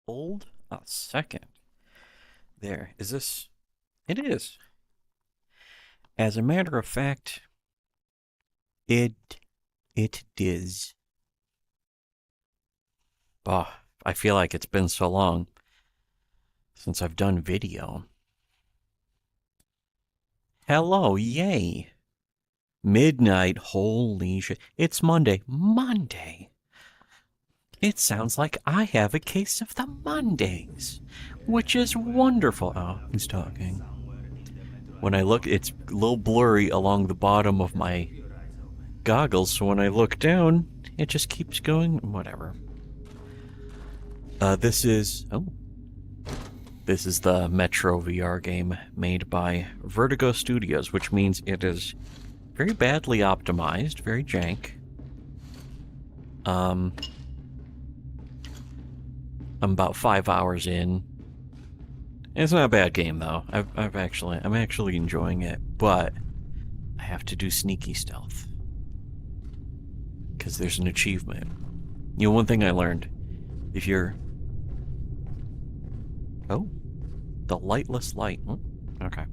Hold a second. There. Is this? It is. As a matter of fact, it it is. Oh, I feel like it's been so long since I've done video. Hello, yay. Midnight, holy shit. It's Monday. Monday. It sounds like I have a case of the Mondays, which is wonderful. Oh, he's talking. When I look, it's a little blurry along the bottom of my goggles, so when I look down, it just keeps going. Whatever. This is the Metro VR game made by Vertigo Studios, which means it is very badly optimized, very jank. I'm about 5 hours in. It's not a bad game though. I'm actually enjoying it, but I have to do sneaky stealth because there's an achievement. You know, one thing I learned: if you're the lightless light. Okay.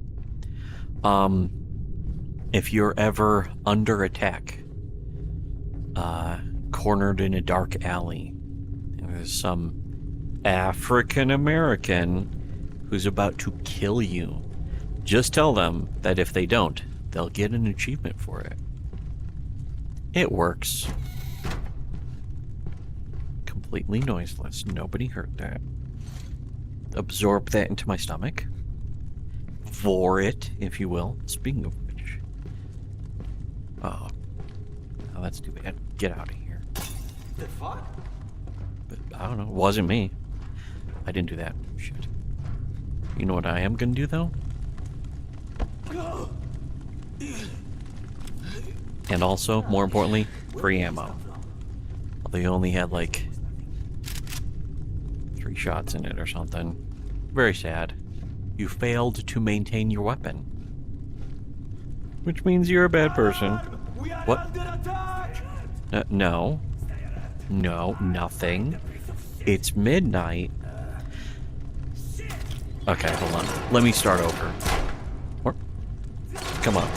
If you're ever under attack, cornered in a dark alley, and there's some African American who's about to kill you, just tell them that if they don't, they'll get an achievement for it. It works. Completely noiseless. Nobody heard that. Absorb that into my stomach. Vor it, if you will. Speaking of which. Oh, that's too bad. Get out of here. The fuck? But I don't know. It wasn't me. I didn't do that. Shit. You know what I am gonna do, though? And also, more importantly, free ammo. They only had, like, 3 shots in it or something. Very sad. You failed to maintain your weapon. Which means you're a bad person. What? No. No, nothing. It's midnight. Okay, hold on. Let me start over. What? Come on.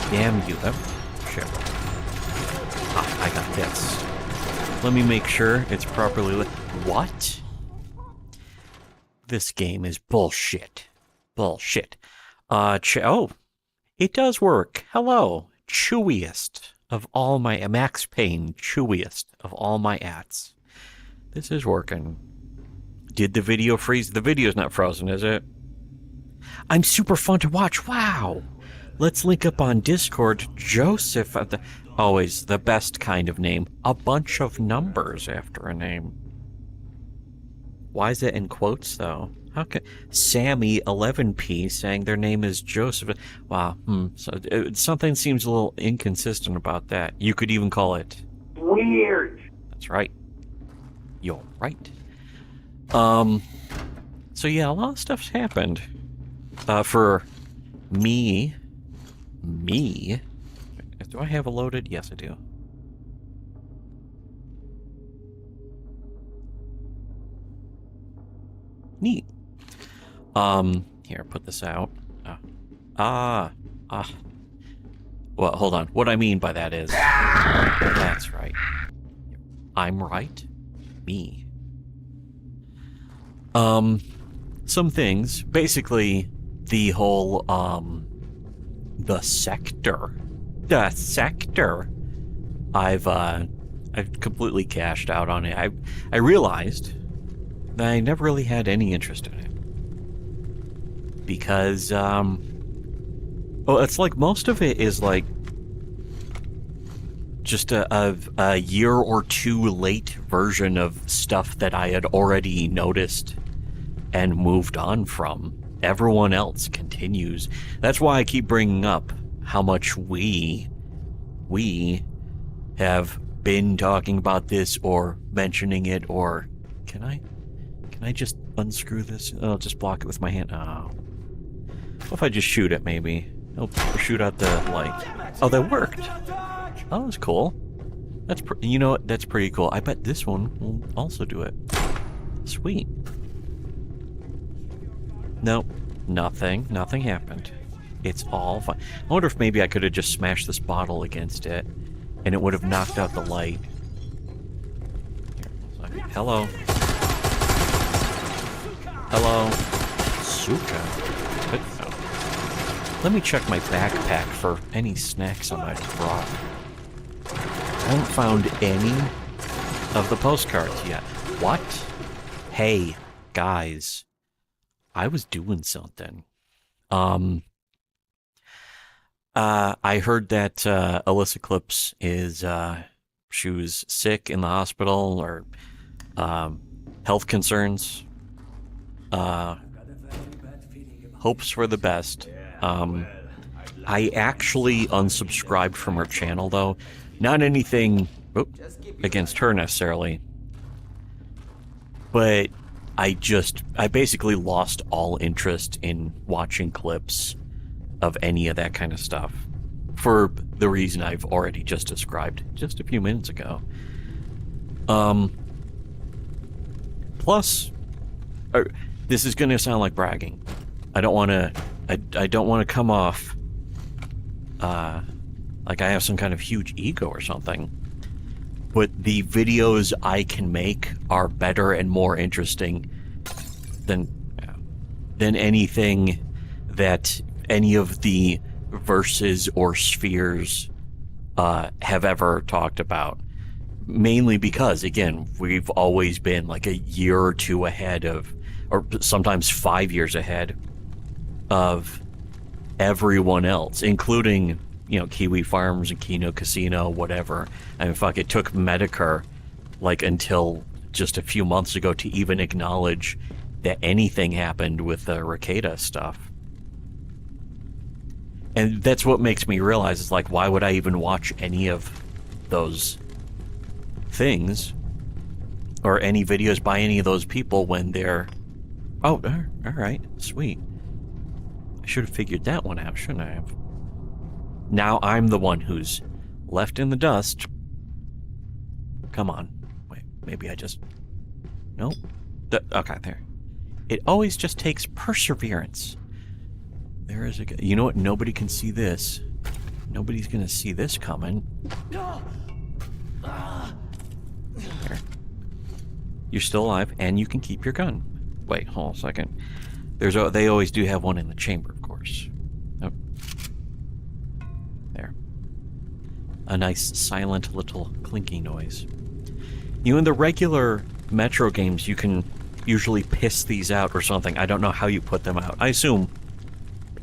Damn you. Oh, shit. Ah, I got this. Let me make sure it's properly lit. What? This game is bullshit. Bullshit. Oh, it does work. Hello. Chewiest of all my... Max Payne, chewiest of all my ats. This is working. Did the video freeze? The video's not frozen, is it? I'm super fun to watch. Wow. Let's link up on Discord. Joseph, always the best kind of name. A bunch of numbers after a name. Why is it in quotes, though? How can Sammy 11P saying their name is Joseph? Wow. So something seems a little inconsistent about that. You could even call it weird. That's right. You're right. So yeah, a lot of stuff's happened. For me. Do I have a loaded? Yes, I do. Neat. Here, put this out. Well, hold on. What I mean by that is... That's right. I'm right. Me. Some things. Basically, the whole, the sector. The sector. I've completely cashed out on it. I realized that I never really had any interest in it. Because, well, it's like most of it is like just a year or two late version of stuff that I had already noticed and moved on from. Everyone else continues. That's why I keep bringing up how much we have been talking about this or mentioning it, or can I just unscrew this? I'll just block it with my hand. Oh. What if I just shoot it, maybe? Oh, shoot out the light. Oh, that worked. Oh, that was cool. You know what? That's pretty cool. I bet this one will also do it. Sweet. Nope. Nothing. Nothing happened. It's all fine. I wonder if maybe I could have just smashed this bottle against it, and it would have knocked out the light. Here, hello. Hello. Suka. But, oh. Let me check my backpack for any snacks I might have brought. I haven't found any of the postcards yet. What? Hey, guys. I was doing something. I heard that Alyssa Clips is, she was sick in the hospital, or health concerns. Hopes for the best. I actually unsubscribed from her channel, though. Not anything against her necessarily, but I basically lost all interest in watching clips of any of that kind of stuff for the reason I've already just described just a few minutes ago. Plus, this is going to sound like bragging. I don't want to come off like I have some kind of huge ego or something. But the videos I can make are better and more interesting than anything that any of the verses or spheres have ever talked about. Mainly because, again, we've always been like a year or two ahead of, or sometimes 5 years ahead of everyone else, including, you know, Kiwi Farms and Kino Casino, whatever. I mean, fuck, it took Medicare like until just a few months ago to even acknowledge that anything happened with the Ricada stuff. And that's what makes me realize, is like, why would I even watch any of those things or any videos by any of those people when they're... Oh, all right, sweet. I should have figured that one out, shouldn't I have? Now I'm the one who's left in the dust. Come on. Wait, maybe I just... Nope. Okay, there. It always just takes perseverance. There is a... You know what? Nobody can see this. Nobody's gonna see this coming. There. You're still alive, and you can keep your gun. Wait, hold on a second. They always do have one in the chamber, of course. Oh. There. A nice, silent little clinky noise. You know, in the regular Metro games, you can usually piss these out or something. I don't know how you put them out. I assume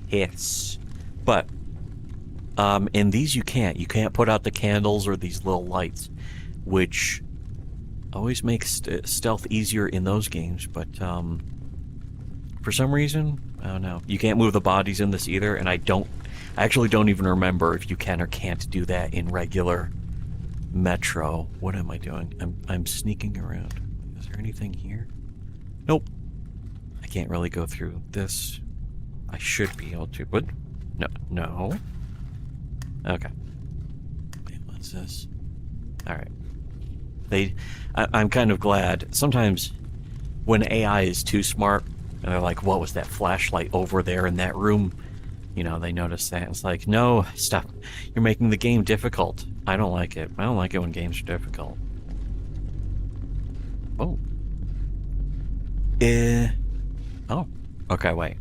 piss. But in these you can't. You can't put out the candles or these little lights, which always makes stealth easier in those games, but for some reason, I don't know. You can't move the bodies in this either, and I actually don't even remember if you can or can't do that in regular Metro. What am I doing? I'm sneaking around. Is there anything here? Nope. I can't really go through this. I should be able to, but no. Okay. Wait, what's this? Alright. I'm kind of glad. Sometimes when AI is too smart, and they're like, what was that flashlight over there in that room? You know, they notice that. It's like, no, stop. You're making the game difficult. I don't like it. I don't like it when games are difficult. Oh. Oh. Okay, wait.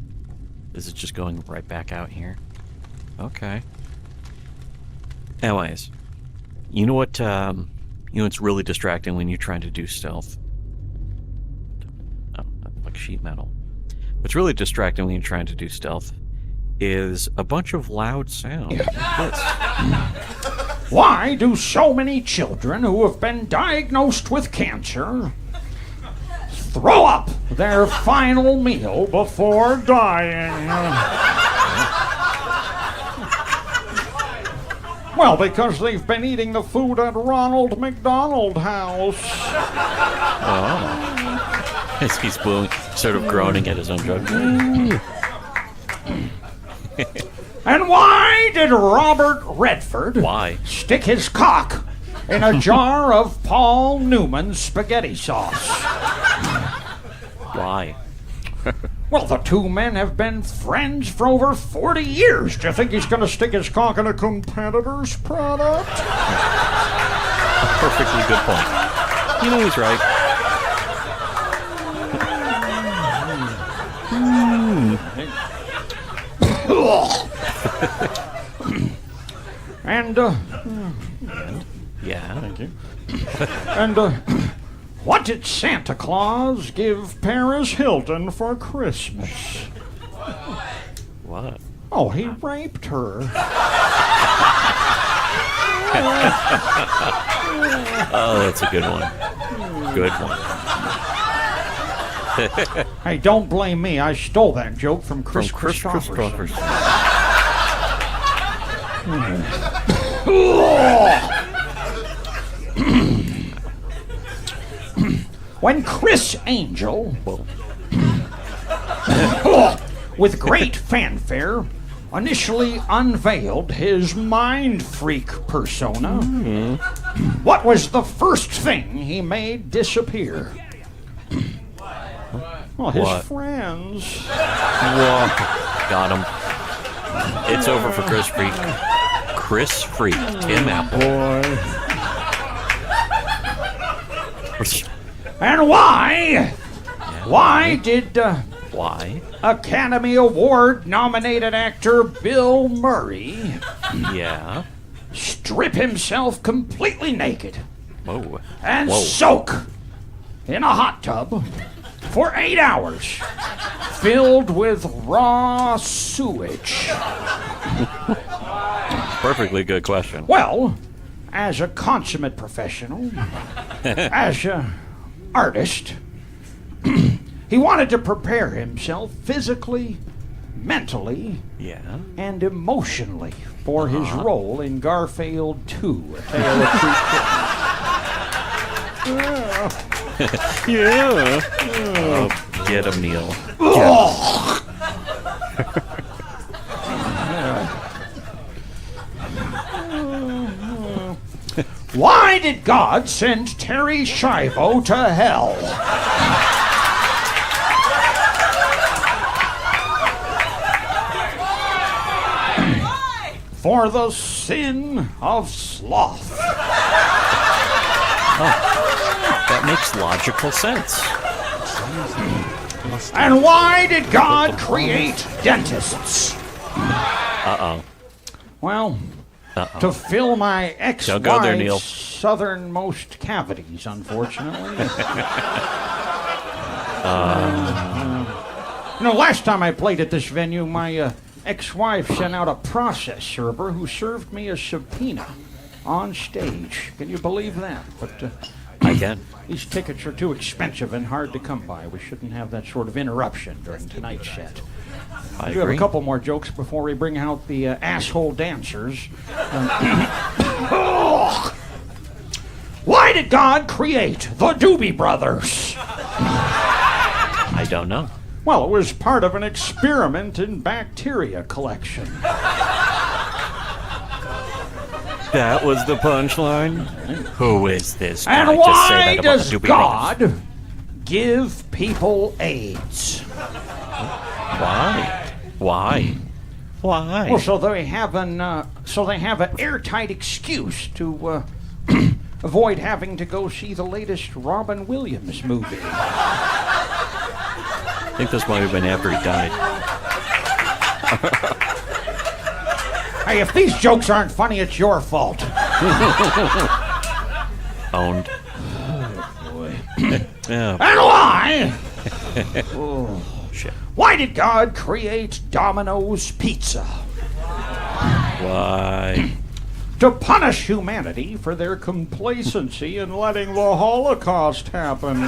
This is just going right back out here. Okay. Anyways. You know what, it's really distracting when you're trying to do stealth. Oh, like sheet metal. What's really distracting when you're trying to do stealth is a bunch of loud sound. Why do so many children who have been diagnosed with cancer throw up their final meal before dying? Well, because they've been eating the food at Ronald McDonald House. Oh. He's sort of groaning at his own joke. And why did Robert Redford Why? stick his cock in a jar of Paul Newman spaghetti sauce. Why? Well, the two men have been friends for over 40 years. Do you think he's going to stick his cock in a competitor's product? A perfectly good point. You know he's right. And, Yeah. thank you. And, what did Santa Claus give Paris Hilton for Christmas? What? Oh, he raped her. Oh, that's a good one. Good one. Hey, don't blame me. I stole that joke from Chris From Chris Christopherson. When Chris Angel, with great fanfare, initially unveiled his mind freak persona, what was the first thing he made disappear? Well, his What? friends. Whoa. Got him. It's over for Chris Freak. Chris Freak. Tim Apple. And why? Why did Why? Academy Award nominated actor Bill Murray Yeah. strip himself completely naked Whoa. and Whoa. soak in a hot tub for 8 hours, filled with raw sewage? Perfectly good question. Well, as a consummate professional, as an artist, he wanted to prepare himself physically, mentally, Yeah. and emotionally for his role in Garfield 2, A Tale of Two Kittens. Yeah. Oh, get him, Neil. Why did God send Terry Schiavo to hell? For the sin of sloth. That makes logical sense. And why did God create dentists? Uh-oh. Well, Uh-oh. to fill my Don't go there, Neil. ex-wife's southernmost cavities, unfortunately. Last time I played at this venue, my ex-wife sent out a process server who served me a subpoena on stage. Can you believe that? But I can. these tickets are too expensive and hard to come by. We shouldn't have that sort of interruption during tonight's set. I We have agree. a couple more jokes before we bring out the asshole dancers. Why did God create the Doobie Brothers? I don't know. Well, it was part of an experiment in bacteria collection. That was the punchline? Who is this guy And to say why that about does the Doobie Brothers? God give people AIDS? Why? Why? Why? Well, so they have an airtight excuse to avoid having to go see the latest Robin Williams movie. I think this might have been after he died. Hey, if these jokes aren't funny, it's your fault. Owned. Yeah. And why? Shit. Why did God create Domino's Pizza? Why? To punish humanity for their complacency in letting the Holocaust happen.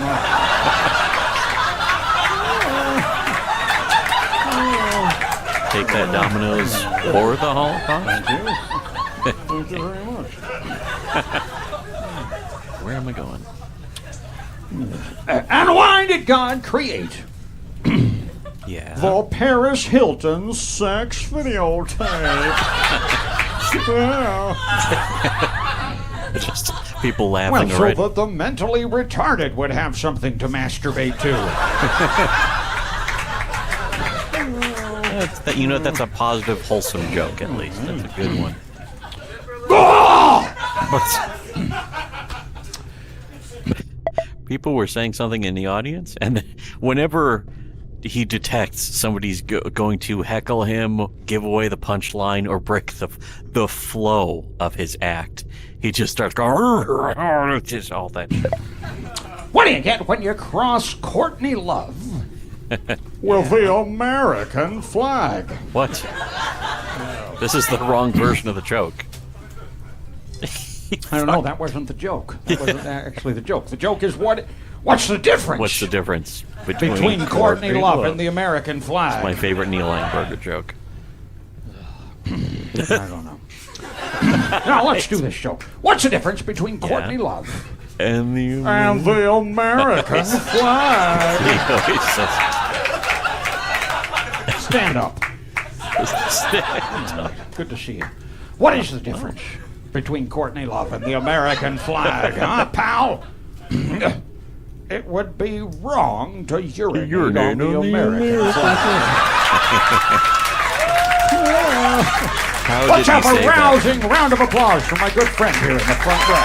Take that Domino's or the Holocaust? Thank you very much. Where am I going? And why did God create Yeah. the Paris Hilton sex videotape? Yeah. Just People Well, laughing so already. that the mentally retarded would have something to masturbate to. That's a positive, wholesome joke, at least. That's a good one. People were saying something in the audience, and whenever he detects somebody's going to heckle him, give away the punchline, or break the flow of his act, he just starts going, just all that shit. What do you get when you cross Courtney Love with the American flag? What? This is the wrong version of the joke. I don't know. That wasn't the joke. That wasn't actually the joke. The joke is what's the difference? What's the difference between Courtney Love and the American flag? My favorite Neil Langberger joke. I don't know. Now let's do this joke. What's the difference between Courtney Love and the American flag? Stand up. Good to see you. What is the difference between Courtney Love and the American flag, huh, pal? It would be wrong to urinate on the American flag. Let's have a rousing round of applause for my good friend here in the front row.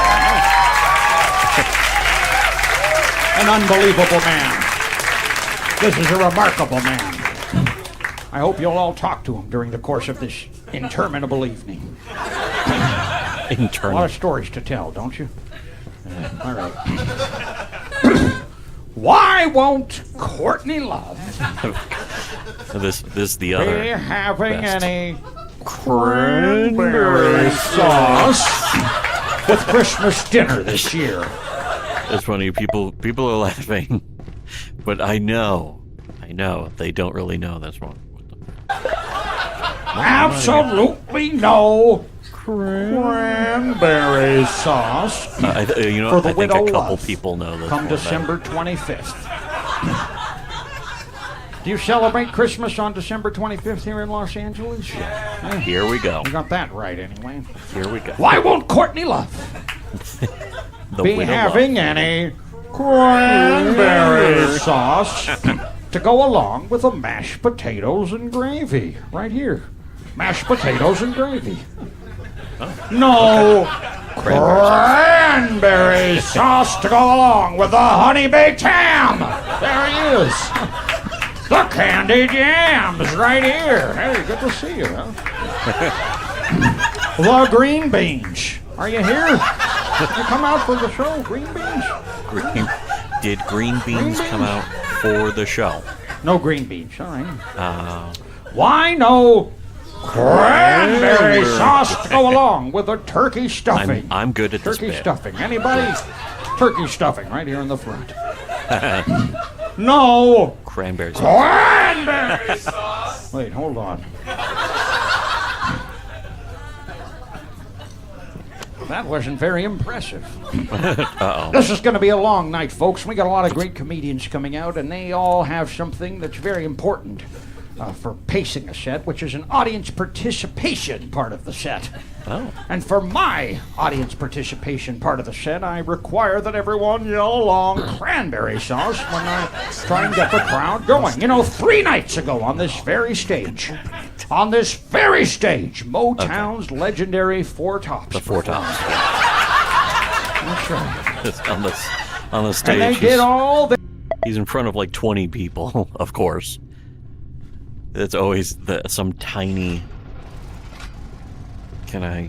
An unbelievable man. This is a remarkable man. I hope you'll all talk to him during the course of this interminable evening. A lot of stories to tell, don't you? All right. Why won't Courtney Love this is the other be having best. any cranberry sauce with Christmas dinner this year? It's funny. People are laughing, but I know they don't really know this one. Absolutely no cranberry sauce For the for the I think widow a couple Love. people know this. Come one. December 25th. Do you celebrate Christmas on December 25th here in Los Angeles? Yeah. Here we go. You got that right anyway. Here we go. Why won't Courtney Love The be widow having love. any cranberry sauce to go along with the mashed potatoes and gravy? Right here. Mashed potatoes and gravy. No cranberry sauce to go along with the honey baked ham. There he is. The candied yams right here. Hey, good to see you, huh? The green beans. Are you here? Did you come out for the show? Green beans? Did green beans come out for the show? No green beans. All right. Why no cranberry sauce to go along with the turkey stuffing? I'm good at this Turkey bit. stuffing. Anybody? Turkey stuffing right here in the front. No Cranberry sauce. cranberry sauce. Wait, hold on. That wasn't very impressive. Uh-oh. This is going to be a long night, folks. We got a lot of great comedians coming out, and they all have something that's very important for pacing a set, which is an audience participation part of the set. Oh. And for my audience participation part of the set, I require that everyone yell along cranberry sauce when I try and get the crowd going. 3 nights ago on this very stage, Motown's legendary Four Tops. The Four Tops. That's right. It's on the stage. And they did all the... He's in front of like 20 people, of course. It's always some tiny. Come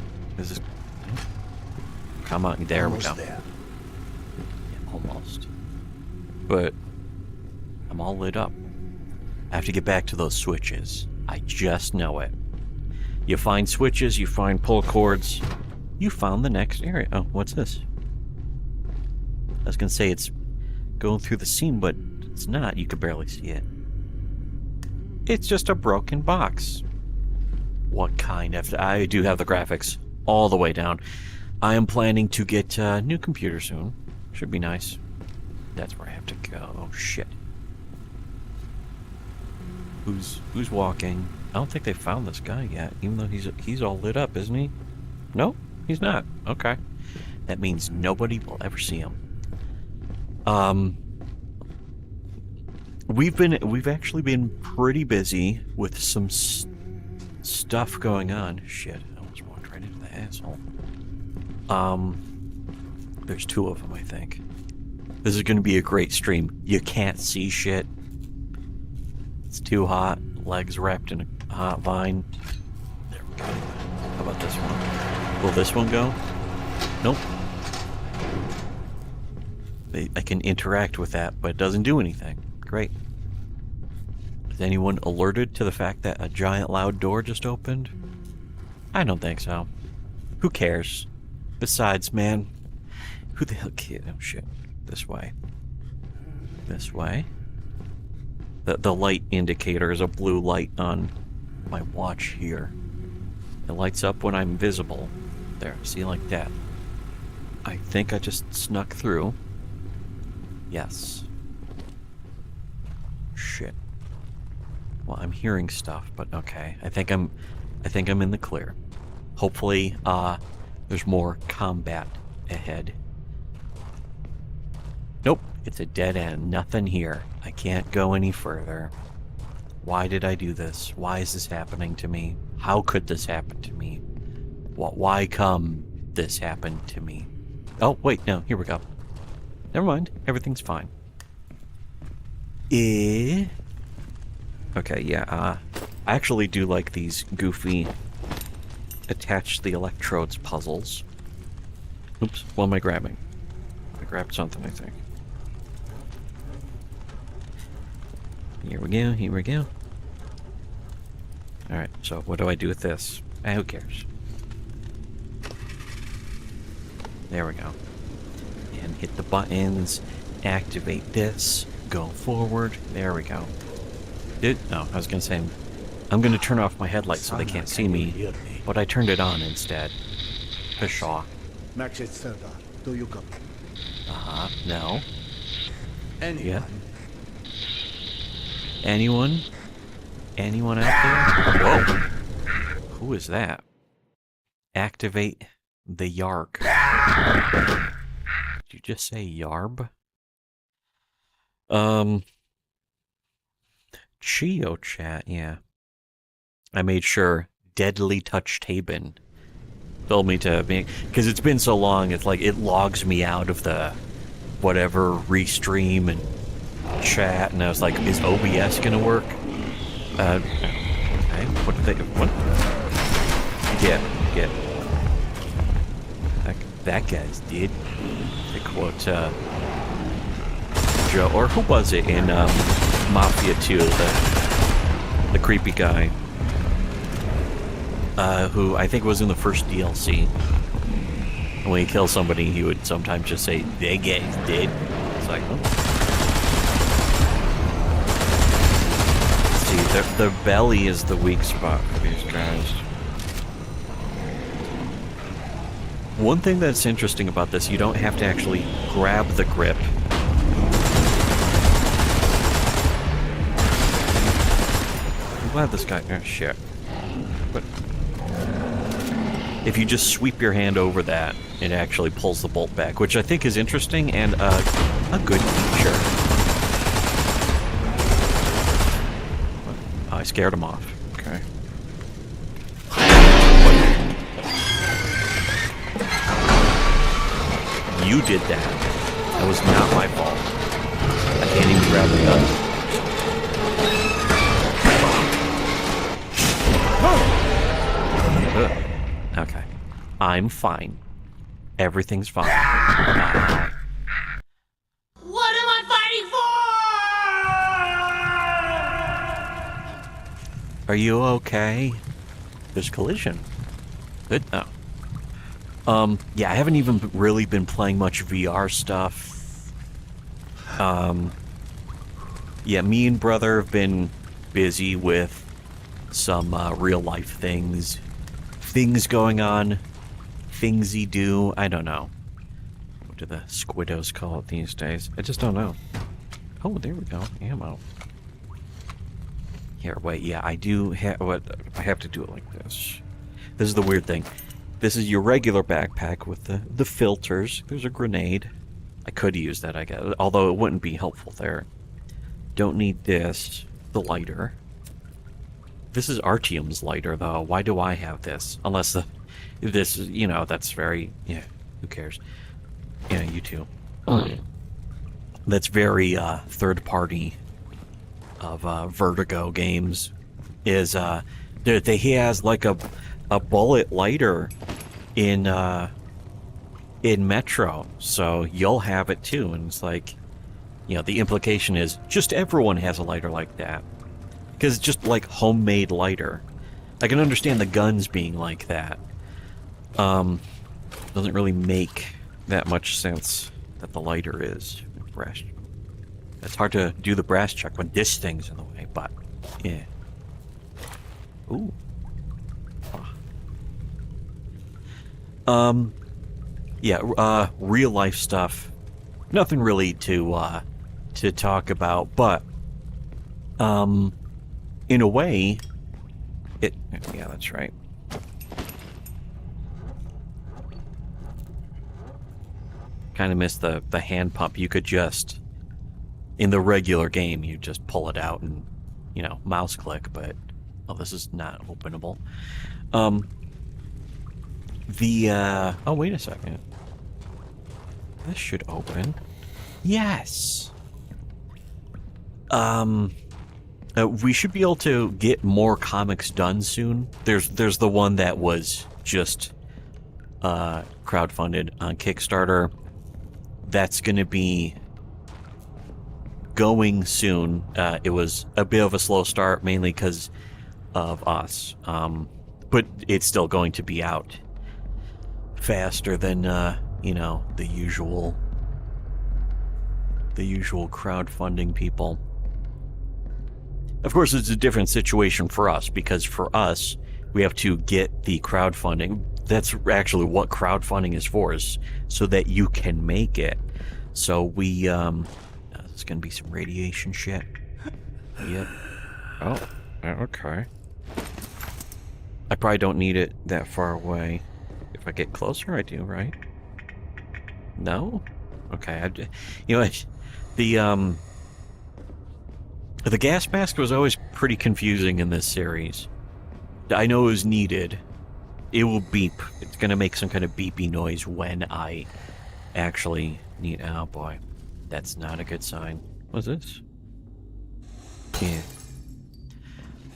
on, there we go. There. Yeah, almost. But I'm all lit up. I have to get back to those switches. I just know it. You find switches, you find pull cords. You found the next area. Oh, what's this? I was gonna say it's going through the scene, but it's not. You could barely see it. It's just a broken box. What kind of... I do have the graphics all the way down. I am planning to get a new computer soon. Should be nice. That's where I have to go. Oh, shit. Who's walking? I don't think they found this guy yet, even though he's all lit up, isn't he? No, he's not. Okay. That means nobody will ever see him. We've actually been pretty busy with some stuff going on. Shit, I almost walked right into the asshole. There's 2 of them, I think. This is going to be a great stream. You can't see shit. It's too hot. Legs wrapped in a hot vine. There we go. How about this one? Will this one go? Nope. I can interact with that, but it doesn't do anything. Great. Is anyone alerted to the fact that a giant loud door just opened? I don't think so. Who cares? Besides, man, who the hell cares? Oh shit. This way. This way. The light indicator is a blue light on my watch here. It lights up when I'm visible. There, see, like that. I think I just snuck through. Yes. Shit. Well, I'm hearing stuff, but okay. I think I'm in the clear. Hopefully, there's more combat ahead. Nope, it's a dead end. Nothing here. I can't go any further. Why did I do this? Why is this happening to me? How could this happen to me? Why come this happened to me? Oh, wait, no, here we go. Never mind, everything's fine. Okay, yeah, I actually do like these goofy attach the electrodes puzzles. Oops, what am I grabbing? I grabbed something, I think. Here we go, here we go. Alright, so what do I do with this? Who cares? There we go. And hit the buttons, activate this, go forward, there we go. No, I was gonna say, I'm gonna turn off my headlights so they can't see me, but I turned it on instead. Pshaw. Maxit Serdar, do you copy? No. Anyone? Yeah. Anyone? Anyone out there? Whoa! Who is that? Activate the Yarg. Did you just say Yarb? Chio chat, yeah. I made sure Deadly Touch Tabin told me to be, because it's been so long, it's like it logs me out of the whatever restream and chat, and I was like, is OBS gonna work? Okay, what did they, what? Get. That guy's dead. To quote, Joe, or who was it in, Mafia 2, the creepy guy, who I think was in the first DLC. And when he kills somebody, he would sometimes just say, "That guy's dead." It's like, oh. See, the belly is the weak spot for these guys. One thing that's interesting about this, you don't have to actually grab the grip. I'm glad this guy... Oh, shit. But if you just sweep your hand over that, it actually pulls the bolt back, which I think is interesting and a good feature. I scared him off. Okay. You did that. That was not my fault. I can't even grab the gun. Okay. I'm fine. Everything's fine. What am I fighting for? Are you okay? There's collision. Good. Oh. Yeah, I haven't even really been playing much VR stuff. Yeah, me and brother have been busy with some real life things. Things going on. Things he do. I don't know. What do the squiddos call it these days? I just don't know. Oh, there we go. Ammo. Here, wait, yeah, I do have... What? I have to do it like this. This is the weird thing. This is your regular backpack with the filters. There's a grenade. I could use that, I guess, although it wouldn't be helpful there. Don't need this. The lighter. This is Artyom's lighter, though. Why do I have this? Unless this is, you know, that's very... Yeah, who cares? Yeah, you too. That's very third-party of Vertigo games. Is he has like a bullet lighter in Metro, so you'll have it too. And it's like, you know, the implication is just everyone has a lighter like that. Because it's just like homemade lighter. I can understand the guns being like that. Doesn't really make that much sense that the lighter is brass. It's hard to do the brass check when this thing's in the way, but yeah. Ooh. Yeah, real life stuff. Nothing really to talk about, but in a way, yeah, that's right. Kind of missed the hand pump. You could just, in the regular game, you just pull it out and, you know, mouse click, but, oh, this is not openable. Oh, wait a second. This should open. Yes! We should be able to get more comics done soon. There's the one that was just crowdfunded on Kickstarter. That's going to be going soon. It was a bit of a slow start, mainly because of us. But it's still going to be out faster than, you know, the usual crowdfunding people. Of course, it's a different situation for us, because for us, we have to get the crowdfunding. That's actually what crowdfunding is for, is so that you can make it. So we, there's gonna be some radiation shit. Yep. Oh, okay. I probably don't need it that far away. If I get closer, I do, right? No? Okay, you know, the gas mask was always pretty confusing in this series. I know it was needed. It will beep. It's gonna make some kind of beepy noise when I actually need... Oh boy. That's not a good sign. What's this? Yeah.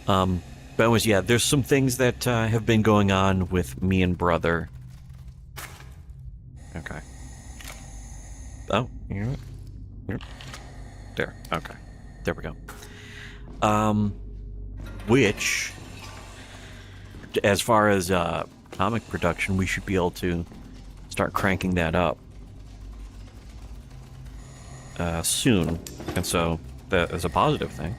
But anyways, yeah, there's some things that have been going on with me and brother. Okay. Oh, you know what? There. Okay. There we go. Which, as far as comic production, we should be able to start cranking that up soon, and so that is a positive thing.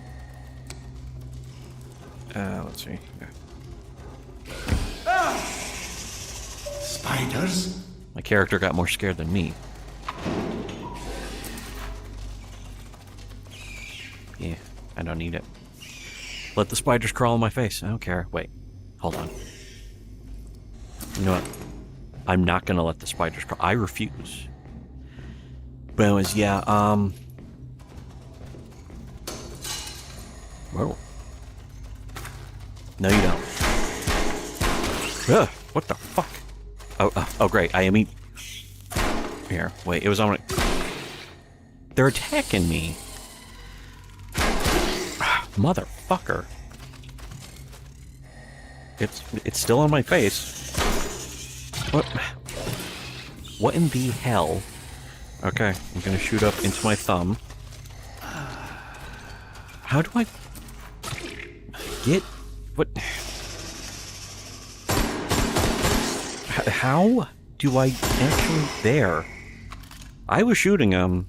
Let's see. Yeah. Spiders? My character got more scared than me. Yeah, I don't need it. Let the spiders crawl on my face. I don't care. Wait, hold on. You know what? I'm not gonna let the spiders crawl. I refuse. But anyways, yeah, Whoa. No, you don't. Ugh, what the fuck? Oh, great. I am Here, wait, it was on... They're attacking me. Motherfucker. It's still on my face. What in the hell? Okay, I'm gonna shoot up into my thumb. How do I get... What? How do I actually... There. I was shooting him.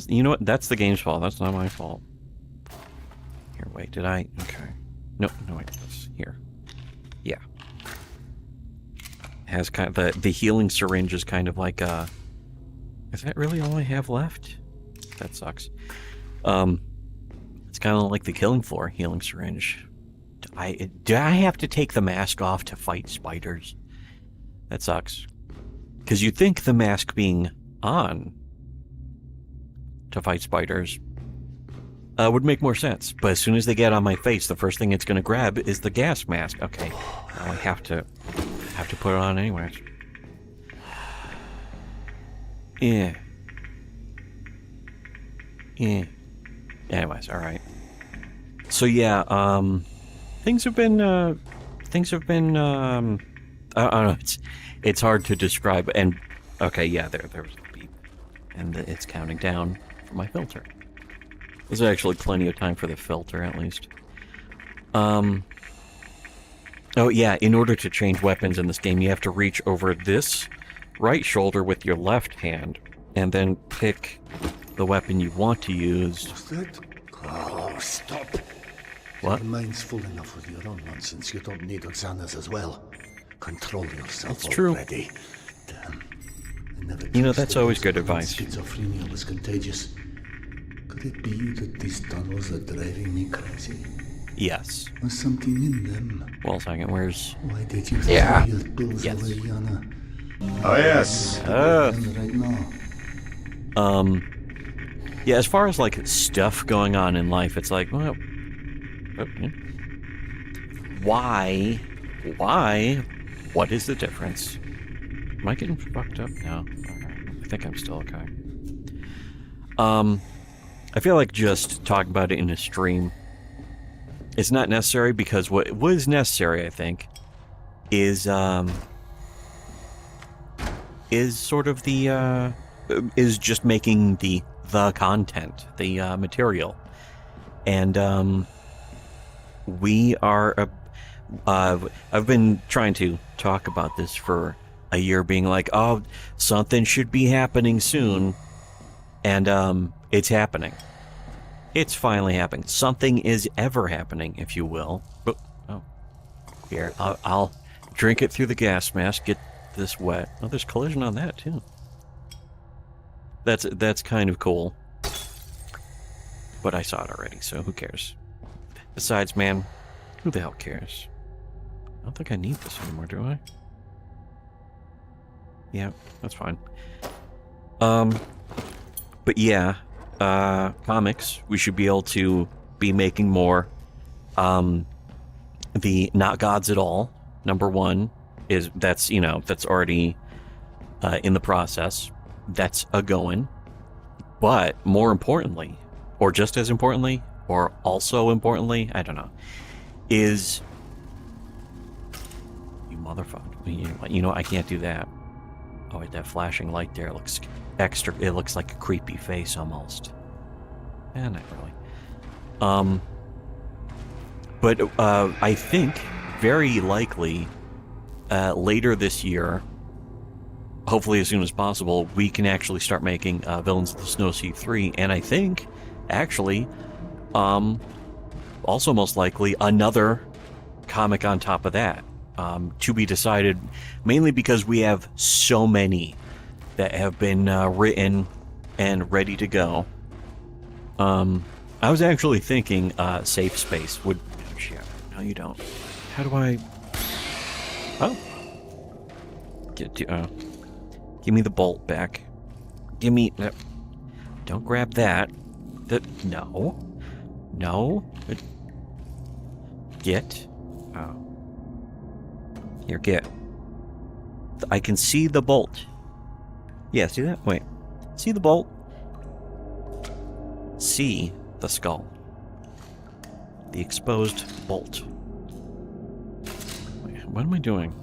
You know what? That's the game's fault. That's not my fault. Here, wait, did I... Okay. No, wait, that's here. Yeah. It has kind of... The healing syringe is kind of like a... Is that really all I have left? That sucks. It's kind of like the killing floor healing syringe. Do I have to take the mask off to fight spiders? That sucks. Because you think the mask being on to fight spiders would make more sense. But as soon as they get on my face, the first thing it's going to grab is the gas mask. Okay, now I have to put it on anyways. Yeah. Yeah. Anyways, all right. So yeah, things have been I don't know. It's hard to describe. And okay, yeah, there's a beep, and it's counting down for my filter. There's actually plenty of time for the filter, at least. Oh yeah, in order to change weapons in this game, you have to reach over this right shoulder with your left hand, and then pick the weapon you want to use. What's that? Oh, stop. What? Your mind's full enough with your own nonsense. You don't need Oksana's as well. Control yourself That's true. already. Damn. I never You know, trusted that's always us good that advice. Schizophrenia was contagious. Could it be that these tunnels are driving me crazy? Yes. Was something in them? Well, a second, where's... Why did you Yeah. throw your pills Yes. away, Yana? Oh, yes. Right now. Yeah, as far as, like, stuff going on in life, it's like, well... Why? What is the difference? Am I getting fucked up? No. Okay. I think I'm still okay. I feel like just talking about it in a stream is not necessary, because what was necessary, I think, is sort of the, is just making the content, the material. And, we are, I've been trying to talk about this for a year, being like, oh, something should be happening soon. And, it's happening. It's finally happening. Something is ever happening, if you will. Oh, here, I'll drink it through the gas mask, get this wet. Oh, there's collision on that, too. That's kind of cool. But I saw it already, so who cares? Besides, man, who the hell cares? I don't think I need this anymore, do I? Yeah, that's fine. But yeah, comics, we should be able to be making more. The Not Gods at All, #1, that's already in the process. That's a going. But more importantly, or just as importantly, or also importantly, I don't know, is... You motherfucker. You know, I can't do that. Oh, wait, that flashing light there looks extra... It looks like a creepy face, almost. Not really. But I think, very likely, later this year, hopefully as soon as possible, we can actually start making Villains of the Snow Sea 3, and I think, actually... also most likely another comic on top of that, to be decided, mainly because we have so many that have been written and ready to go. I was actually thinking Safe Space would... Shit, no you don't. How do I... Oh. Give me the bolt back. Give me... Don't grab that. No. No. Get. Oh. Here, get. I can see the bolt. Yeah, see that? Wait. See the bolt? See the skull. The exposed bolt. Wait, what am I doing?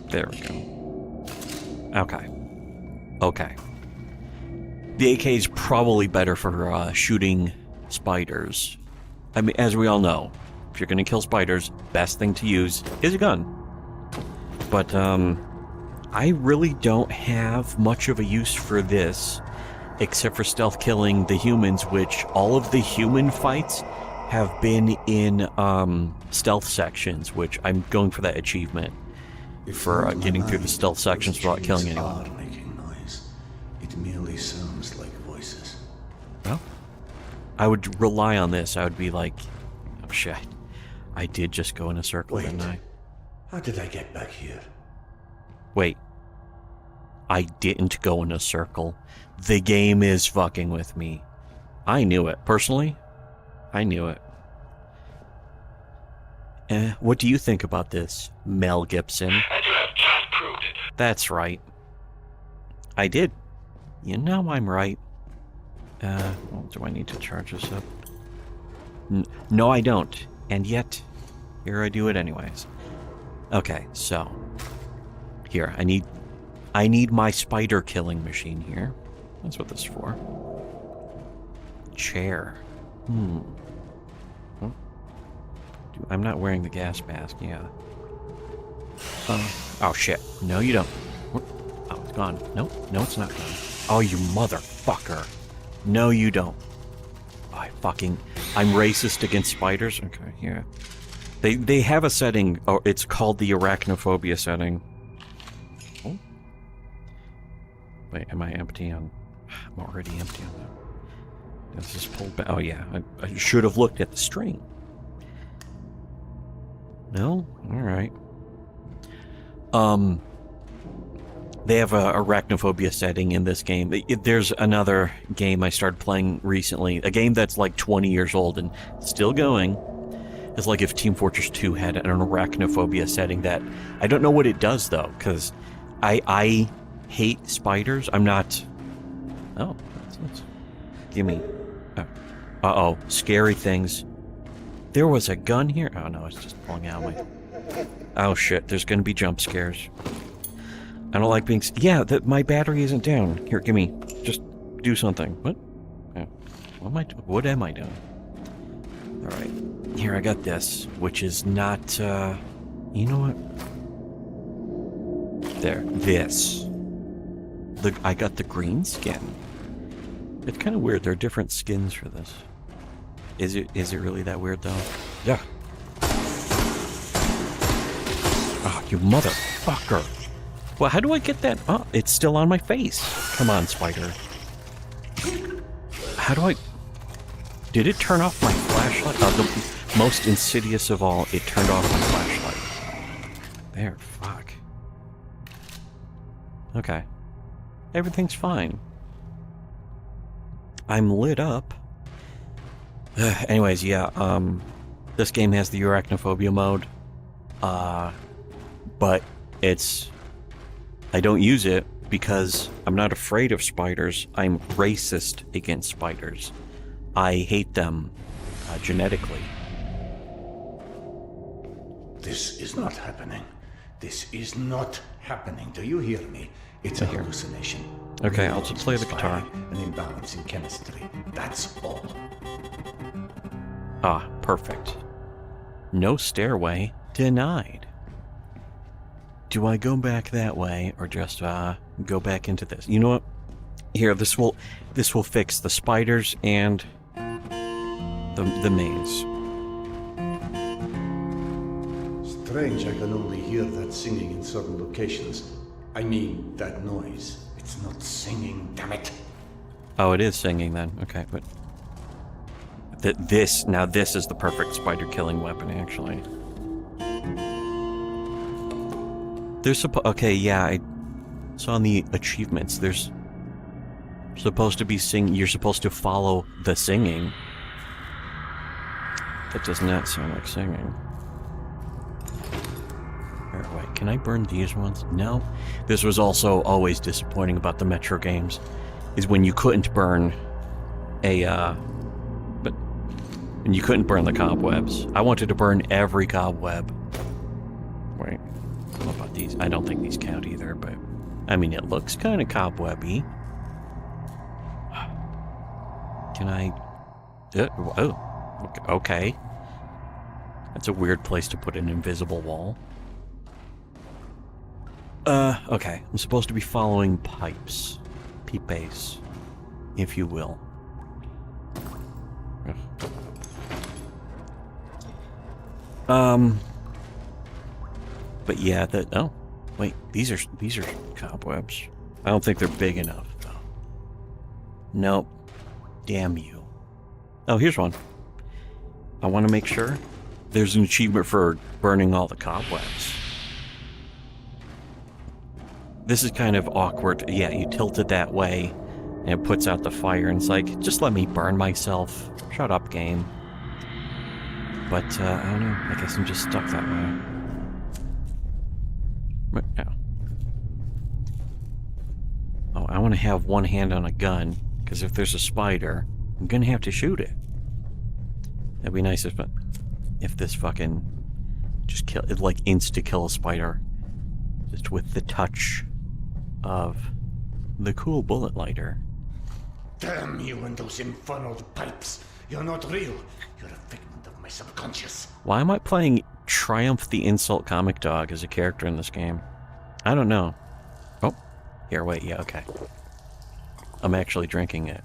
There we go. Okay. Okay. The AK is probably better for shooting spiders. I mean, as we all know, if you're going to kill spiders, best thing to use is a gun. But I really don't have much of a use for this, except for stealth killing the humans, which all of the human fights have been in stealth sections, which I'm going for that achievement for getting through the stealth sections without killing anyone. It merely sounds like voices. Well, I would rely on this. I would be like, oh shit, I did just go in a circle, didn't I? How did I get back here? Wait. I didn't go in a circle. The game is fucking with me. I knew it. Personally, I knew it. What do you think about this, Mel Gibson? And you have just proved it. That's right. I did. You know I'm right. Well, do I need to charge this up? No, I don't. And yet, here I do it anyways. Okay, so here I need my spider killing machine here. That's what this is for. Chair. I'm not wearing the gas mask. Yeah. Oh shit! No, you don't. Oh, it's gone. No, it's not gone. Oh, you motherfucker! No, you don't. I'm racist against spiders. Okay, yeah. They have a setting. Oh, it's called the arachnophobia setting. Oh. Wait, am I empty on? I'm already empty on that. This is pulled back. Oh yeah, I should have looked at the string. No? Alright. They have a arachnophobia setting in this game. There's another game I started playing recently, a game that's like 20 years old and still going. It's like if Team Fortress 2 had an arachnophobia setting that... I don't know what it does, though, because I hate spiders. I'm not... Oh, that's gimme. Uh-oh, scary things. There was a gun here? Oh no, it's just pulling out my... Oh shit, there's gonna be jump scares. I don't like being... Yeah, my battery isn't down. Here, gimme. Just do something. What? What am I doing? Alright. Here, I got this, which is not, you know what? There. This. I got the green skin. It's kind of weird. There are different skins for this. Is it really that weird, though? Yeah. Oh, you motherfucker. Well, how do I get that? Oh, it's still on my face. Come on, spider. How do I... Did it turn off my flashlight? The most insidious of all, it turned off my flashlight. There, fuck. Okay. Everything's fine. I'm lit up. Anyways, yeah, this game has the arachnophobia mode. But I don't use it because I'm not afraid of spiders. I'm racist against spiders. I hate them genetically. This is not happening. This is not happening. Do you hear me? It's a hallucination. Okay, I'll just play the guitar. An imbalance in chemistry. That's all. Ah, perfect. No stairway denied. Do I go back that way or just go back into this? You know what? Here, this will fix the spiders and the maze. Strange, I can only hear that singing in certain locations. I mean, that noise. It's not singing, damn it. Oh, it is singing then. Okay, but this is the perfect spider killing weapon, actually. There's okay, yeah, I saw in the achievements. There's supposed to be you're supposed to follow the singing. That does not sound like singing. Wait, can I burn these ones? No. This was also always disappointing about the Metro games, is when you couldn't burn and you couldn't burn the cobwebs. I wanted to burn every cobweb. Wait, what about these? I don't think these count either, but I mean, it looks kind of cobwebby. Can I? Oh, okay. That's a weird place to put an invisible wall. Okay. I'm supposed to be following pipes. Pipes, if you will. But yeah, oh, wait, these are cobwebs. I don't think they're big enough, though. Nope. Damn you. Oh, here's one. I want to make sure. There's an achievement for burning all the cobwebs. This is kind of awkward. Yeah, you tilt it that way, and it puts out the fire, and it's like, just let me burn myself. Shut up, game. But, I don't know. I guess I'm just stuck that way. No. Oh, I want to have one hand on a gun, because if there's a spider, I'm going to have to shoot it. That'd be nice if this fucking just kill it, like insta-kill a spider. Just with the touch of the cool bullet lighter. Damn you and those infernal pipes. You're not real. You're a figment of my subconscious. Why am I playing Triumph the Insult Comic Dog as a character in this game? I don't know. Oh, here, wait, yeah, okay. I'm actually drinking it.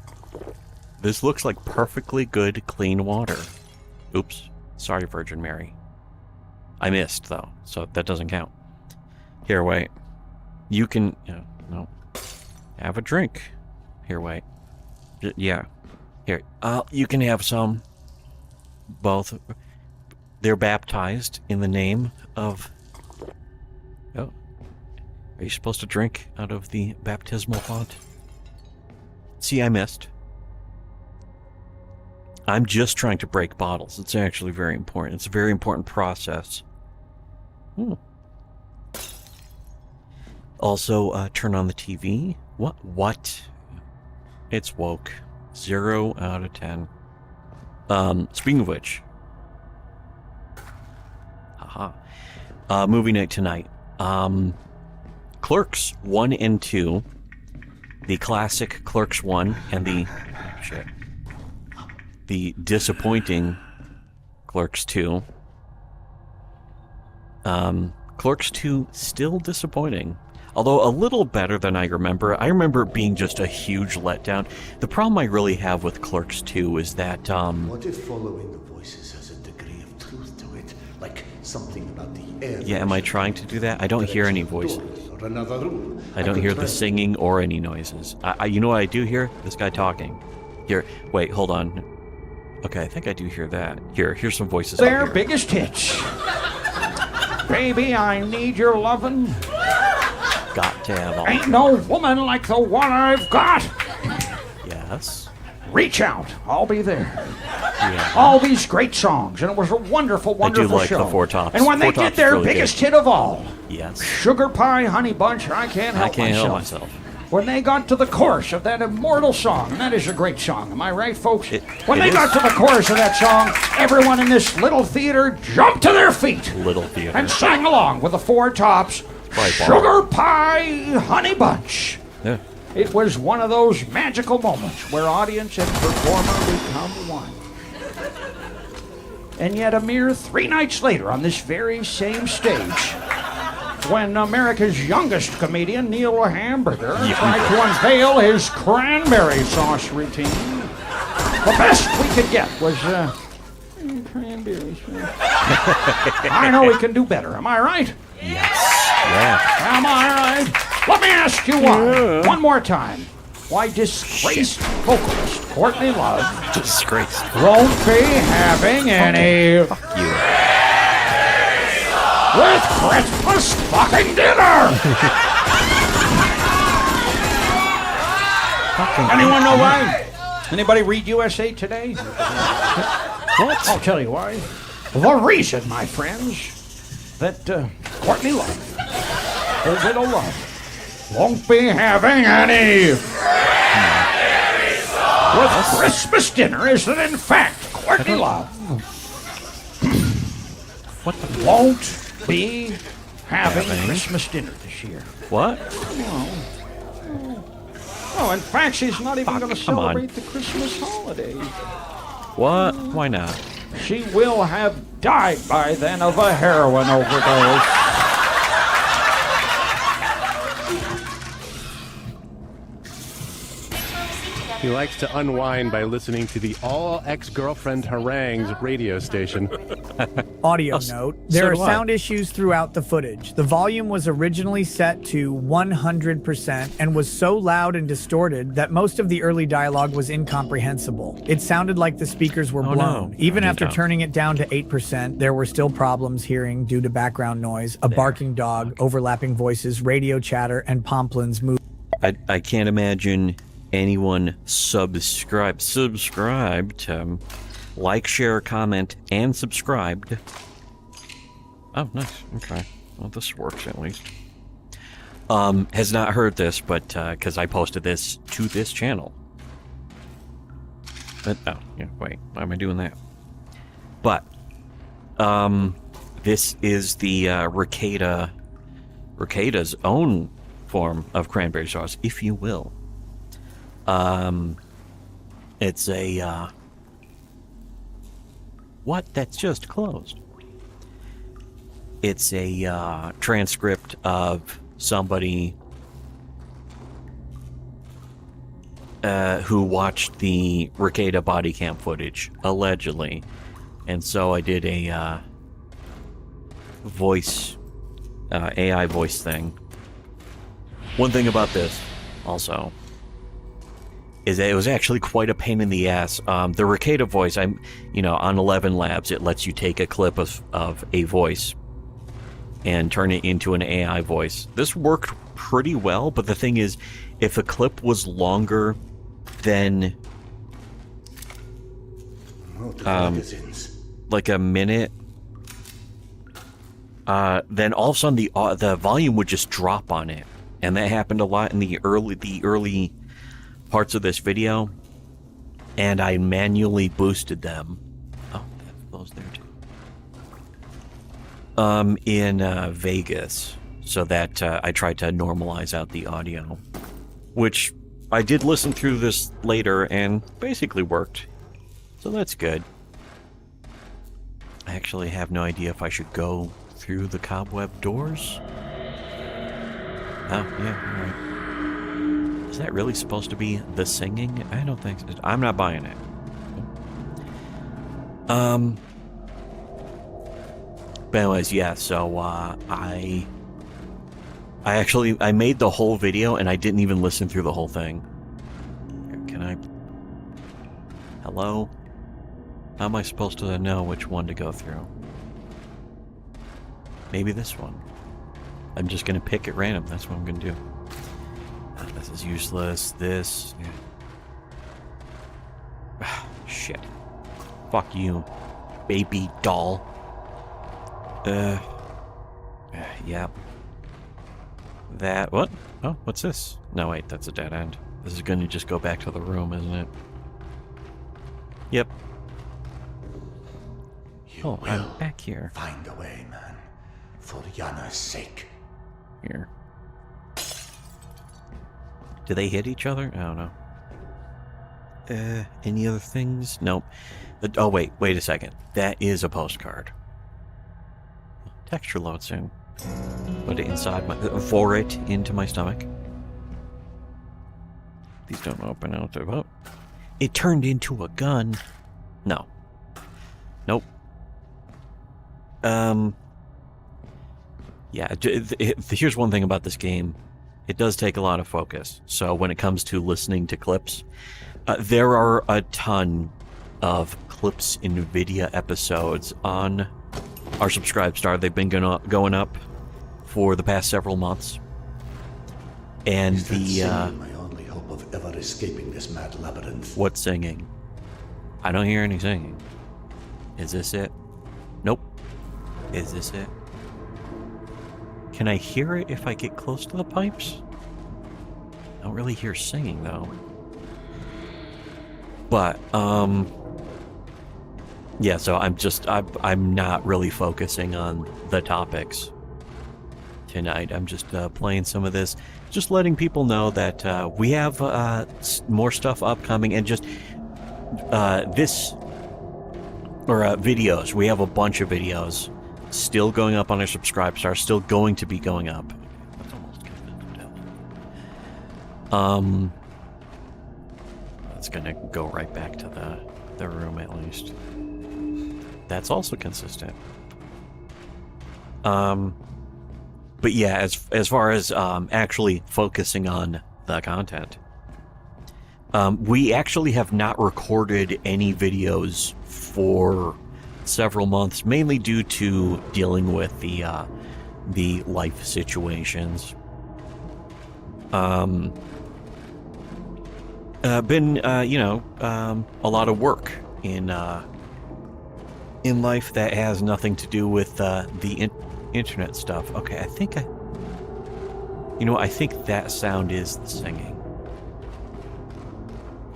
This looks like perfectly good, clean water. Oops. Sorry, Virgin Mary. I missed, though, so that doesn't count. Here, wait. You can... no. Have a drink. Here, wait. Yeah. Here. You can have some. Both. They're baptized in the name of... Oh. Are you supposed to drink out of the baptismal font? See, I missed. I'm just trying to break bottles. It's actually very important. It's a very important process. Hmm. Also, turn on the TV. What? It's woke. 0 out of 10. Speaking of which. Haha. Movie night tonight. Clerks 1 and 2. The classic Clerks 1 and the disappointing Clerks 2. Clerks 2 still disappointing. Although a little better than I remember. I remember it being just a huge letdown. The problem I really have with Clerks 2 is that, What if following the voices has a degree of truth to it? Like something about the air... Yeah, am I trying to do that? I don't hear any voices. Or another room. I don't hear the singing or any noises. You know what I do hear? This guy talking. Here, wait, hold on. Okay, I think I do hear that. Here's some voices. Their biggest hits. Baby, I need your lovin'. Got to have all. Ain't no woman like the one I've got. Yes. Reach out. I'll be there. Yeah. All these great songs, and it was a wonderful, wonderful I do like show. the Four Tops. And when Four they did Tops their really biggest good. hit of all, Yes. Sugar Pie Honey Bunch, I can't help myself. When they got to the chorus of that immortal song, and that is a great song, am I right, folks? When they got to the chorus of that song, everyone in this little theater jumped to their feet Little theater. and sang along with the Four Tops, Sugar Pie Honey Bunch. Yeah. It was one of those magical moments where audience and performer become one. And yet a mere 3 nights later on this very same stage, when America's youngest comedian, Neil Hamburger, tried to unveil his cranberry sauce routine, the best we could get was cranberry sauce. I know we can do better, am I right? Yes. Yeah. Am I right? Let me ask you one more time. Why disgraced vocalist Courtney Love Disgraced. won't be having any Fuck you. with Christmas fucking dinner? Anyone know why? Anybody read USA Today? What? I'll tell you why. The reason, my friends, that Courtney Love, her widow Love, won't be having any with Christmas dinner is that, in fact, Courtney Love won't be having Christmas dinner this year. What? Oh, in fact, she's not even going to come on. celebrate the Christmas holiday. What? Why not? She will have died by then of a heroin overdose. He likes to unwind by listening to the all ex-girlfriend harangues radio station. Audio Oh, note, so there are do I. sound issues throughout the footage. The volume was originally set to 100% and was so loud and distorted that most of the early dialogue was incomprehensible. It sounded like the speakers were Oh, blown. no. Even I need after to- turning it down to 8%, there were still problems hearing due to background noise, a barking dog, overlapping voices, radio chatter, and Pomplin's move. I can't imagine anyone subscribed, like, share, comment, and subscribed. Oh, nice. Okay. Well, this works at least. Has not heard this, but because I posted this to this channel. But, oh, yeah, wait. Why am I doing that? But, this is the Ricaita's own form of cranberry sauce, if you will. It's a, what? That's just closed. It's a, transcript of somebody, who watched the Ricaita body cam footage, allegedly. And so I did a, voice, AI voice thing. One thing about this, also, is that it was actually quite a pain in the ass. The Ricaita voice, on 11 Labs, it lets you take a clip of a voice and turn it into an AI voice. This worked pretty well, but the thing is, if a clip was longer than like a minute, then all of a sudden the volume would just drop on it, and that happened a lot in the early parts of this video, and I manually boosted them. Oh, those there too. In Vegas, so that I tried to normalize out the audio, which I did listen through this later and basically worked. So that's good. I actually have no idea if I should go through the cobweb doors. Oh, yeah, alright. Is that really supposed to be the singing? I don't think so. I'm not buying it. But anyways, yeah, so, I made the whole video and I didn't even listen through the whole thing. Can I... Hello? How am I supposed to know which one to go through? Maybe this one. I'm just gonna pick at random, that's what I'm gonna do. This is useless. This. Yeah. Shit. Fuck you, baby doll. Yeah. That. What? Oh, what's this? No, wait, that's a dead end. This is gonna just go back to the room, isn't it? Yep. You I'm back here. find a way, man. For Yana's sake. Here. Do they hit each other? I don't know. Any other things? Nope. Oh, wait a second. That is a postcard. Texture load soon. Put it inside my... for it into my stomach. These don't open out. Oh. It turned into a gun. No. Nope. Yeah, here's one thing about this game. It does take a lot of focus. So when it comes to listening to clips, there are a ton of clips in NVIDIA episodes on our Subscribe Star. They've been going up for the past several months. And Is that singing my only hope of ever escaping this mad labyrinth? What singing? I don't hear any singing. Is this it? Nope. Is this it? Can I hear it if I get close to the pipes? I don't really hear singing, though. But, yeah, so I'm not really focusing on the topics tonight. I'm just playing some of this, just letting people know that we have more stuff upcoming, and just videos. We have a bunch of videos still going up on our Subscribe Star, still going to be going up. That's almost good. gonna go right back to the room at least. That's also consistent. But yeah, as far as actually focusing on the content, we actually have not recorded any videos for several months, mainly due to dealing with the life situations. Been a lot of work in life that has nothing to do with the internet stuff. Okay, I think I think that sound is the singing.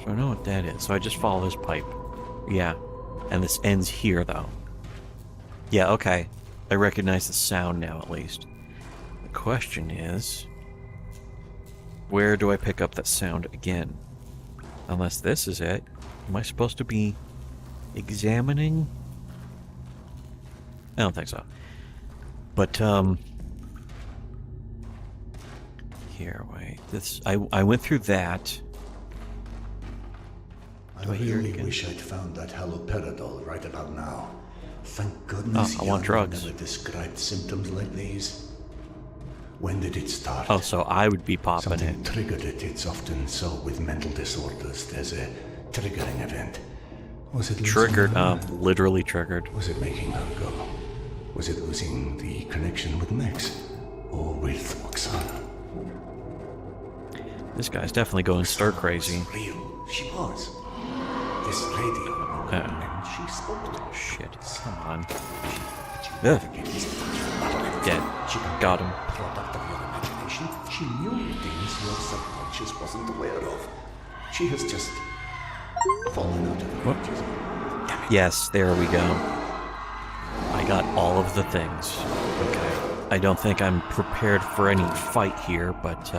So I know what that is. So I just follow this pipe. Yeah. And this ends here, though. Yeah, okay. I recognize the sound now, at least. The question is, where do I pick up that sound again? Unless this is it. Am I supposed to be examining? I don't think so. But, here, wait. I went through that. I really wish I'd found that haloperidol right about now. Thank goodness I want drugs. never described symptoms like these. When did it start? Oh, so I would be popping Something it. triggered it. It's often so with mental disorders. There's a triggering event. Was it Triggered, losing her? literally triggered. Was it making her go? Was it losing the connection with Max? Or with Oksana? This guy's definitely going stir crazy. Was real. She was. This lady. And she spoke to me. Shit. Come on. Ugh. Dead. Got him. Product of your imagination. She knew things your subconscious wasn't aware of. She has just fallen out of What? Damn it. Yes, there we go. I got all of the things. Okay. I don't think I'm prepared for any fight here, but,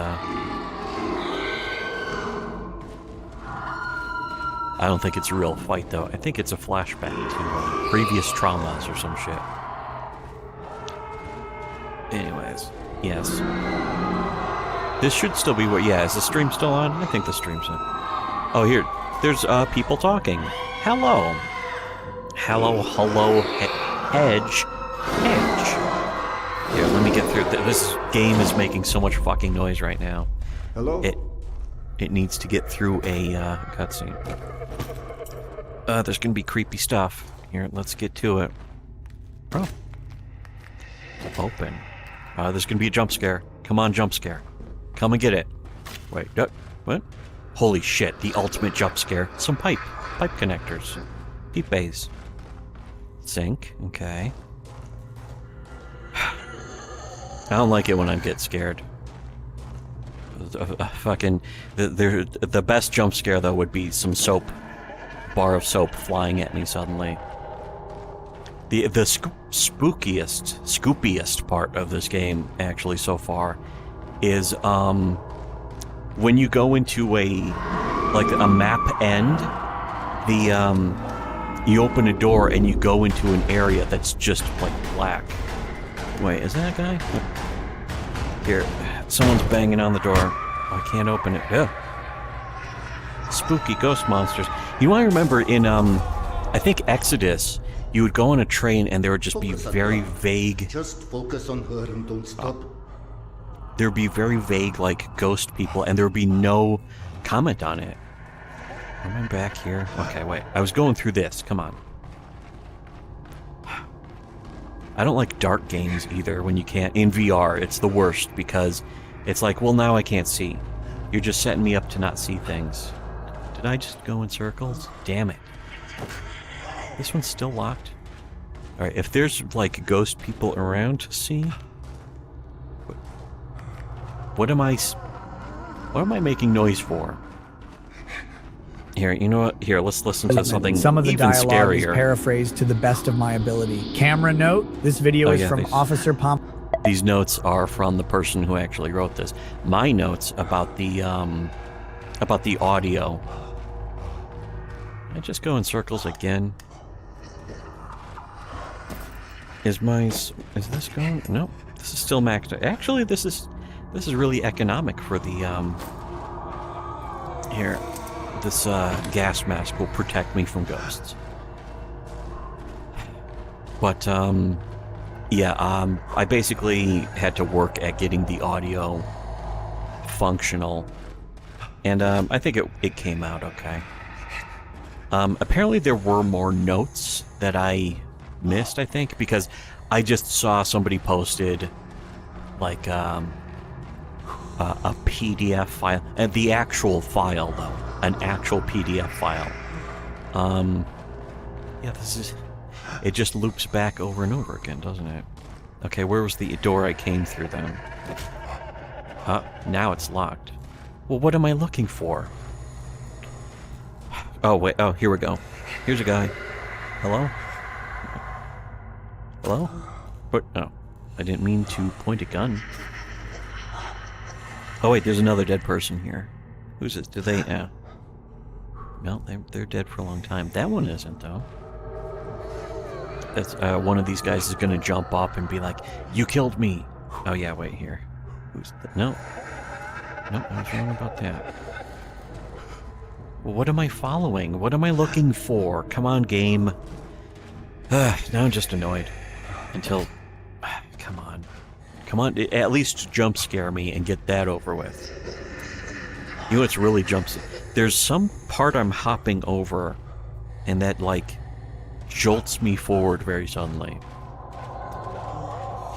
I don't think it's a real fight, though. I think it's a flashback to previous traumas or some shit. Anyways, yes. This should still be what... Yeah, is the stream still on? I think the stream's on. Oh, here. There's people talking. Hello. Hello, Hedge. Here, let me get through. This game is making so much fucking noise right now. Hello? It needs to get through a cutscene. There's gonna be creepy stuff. Here, let's get to it. Oh. Open. There's gonna be a jump scare. Come on, jump scare. Come and get it. Wait, what? Holy shit, the ultimate jump scare. Some pipe connectors. Peep bays. Sink, okay. I don't like it when I get scared. Fucking the best jump scare though would be some bar of soap flying at me suddenly. The spookiest part of this game actually so far is when you go into a map end, you open a door and you go into an area that's just like black. Wait, is that a guy? Here, someone's banging on the door. I can't open it. Ugh. Spooky ghost monsters. You want to remember in, I think Exodus, you would go on a train and there would just be very vague... Just focus on her and don't stop. There would be very vague, ghost people, and there would be no comment on it. Am I back here? Okay, wait. I was going through this. Come on. I don't like dark games either when you can't... In VR, it's the worst because it's like, well, now I can't see. You're just setting me up to not see things. Did I just go in circles? Damn it. This one's still locked? Alright, if there's, ghost people around to see... What am I making noise for? Here, you know what? Here, let's listen to something Some of the even dialogue scarier. is paraphrased to the best of my ability. Camera note, this video is from Officer Pomp. These notes are from the person who actually wrote this. My notes about the audio. I just go in circles again. Is this going? Nope. This is still maxed out. Actually, this is really economic for the here. this gas mask will protect me from ghosts. But yeah, I basically had to work at getting the audio functional, and I think it came out okay. Apparently there were more notes that I missed, I think, because I just saw somebody posted like a PDF file, and the actual file though, an actual PDF file. Yeah, it just loops back over and over again, doesn't it? Okay, where was the door I came through then? Now it's locked. Well, what am I looking for? Oh, wait. Oh, here we go. Here's a guy. Hello? Hello? But, oh. I didn't mean to point a gun. Oh, wait, there's another dead person here. Who's it? Do they, no, they're dead for a long time. That one isn't, though. That's, one of these guys is gonna jump up and be like, "You killed me!" Oh, yeah, wait, here. Who's that? No. Nope, I was wrong about that. Well, what am I following? What am I looking for? Come on, game. Now I'm just annoyed. Until... Come on. Come on, at least jump scare me and get that over with. You know what's really jumps... There's some part I'm hopping over, and that, like, jolts me forward very suddenly.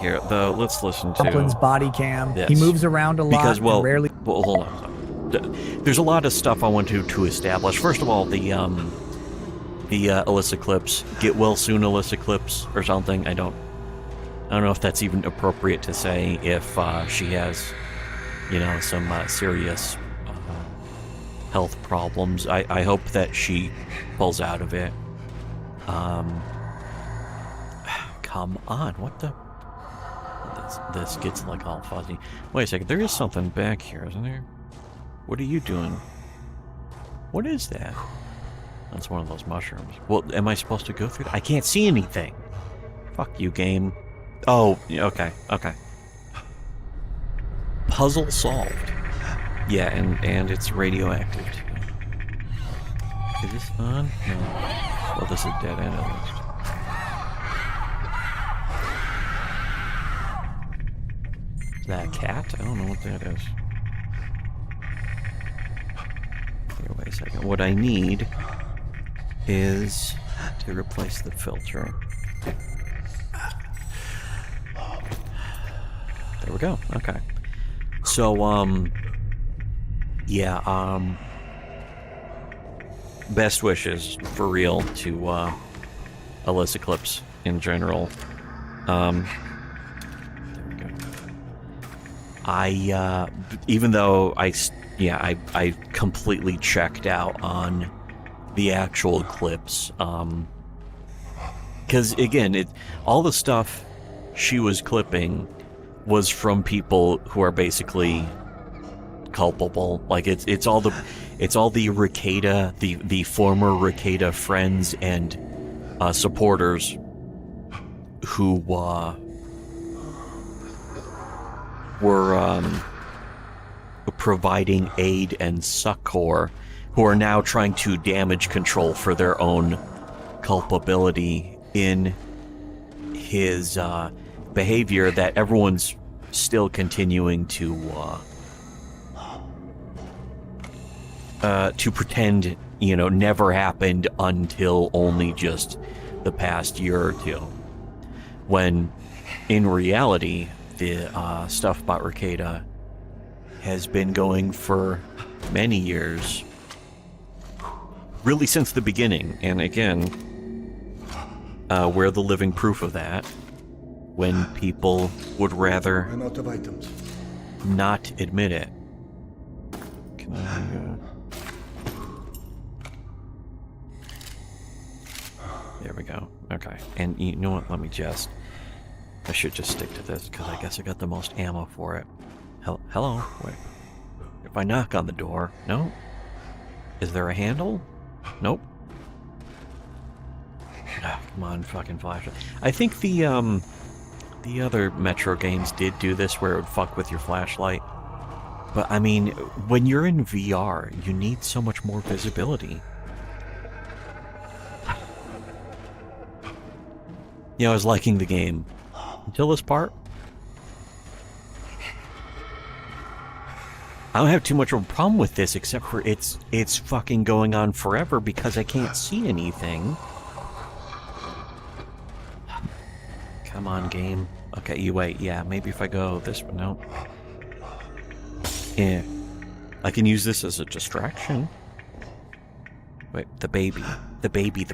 Here, let's listen to... Complin's body cam. This. He moves around a lot Because, well, and rarely... well, hold on. There's a lot of stuff I want to establish. First of all, the Alyssa clips. Get well soon, Alyssa clips, or something. I don't know if that's even appropriate to say if she has, you know, some serious health problems. I hope that she pulls out of it. Come on, what the... This gets like all fuzzy. Wait a second, there is something back here, isn't there? What are you doing? What is that? That's one of those mushrooms. Well, am I supposed to go through that? I can't see anything. Fuck you, game. Oh, okay, okay. Puzzle solved. Yeah, and it's radioactive too. Is this on? No. Well, this is a dead end at least. Is that a cat? I don't know what that is. Here, wait a second. What I need is to replace the filter. There we go. Okay. So, yeah, best wishes for real to Alyssa Clips in general. There we go. Even though I completely checked out on the actual clips, because again, all the stuff she was clipping was from people who are basically culpable. Like it's all the Ricada, the former Ricada friends and supporters who were providing aid and succor, who are now trying to damage control for their own culpability in his behavior that everyone's still continuing to pretend, you know, never happened until only just the past year or two. When in reality, the stuff about Ricada has been going for many years, really since the beginning. And again, we're the living proof of that, when people would rather I'm out of items. not admit it. Can I, there we go. Okay. And you know what? Let me I should just stick to this, because I guess I got the most ammo for it. Hello? Wait. If I knock on the door... No? Is there a handle? Nope. Ah, come on, fucking flash it. I think the other Metro games did do this, where it would fuck with your flashlight. But I mean, when you're in VR, you need so much more visibility. You know, I was liking the game until this part. I don't have too much of a problem with this, except for it's fucking going on forever because I can't see anything. Come on, game. Okay, you wait. Yeah, maybe if I go this one, no. Yeah, I can use this as a distraction. Wait, the baby. The baby.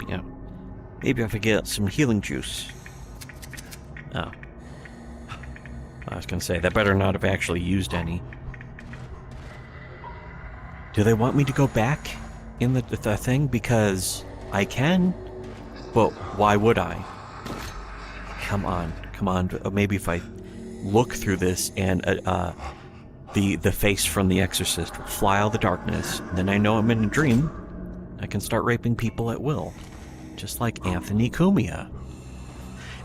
Yeah. Maybe if I get some healing juice. Oh. I was gonna say, that better not have actually used any. Do they want me to go back in the thing? Because I can, but why would I? Come on. Maybe if I look through this and the face from The Exorcist will fly out of the darkness, then I know I'm in a dream. I can start raping people at will, just like Anthony Cumia.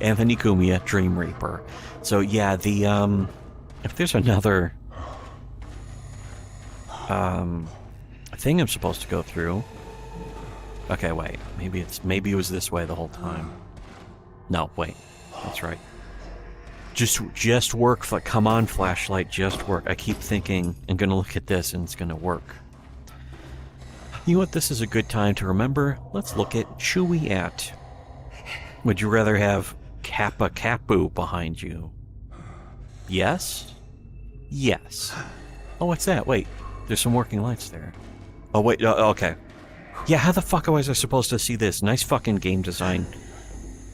Anthony Cumia, Dream Reaper. So yeah, the if there's another thing I'm supposed to go through. Okay, wait. Maybe it was this way the whole time. No, wait. That's right. Just work. Come on, flashlight. Just work. I keep thinking I'm gonna look at this and it's gonna work. You know what? This is a good time to remember. Let's look at Chewie at. Would you rather have Kappa Kapu behind you? Yes? Yes. Oh, what's that? Wait. There's some working lights there. Oh, wait. Okay. Yeah, how the fuck was I supposed to see this? Nice fucking game design.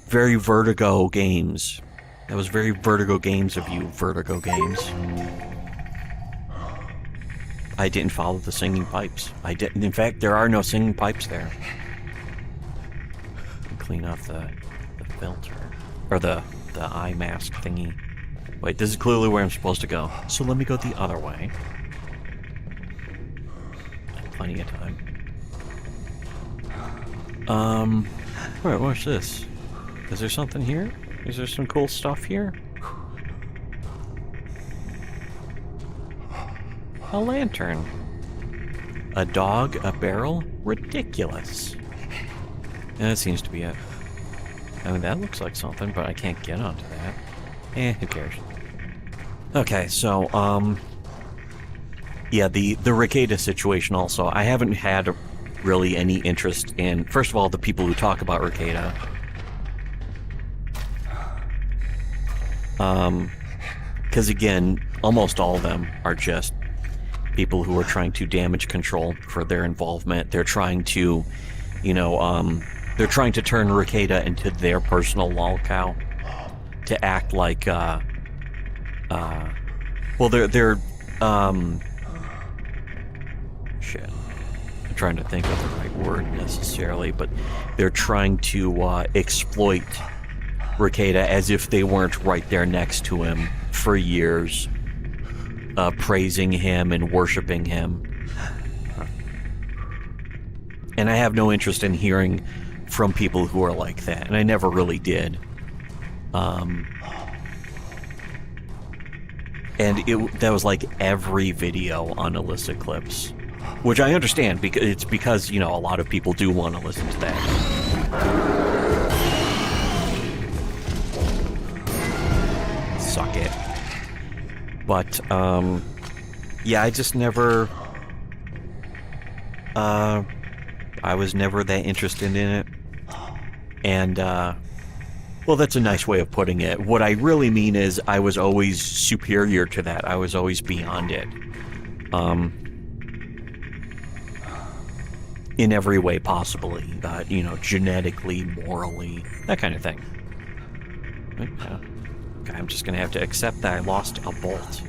Very Vertigo Games. That was very Vertigo Games of you, Vertigo Games. I didn't follow the singing pipes. I didn't. In fact, there are no singing pipes there. Clean off the filter. Or the eye mask thingy. Wait, this is clearly where I'm supposed to go. So let me go the other way. Plenty of time. Alright, what's this? Is there something here? Is there some cool stuff here? A lantern. A dog, a barrel? Ridiculous. And that seems to be it. I mean, that looks like something, but I can't get onto that. Who cares? Okay, so, yeah, the Rekieta situation also. I haven't had really any interest in, first of all, the people who talk about Rekieta. Because again, almost all of them are just people who are trying to damage control for their involvement. They're trying to, you know, they're trying to turn Rekieta into their personal lol cow. To act like, well, they're, shit. I'm trying to think of the right word necessarily, but they're trying to exploit Rekieta as if they weren't right there next to him for years, praising him and worshiping him. And I have no interest in hearing from people who are like that, and I never really did. And that was like every video on illicit clips, which I understand because it's because, you know, a lot of people do want to listen to that. Suck it. But yeah, I just never I was never that interested in it. And well, that's a nice way of putting it. What I really mean is I was always superior to that. I was always beyond it. In every way possibly. You know, genetically, morally, that kind of thing. Okay, I'm just going to have to accept that I lost a bolt.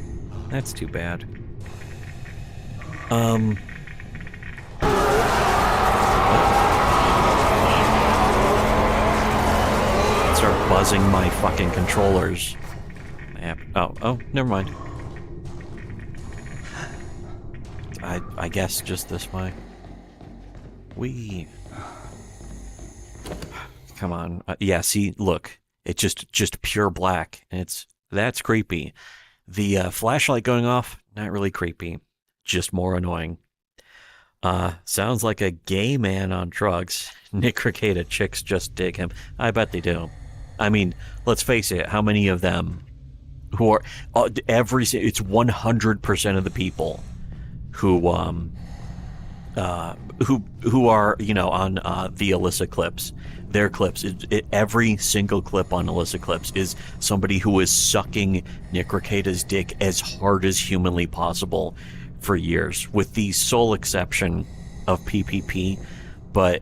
That's too bad. Start buzzing my fucking controllers. Oh, never mind. I guess just this way. Come on. Yeah, see, look. It's just pure black. And that's creepy. The flashlight going off, Not really creepy, just more annoying. Sounds like a gay man on drugs. Nick Ricada chicks just dig him. I bet they do. I mean, let's face it, how many of them who are it's 100% of the people who are, you know, on the Alyssa clips, their clips, every single clip on Alyssa clips is somebody who is sucking Nick Ricada's dick as hard as humanly possible for years, with the sole exception of PPP. But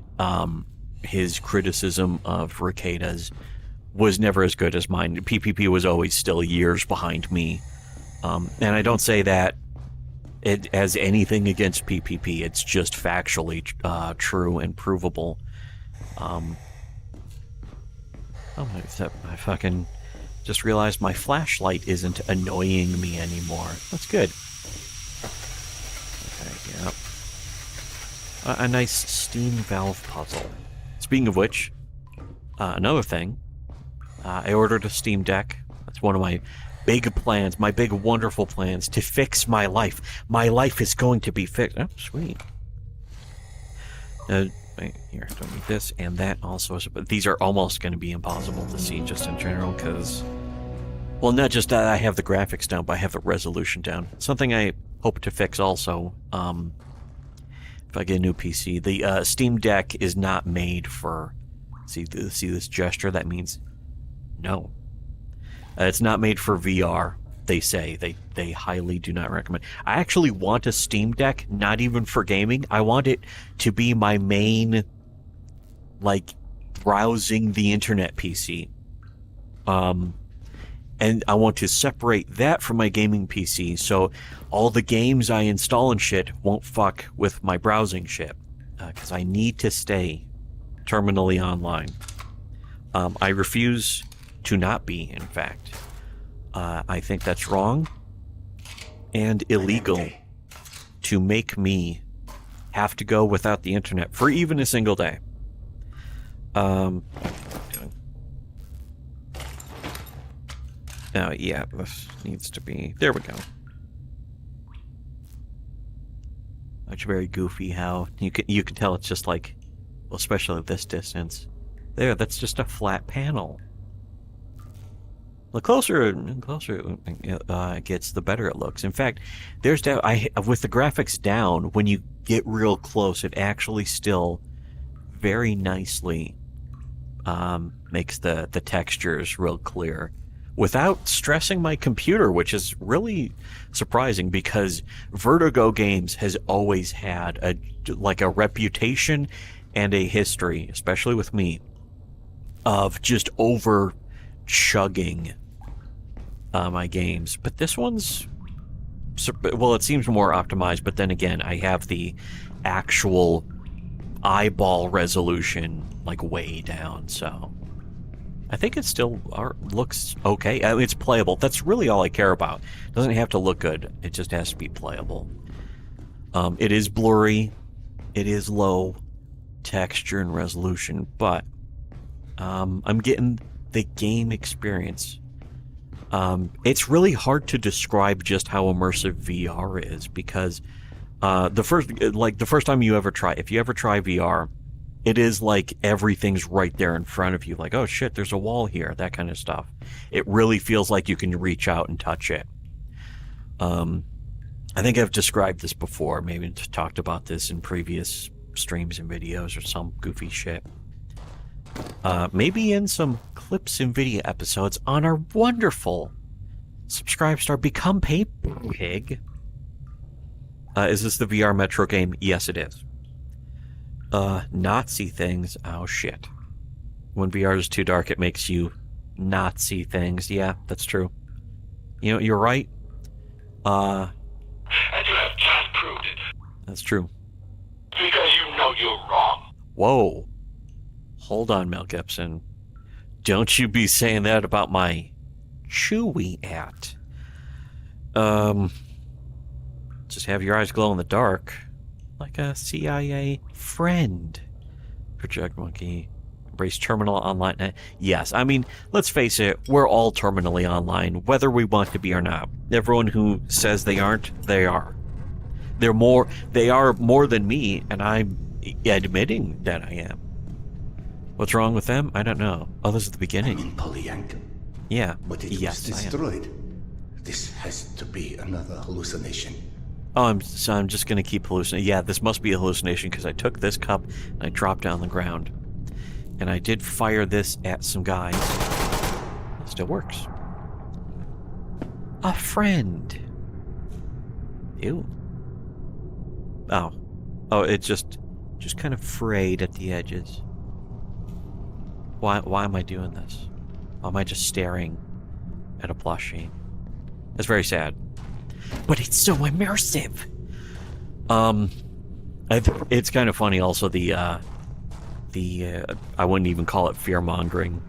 his criticism of Ricada's was never as good as mine. PPP was always still years behind me. And I don't say that it as anything against PPP. It's just factually true and provable. I fucking just realized my flashlight isn't annoying me anymore. That's good. Okay, yeah. A nice steam valve puzzle. Speaking of which, another thing, I ordered a Steam Deck. That's one of my big plans, my big wonderful plans to fix my life. My life is going to be fixed. Oh, sweet. Wait, here, don't need this, and that also is, but these are almost going to be impossible to see just in general, because, well, not just that I have the graphics down, but I have the resolution down. Something I hope to fix also, if I get a new PC. The Steam Deck is not made for, see this gesture? That means no. It's not made for VR, they say. They highly do not recommend. I actually want a Steam Deck, not even for gaming. I want it to be my main, like, browsing the internet PC. And I want to separate that from my gaming PC, so all the games I install and shit won't fuck with my browsing shit. Because I need to stay terminally online. I refuse to not be, in fact. I think that's wrong and illegal to make me have to go without the internet for even a single day. Oh, yeah, this needs to be... There we go. It's very goofy how you can tell it's just like, well, especially at this distance. There, that's just a flat panel. The closer it gets, the better it looks. In fact, with the graphics down, when you get real close, it actually still very nicely makes the textures real clear without stressing my computer, which is really surprising because Vertigo Games has always had a reputation and a history, especially with me, of just over chugging my games. But this one's, well, it seems more optimized, but then again, I have the actual eyeball resolution like way down, so I think it still looks okay. I mean, it's playable. That's really all I care about. It doesn't have to look good. It just has to be playable. It is blurry. It is low texture and resolution, but I'm getting the game experience. It's really hard to describe just how immersive VR is because the first time you ever try, if you ever try VR, it is like everything's right there in front of you. Like, oh shit, there's a wall here, that kind of stuff. It really feels like you can reach out and touch it. I think I've described this before, maybe talked about this in previous streams and videos or some goofy shit. Maybe in some clips and video episodes on our wonderful Subscribe Star Become Pay Pig. Is this the VR Metro game? Yes, it is. Not see things. Oh, shit. When VR is too dark, it makes you not see things. Yeah, that's true. You know, you're right. And you have just proved it. That's true. Because you know you're wrong. Whoa. Hold on, Mel Gibson. Don't you be saying that about my Chewy at. Just have your eyes glow in the dark. Like a CIA friend. Project Monkey. Embrace terminal online. Yes, I mean, let's face it, we're all terminally online, whether we want to be or not. Everyone who says they aren't, they are. They are more than me, and I'm admitting that I am. What's wrong with them? I don't know. Oh, this is the beginning. I'm in Polyanka. Yeah. But it yes, was destroyed. This has to be another hallucination. Oh, I'm just gonna keep hallucinating. Yeah, this must be a hallucination because I took this cup and I dropped it on the ground. And I did fire this at some guys. It still works. A friend. Ew. Oh. Oh, it's just kind of frayed at the edges. Why am I doing this? Why am I just staring at a plushie? It's very sad. But it's so immersive. It's kind of funny also I wouldn't even call it fear-mongering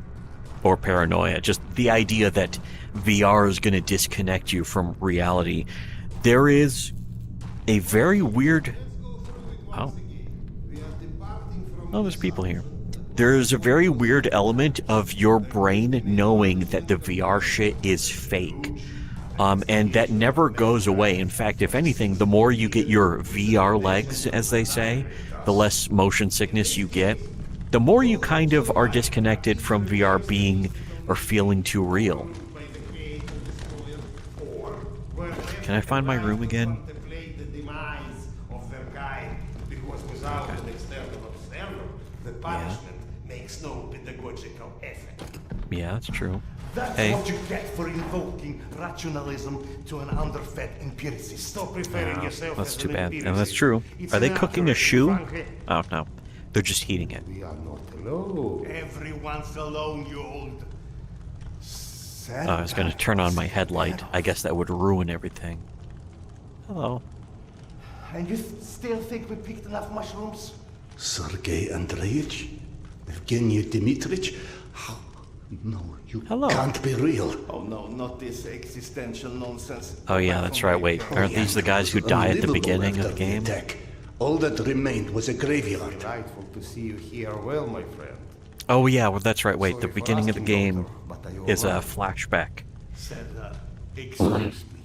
or paranoia, just the idea that VR is going to disconnect you from reality. There is a very weird... Oh, there's people here. There is a very weird element of your brain knowing that the VR shit is fake. And that never goes away. In fact, if anything, the more you get your VR legs, as they say, the less motion sickness you get, the more you kind of are disconnected from VR being or feeling too real. Can I find my room again? Yeah, that's true. That's what you get for invoking rationalism to an underfed empiricist. Stop referring yourself that's as too an bad. empiricist. And that's true. It's Are they an cooking a outrage, shoe? frankly. Oh, no. They're just heating it. We are not alone. Everyone's alone, you old... I was going to turn on my headlight. I guess that would ruin everything. Hello. And you still think we picked enough mushrooms? Sergei Andreevich? Evgeny Dmitrich? How? No, you Hello. can't be real. Oh no, not this existential nonsense. Oh yeah, that's right. Wait, aren't these the guys who die at the beginning of the game? Attack. All that remained was a graveyard. Delightful to see you here well, my friend. Oh yeah, well that's right. Wait, the Sorry for beginning of the asking, game Doctor, but are you is a alright? flashback. Excuse me.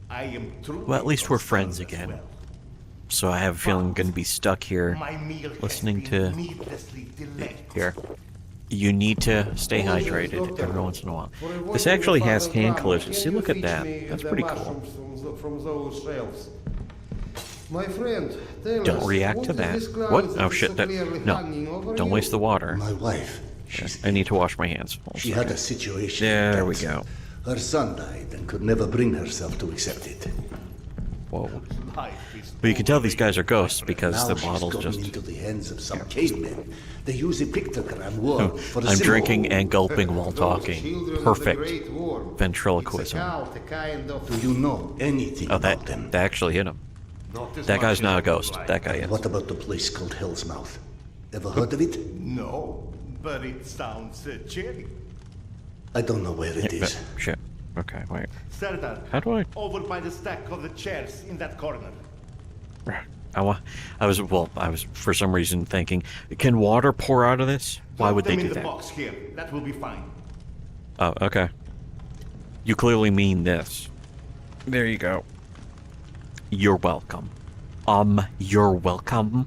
I am truly Well, at least we're concerned friends as again. well. So I have a feeling I'm going to be stuck here My meal has listening been to... needlessly delayed. Here. You need to stay hydrated every once in a while. This actually has hand collision. See, look at that. That's pretty cool. From those shelves. My friend, tell Don't us, react to is that. this cloud What? that Oh is shit, so that... clearly hanging No. over Don't you? waste the water. My wife, she's I need to wash my hands. Hold She on a had a second. situation. There that we go. Her son died and could never bring herself to accept it. Whoa. But you can tell these guys are ghosts because Now the she's bottle's gotten just... into the hands of some cavemen. They use a pictogram wall for a I'm symbol. drinking and gulping while Those talking. children of the Perfect Great War. It's a ventriloquism. cult, a kind of... Do you know anything Oh, about them? that actually hit him. Not as That much guy's as not I a would ghost. like. That guy is. What about the place called Hell's Mouth? Ever heard of it? No, but it sounds cherry. I don't know where it is. Shit. Okay, wait. Serdar, How do I... over by the stack of the chairs in that corner. I was for some reason thinking, can water pour out of this? Why would they Drop them do in the that? box here. That will be fine. Oh, okay. You clearly mean this. There you go. You're welcome. You're welcome.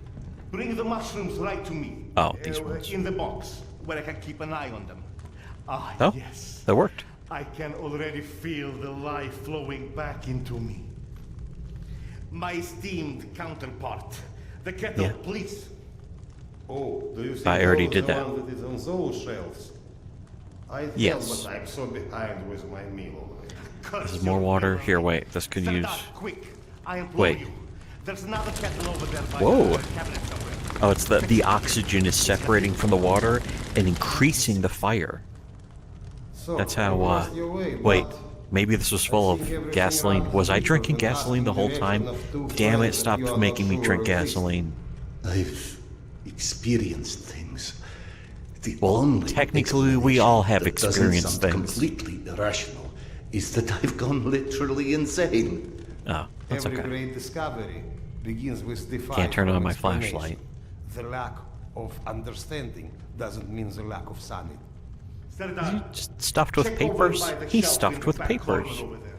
Bring the mushrooms right to me. Oh, these ones. In the box, where I can keep an eye on them. Ah, Oh, yes. that worked. I can already feel the life flowing back into me. My esteemed counterpart, the kettle, Yeah. please. Oh, do you think I already was did the that. one that is on those shelves? I tell, Yes. but I'm so behind with my meal. This is more water. Here, wait. This could use... Quick, I implore Wait. you. There's another kettle over there by Whoa. the cabinet somewhere. Oh, it's the oxygen is separating from the water and increasing the fire. So, That's I how, lost your way, wait. but Maybe this was full of gasoline. Was I drinking gasoline the whole time? Damn it, stop making me drink gasoline. I've experienced things. The Well, only technically, we all have explanation that experienced doesn't sound things. completely irrational is that I've gone literally insane. Oh, that's every okay. great discovery begins with defying Can't turn on my explanation. flashlight. The lack of understanding doesn't mean the lack of sanity. Serdar, Just stuffed with check over papers? by the He's shelf stuffed in with the back papers. corner over there.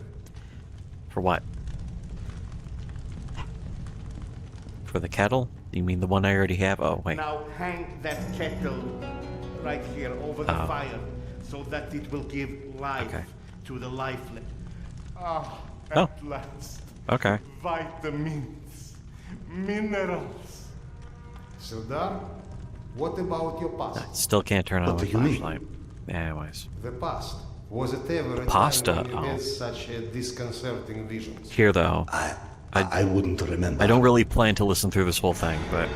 For what? For the kettle? You mean the one I already have? Oh, wait. Now hang that kettle right here over the Oh. fire so that it will give life Okay. to the lifeless. Ah, Oh. at last. Okay. Vitamins, minerals. Sildar, what about your past? Still can't turn on What the do you mean? flashlight. Anyways. The past. Was it ever a Pasta, time when you oh. had such disconcerting visions? Here, though, I wouldn't remember. I don't really plan to listen through this whole thing, but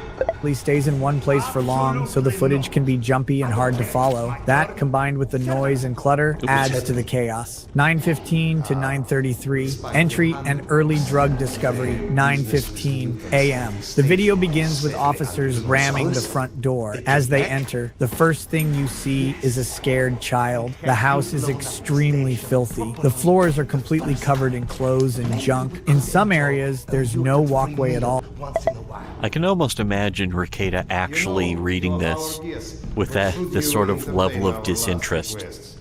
Stays in one place for long, so the footage can be jumpy and hard to follow. That, combined with the noise and clutter, adds to the chaos. 9:15 to 9:33. Entry and early drug discovery, 9:15 a.m. The video begins with officers ramming the front door. As they enter, the first thing you see is a scared child. The house is extremely filthy. The floors are completely covered in clothes and junk. In some areas, there's no walkway at all. Once in a while. I can almost imagine Ricada actually reading this with this sort of level of disinterest.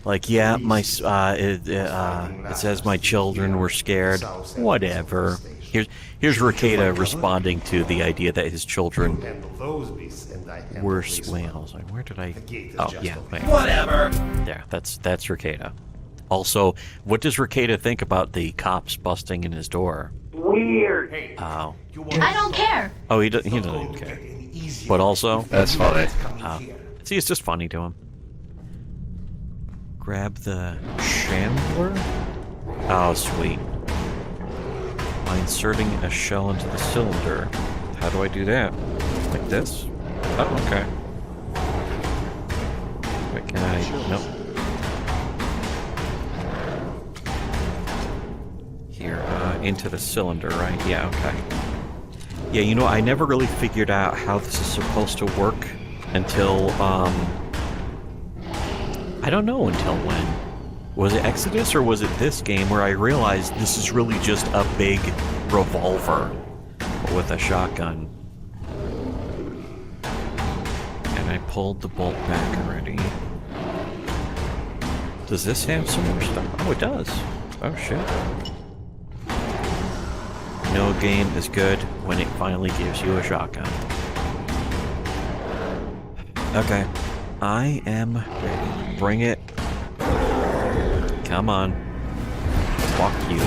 Like, yeah, it says my children were scared. Whatever. Here's Ricada responding to the idea that his children Handle those beasts and I handle were this wait, one. I was like, where did I? gate is Oh, just yeah. over Wait. Whatever. There, that's Ricada. Also, what does Ricada think about the cops busting in his door? Weird. Oh, I don't care. oh, he doesn't care. But also, That's funny. see, it's just funny to him. Grab the chandler. Oh, sweet. By inserting a shell into the cylinder. How do I do that? Like this? Oh, okay. Wait, can I? Nope. Here, into the cylinder, right? Yeah, okay. Yeah, you know, I never really figured out how this is supposed to work until, I don't know until when. Was it Exodus or was it this game where I realized this is really just a big revolver with a shotgun? And I pulled the bolt back already. Does this have some more stuff? Oh, it does. Oh, shit. No game is good when it finally gives you a shotgun. Okay. I am ready. Bring it. Come on. Fuck you.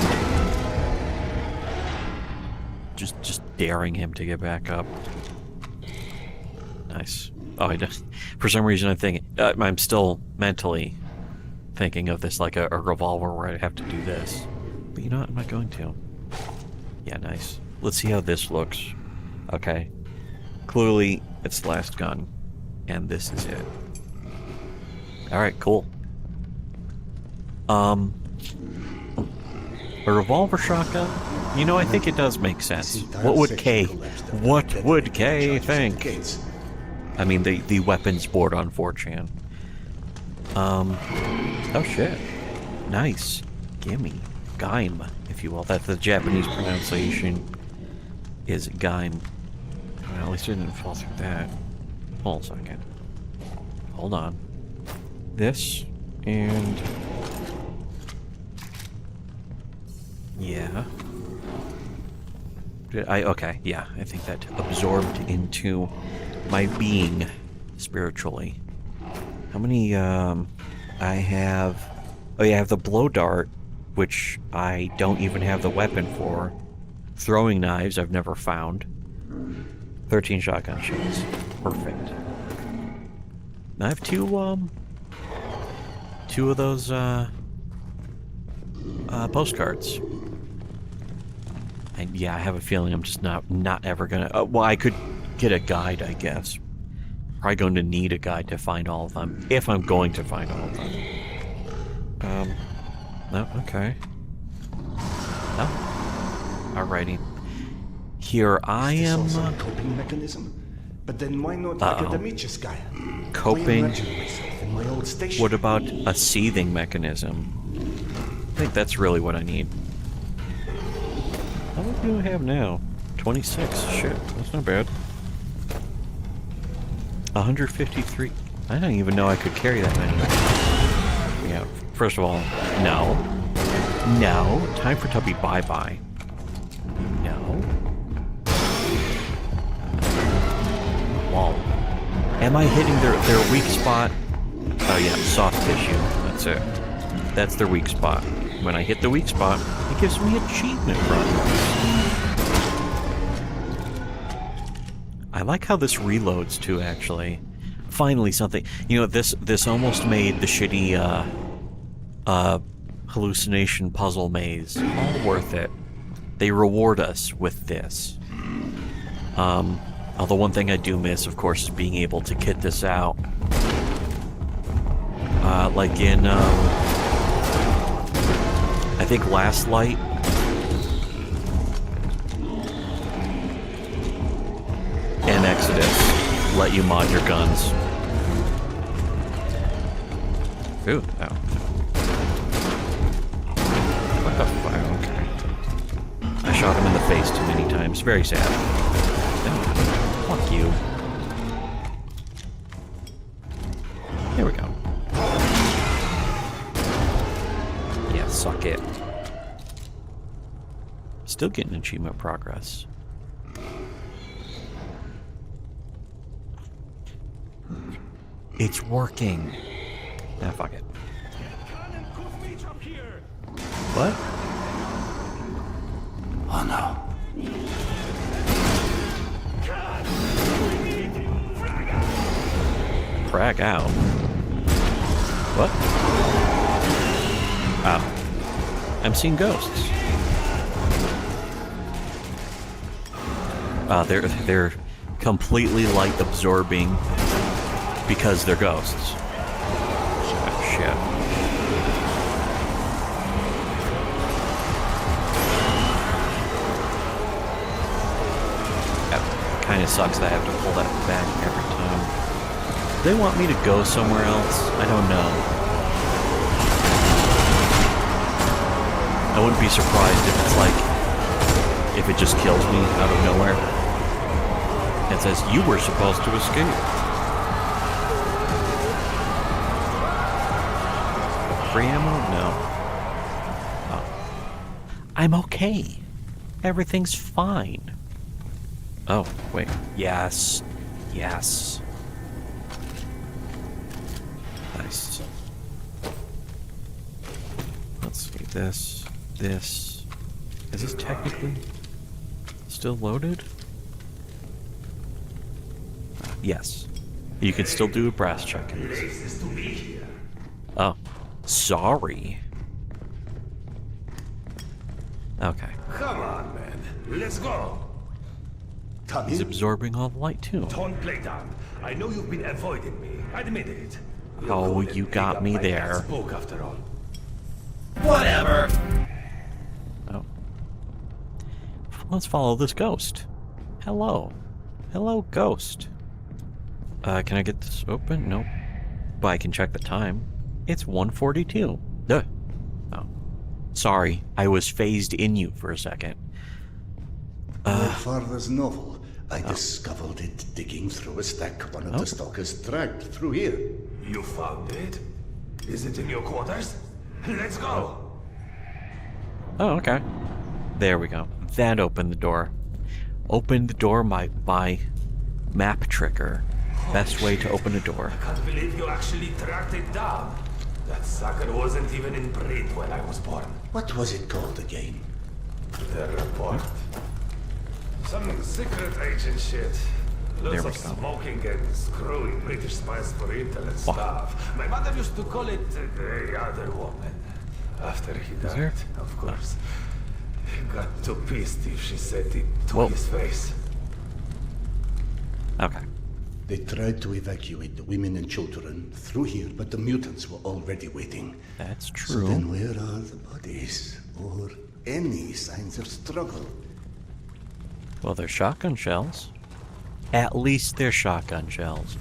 Just daring him to get back up. Nice. Oh, I just, for some reason I'm still mentally thinking of this like a revolver where I have to do this. But you know what? I'm not going to. Yeah, nice. Let's see how this looks. Okay. Clearly, it's the last gun. And this is it. Alright, cool. A revolver shotgun? You know, I think it does make sense. What would K think? I mean, the weapons board on 4chan. Oh shit. Nice. Gimme. Gaim, if you will. That's the Japanese pronunciation is Gaim. Well, at least I didn't fall through that. Hold on a second. Hold on. This, and... yeah. Okay, yeah, I think that absorbed into my being spiritually. How many, I have... oh yeah, I have the blow dart, which I don't even have the weapon for. Throwing knives I've never found. 13 shotgun shells. Perfect. I have two of those, postcards. And yeah, I have a feeling I'm just not ever gonna... well, I could get a guide, I guess. Probably going to need a guide to find all of them. If I'm going to find all of them. No, okay. No. Alrighty. Here I am. Coping mechanism? But then why not academicis guy? Coping. In my old station. What about a seething mechanism? I think that's really what I need. How many do I have now? 26. Shit, that's not bad. 153. I don't even know I could carry that many. Yeah, first of all, no. No. Time for Tubby bye-bye. No. Whoa. Am I hitting their weak spot? Oh yeah, soft tissue. That's it. That's their weak spot. When I hit the weak spot, it gives me achievement runs. I like how this reloads too, actually. Finally something. You know, this almost made the shitty hallucination puzzle maze all worth it. They reward us with this. Although one thing I do miss, of course, is being able to kit this out. Like in, I think Last Light. And Exodus let you mod your guns. Ooh, oh. What the fuck? Okay. I shot him in the face too many times. Very sad. Oh, fuck you. There we go. Yeah, suck it. Still getting achievement progress. It's working. Ah, fuck it. What? Oh no. Frag out. What? Oh. I'm seeing ghosts. They're completely light absorbing because they're ghosts. Oh, shit. That kind of sucks that I have to pull that back every time. Do they want me to go somewhere else? I don't know. I wouldn't be surprised if it's like, if it just kills me out of nowhere. It says, you were supposed to escape. Free ammo? No. Oh. I'm okay. Everything's fine. Oh, wait. Yes. Yes. Nice. Let's see. This. Is this technically still loaded? Yes. You can still do a brass check in this. Oh. Sorry. Okay. Come on, man. Let's go. He's absorbing all the light too. Don't play dumb. I know you've been avoiding me. Admit it. Oh, you got me there. Spoke after all. Whatever. Oh. Let's follow this ghost. Hello. Hello, ghost. Can I get this open? Nope. But I can check the time. It's 1:42. Duh. Oh. Sorry, I was phased in you for a second. My father's novel. I discovered it digging through a stack one of the stalkers dragged through here. You found it? Is it in your quarters? Let's go. Oh, okay. There we go. That opened the door. Opened the door by map trigger. Best way to open a door. I can't believe you actually tracked it down. That sucker wasn't even in breed when I was born. What was it called again? The report. Some secret agent shit. Lots of smoking and screwing British spies for intel and stuff. My mother used to call it the other woman. After he died, of course. He got too pissed if she said it to his face. Okay. They tried to evacuate the women and children through here, but the mutants were already waiting. That's So true. then where are the bodies? Or any signs of struggle? Well, they're shotgun shells. At least they're shotgun shells.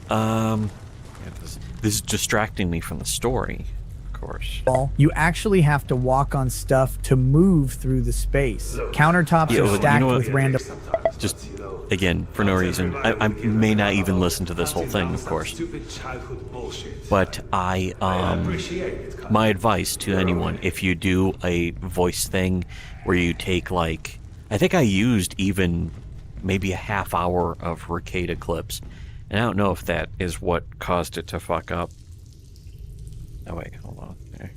Yeah, this is distracting me from the story, of course. You actually have to walk on stuff to move through the space. Countertops Yeah, are well, stacked you know what? with random. Just again, for no reason. I may not even listen to this whole thing, of course. But my advice to anyone, if you do a voice thing where you take, like, I think I used even maybe a half hour of Ricada clips, and I don't know if that is what caused it to fuck up. Oh wait, hold on. There.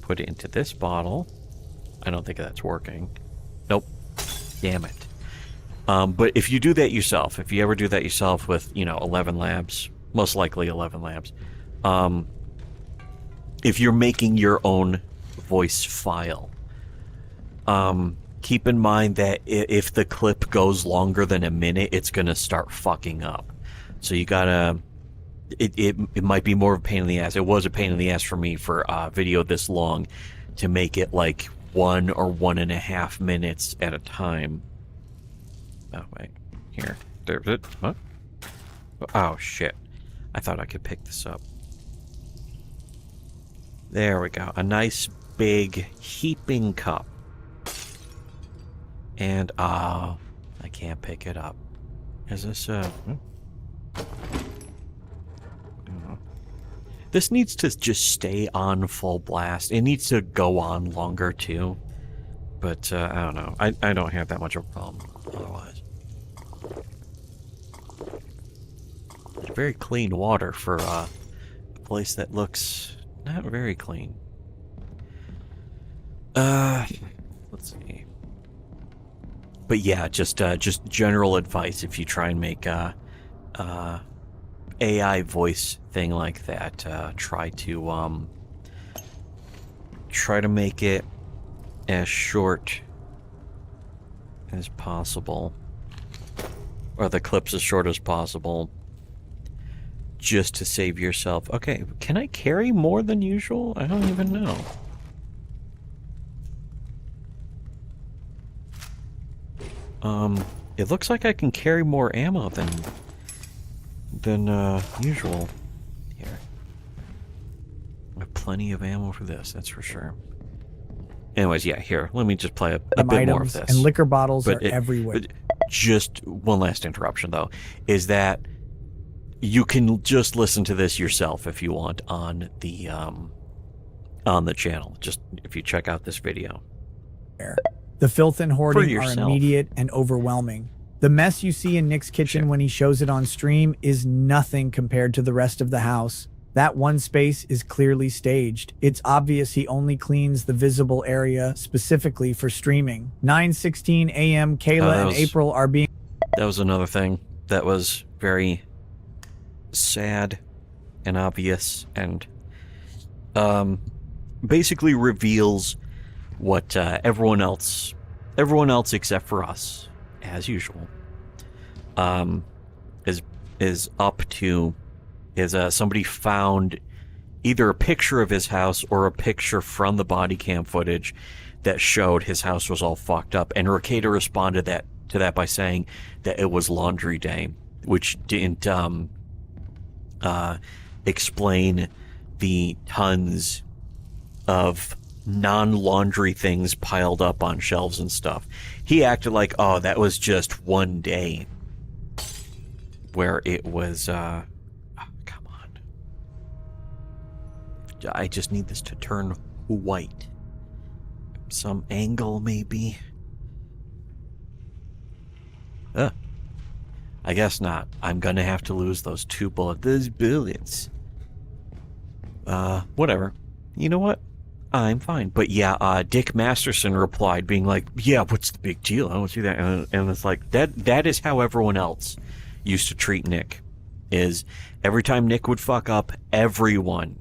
Put it into this bottle. I don't think that's working. Nope. Damn it. But if you do that yourself, if you ever do that yourself with, 11 labs, most likely 11 labs, if you're making your own voice file, keep in mind that if the clip goes longer than a minute, it's going to start fucking up. So you gotta, it might be more of a pain in the ass. It was a pain in the ass for me for a video this long to make it like 1 or 1.5 minutes at a time. Oh, wait. Here. There's it. What? Oh, shit. I thought I could pick this up. There we go. A nice, big, heaping cup. And, I can't pick it up. Is this, This needs to just stay on full blast. It needs to go on longer, too. But, I don't know. I don't have that much of a problem otherwise. Very clean water for a place that looks not very clean. Let's see. But yeah, just general advice if you try and make a AI voice thing like that. Try to make it as short as possible, or the clips as short as possible, just to save yourself. Okay, can I carry more than usual? I don't even know. It looks like I can carry more ammo than usual. Here. I have plenty of ammo for this, that's for sure. Anyways, yeah, here, let me just play a bit more of this. And liquor bottles are everywhere. Just one last interruption, though, is that you can just listen to this yourself if you want on the channel. Just if you check out this video. The filth and hoarding are immediate and overwhelming. The mess you see in Nick's kitchen when he shows it on stream is nothing compared to the rest of the house. That one space is clearly staged. It's obvious he only cleans the visible area specifically for streaming. 9:16 a.m. Kayla and April are being... That was another thing that was very sad and obvious, and basically reveals what everyone else except for us, as usual, is up to. Is somebody found either a picture of his house or a picture from the body cam footage that showed his house was all fucked up, and Ricada responded to that by saying that it was laundry day, which didn't explain the tons of non-laundry things piled up on shelves and stuff. He acted like, oh, that was just one day where it was come on. I just need this to turn white. Some angle, maybe. I guess not. I'm gonna have to lose those 2 bullets. Those bullets. Whatever. You know what? I'm fine. But yeah, Dick Masterson replied being like, yeah, what's the big deal? I don't see that. And it's like, that is how everyone else used to treat Nick. Is every time Nick would fuck up, everyone,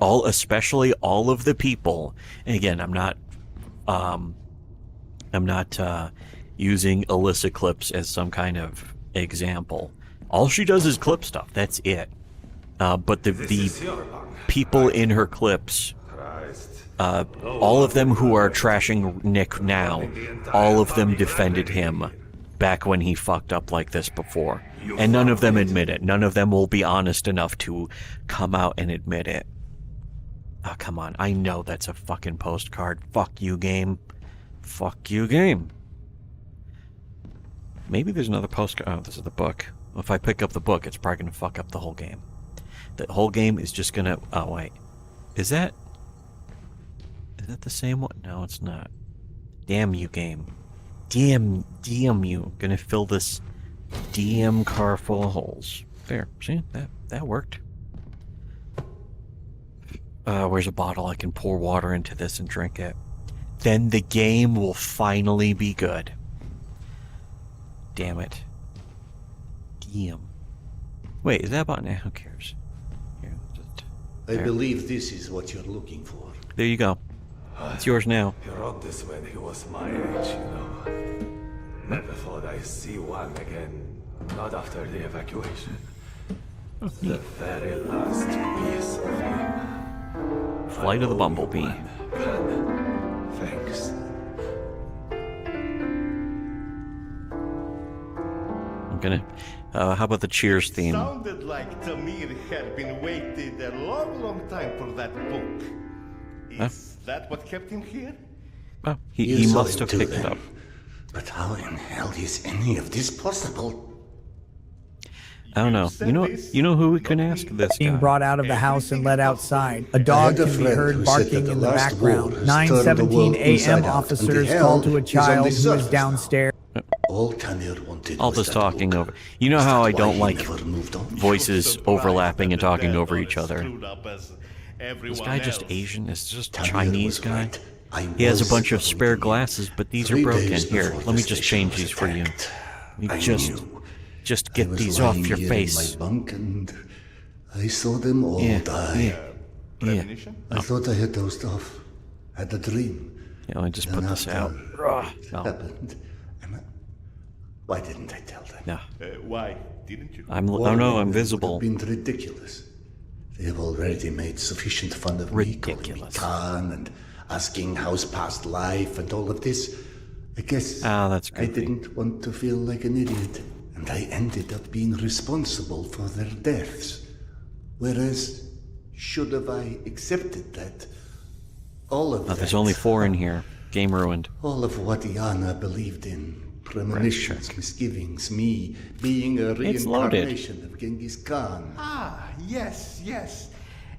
especially all of the people, and again, I'm not using Alyssa clips as some kind of example. All she does is clip stuff. That's it. But the people in her clips, all of them who are trashing Nick now, all of them defended him back when he fucked up like this before. And none of them admit it. None of them will be honest enough to come out and admit it. Oh, come on. I know that's a fucking postcard. Fuck you, game. Fuck you, game. Maybe there's another postcard. Oh, this is the book. If I pick up the book, it's probably going to fuck up the whole game. The whole game is just going to... Oh, wait. Is that the same one? No, it's not. Damn you, game. Damn you. Gonna fill this damn car full of holes. There. See? That worked. Where's a bottle? I can pour water into this and drink it. Then the game will finally be good. Damn it. Damn. Wait, is that button? Who cares? Here, I believe this is what you're looking for. there you go. It's yours now. He wrote this when he was my age, you know. Never thought I'd see one again. Not after the evacuation. The very last piece of him. Flight of the Bumblebee. Thanks. I'm gonna... how about the Cheers theme? Sounded like Tamir had been waiting a long, long time for that book. Is that what kept him here? Oh, he saw must him have too, picked it then. up. But how in hell is any of this possible? I don't know. You know who we can ask? This Being guy. brought out of the house and led outside. A dog had a can be friend heard who said barking that in the the last war background. has turned the 9:17 world inside a.m. out, officers and the call to hell a is on child the who is surface now. downstairs. All Tamir wanted All was this that talking book. over. You know Is how that I why don't he like never moved on? voices overlapping and talking over each other. This This guy just Asian? Is just Tamir Chinese was guy? right. I He has a was bunch of spare avoiding him. glasses, but these are 3 broken. days Here, before let me the just station change was these for you. attacked, You I just knew. get I was these off lying your here face. in my bunk and I saw them all die. Yeah. I thought I had dozed off. Had a dream. Yeah, I just put Then this after out. it No. happened. Why didn't I tell them? No. Why didn't you? Oh no, Warning I'm them would visible. have been ridiculous. They have already made sufficient fun of me, calling me Ridiculous. Khan and asking how's past life and all of this. I guess That's I goofy. didn't want to feel like an idiot, and I ended up being responsible for their deaths. Whereas, should have I accepted that? All of that. There's only 4 in here. Game ruined. All of what Yana believed in. Premonitions, misgivings, me being a It's loaded. reincarnation of Genghis Khan. Yes.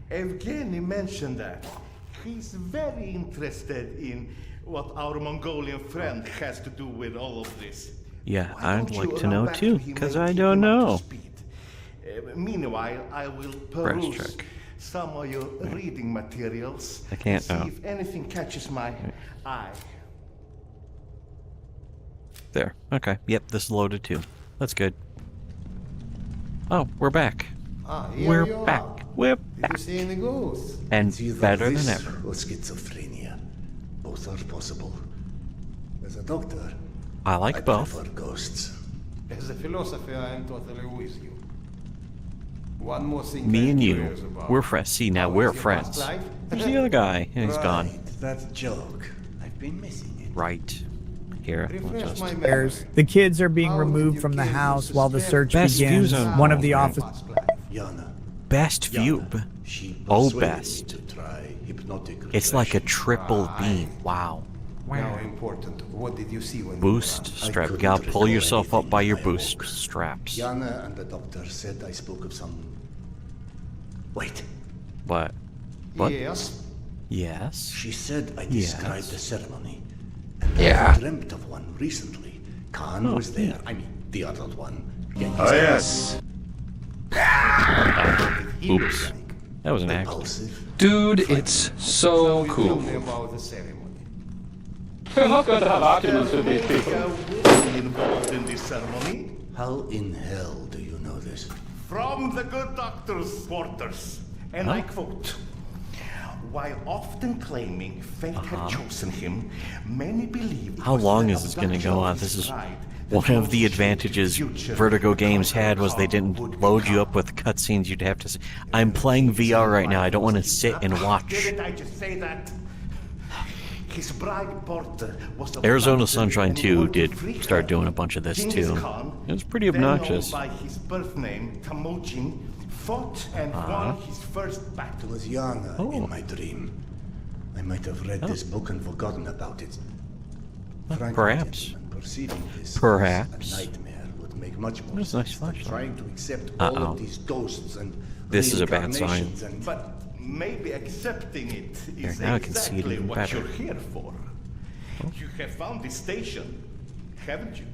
Evgeny mentioned that. He's very interested in what our Mongolian friend has to do with all of this. Yeah, Why I'd don't like you to run know back too, to him because and I keep don't him up to know. speed? Meanwhile, I will Press peruse check. some of your reading materials. I can't, See oh. if anything catches my eye. There. Okay. Yep, this is loaded too. That's good. Oh, we're back. Here you We're back. are. We're Did you back. see any ghosts? And It's either better this than ever. or schizophrenia. Both are possible. As a doctor, I I like both. prefer ghosts. As a philosopher, I am totally with you. One more thing Me I'm and curious you, about. we're friends. See, now How we're was your past friends. life? There's the other guy, and he's gone. Right, that joke. I've been missing it. Right. Here. We'll Refresh just... my memory. The kids are being How did removed you from the kill house Mrs. while the search Best begins. views on- One of the Oh, officers. Past life. Yana. Best view. She Oh, persuaded me best. to try hypnotic It's like a regression. triple beam. Wow. Now important. What did you see when Boost you strap. You couldn't gotta pull recall yourself up anything by your I boost awoke. straps. Yana and the doctor said I spoke of some... Wait. What? were? What? Yes. Yes. She said I Yes. described the ceremony. And Yeah. I dreamt of one recently. Khan was there. I mean, the other one. Oh, yes. Oops. That was an accident. Impulsive. Dude, it's so Tell cool. me about the ceremony. Not going to have arguments with these people. Involved in this ceremony. How in hell do you know this? From the good doctor's quarters. And I quote, while often claiming fate had chosen him, many believe it How was long the is this going to abduction go of on? his This is bride one that of the shaped advantages future Vertigo Games had was they Khan didn't would load you become. up with cutscenes you'd have to see. I'm playing VR right now. I don't want to sit and watch. Didn't I just say that? His bride Porter was Arizona abducted Sunshine and 2 wanted to did free start her. doing a bunch of this Genghis too. Khan, It was pretty then known obnoxious. by his birth name, Temujin, fought and won his first It battle. was Yana Oh. in my dream. I might have read this book and forgotten about it. Frank perhaps. gentleman, perceiving this as Perhaps. a nightmare. much more There's a nice sense than flashlight. trying to accept all Uh-oh. of these ghosts and This is a bad sign. reincarnations and But maybe accepting it is There, now I can see it exactly even what better. you're here for. You have found this station, haven't you?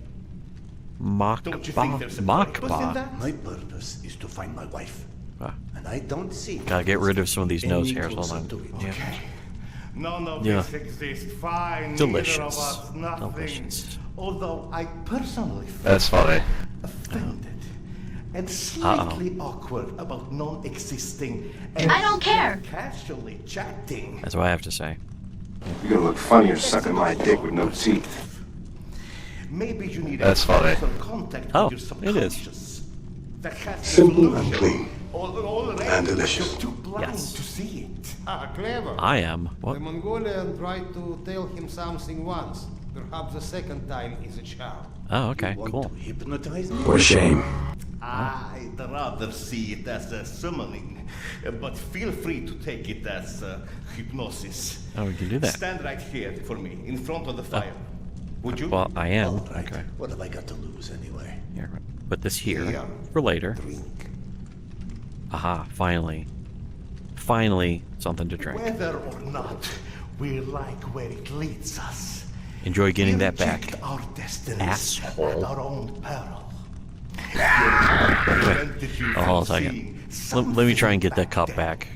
Don't you think there's a purpose in Machba. that? my purpose is to find my wife. Ah. And I don't see. Gotta get rid of some of these any nose hairs. Hold closer on. to it. Yeah. Okay. None of Yeah. this exists. Fine. Delicious. Neither of us, nothing. Delicious. Although I personally feel That's funny. offended and slightly awkward about non-existing and I don't care. casually chatting. That's what I have to say. You're gonna look funnier sucking my dick with no teeth. Maybe you need That's a funny. closer contact Oh, with your it is. subconscious. That has the Simple and solution. clean. Already, And delicious. You're too blind Yes. to see it. Ah, clever. I am. The What? Mongolian tried to tell him something once. Perhaps the second time is a charm. Oh, okay, You want cool. to hypnotize me? What a shame. I'd rather see it as a summoning, but feel free to take it as hypnosis. Oh, we can do that. Stand right here for me, in front of the fire. Would you? Well, I am. All right. Okay. What have I got to lose anyway? Here, put this here Here. for later. Drink. Aha, finally. Finally, something to drink. Whether or not we like where it leads us, Enjoy getting we that back. reject our destinies Asshole. at our own peril. Oh, hold on a second. Let me try and get that cup back.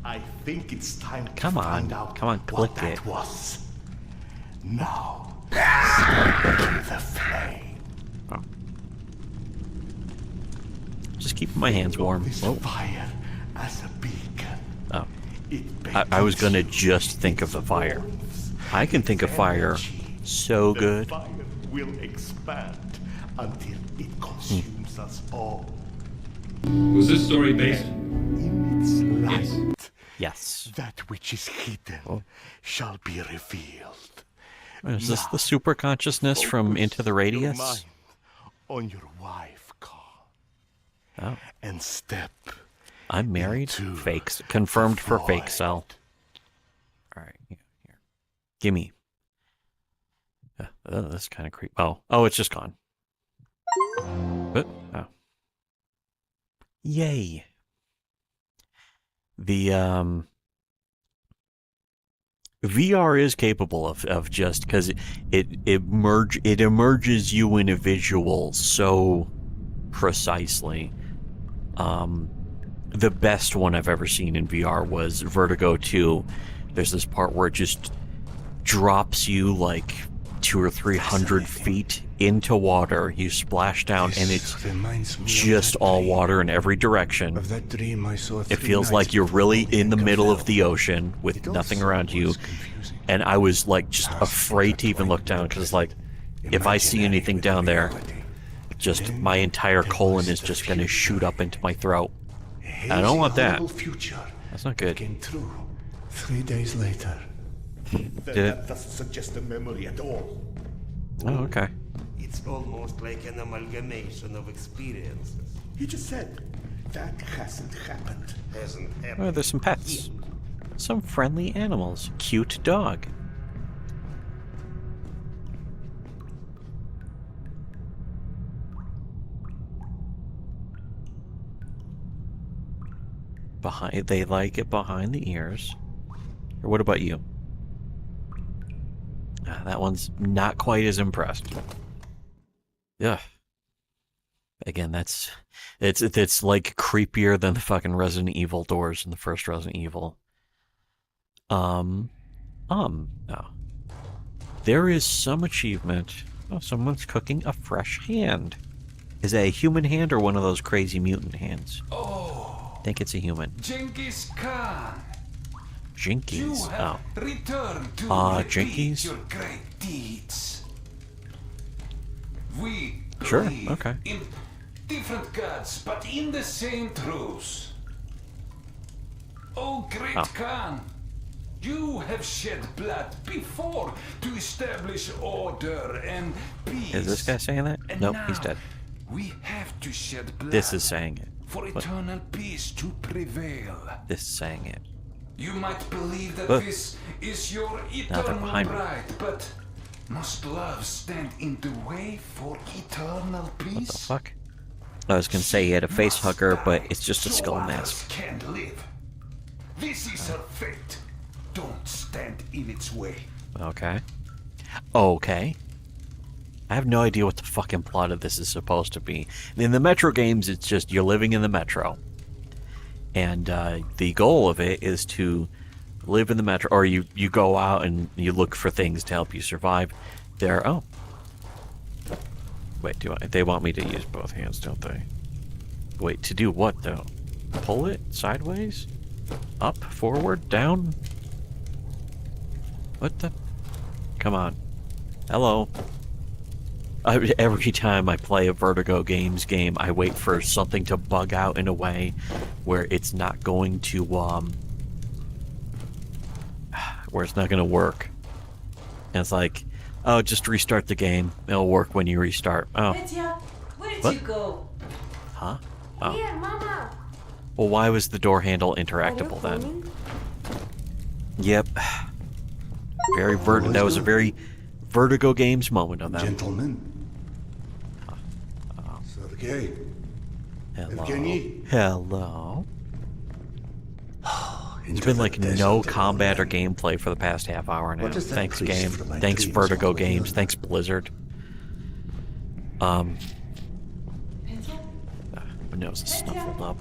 I think it's time to Come on. find out Come on, what click that it. was. Now, step into the flame. Just keeping my hands warm. This Oh, fire as a beacon. oh. It I was gonna beckons just think of the fire. I can think of fire so The good. fire will expand until it consumes us all. Was this story based? In its light, Yes. that which is hidden Oh. shall be revealed. Is this the super consciousness from Focus Into the your Radius? mind on your wife, Carl, Oh, and step I'm married. into Fakes confirmed for fake void. cell. All right, here. Gimme. That's kind of creepy. Oh, it's just gone. Oh. Yay. The VR is capable of just because it emerges you in a visual so precisely. The best one I've ever seen in VR was Vertigo 2. There's this part where it just drops you like 200 or 300 feet into water. You splash down and it's reminds me just of that all dream. water in every direction. Of that dream I saw It 3 feels nights like you're before really the in the middle of fell. the ocean with It nothing also around you. was confusing. And I was like just afraid to even look down because like if I see Imaginary anything with down there, reality. just Then my entire there colon was is the just going to future. shoot up into my throat. A I don't want hazy, that. horrible future That's not that good. came true 3 days later. That doesn't suggest a memory at all. Oh, okay. It's almost like an amalgamation of experiences. He just said that hasn't happened. Hasn't Oh, happened. there's some pets. Some friendly animals. Cute dog. They like it behind the ears. Or what about you? That one's not quite as impressed. Yeah. Again, it's like creepier than the fucking Resident Evil doors in the first Resident Evil. Oh. There is some achievement. Oh, someone's cooking a fresh hand. Is that a human hand or one of those crazy mutant hands? Oh, I think it's a human. Genghis Khan. Jinkies. You Oh. have returned to repeat Jinkies? your great deeds. We Sure, believe okay. in different gods, but in the same truths. Oh, great Oh. Khan, you have shed blood before to establish order and peace. Is this guy saying that? And Nope, now he's dead. We have to shed blood. This is saying it. for What? eternal peace to prevail. This is saying it. You might believe that Look. this is your they're eternal behind me. right, but Must love stand in the way for eternal peace? What the fuck? I was gonna say he had a face hugger, but it's just a skull mask. Can't live. This is her fate. Don't stand in its way. Okay. Okay. I have no idea what the fucking plot of this is supposed to be. In the Metro games, it's just you're living in the Metro. And the goal of it is to live in the Metro, or you go out and you look for things to help you survive. There, oh. Wait, they want me to use both hands, don't they? Wait, to do what, though? Pull it sideways? Up, forward, down? What the? Come on. Hello. Every time I play a Vertigo Games game, I wait for something to bug out in a way where it's not going to, where it's not going to work. And it's like, oh, just restart the game. It'll work when you restart. Oh. Petya, where did What? you go? Huh? Oh. Here, Mama. Well, why was the door handle interactable then? Yep. That was a very Vertigo Games moment of them. Gentlemen. Sergei. Hello. Evgeny. Hello. There's been like no combat or gameplay for the past half hour now. Thanks, game. Thanks, Vertigo Games. Thanks, Blizzard. My nose is snuffled up.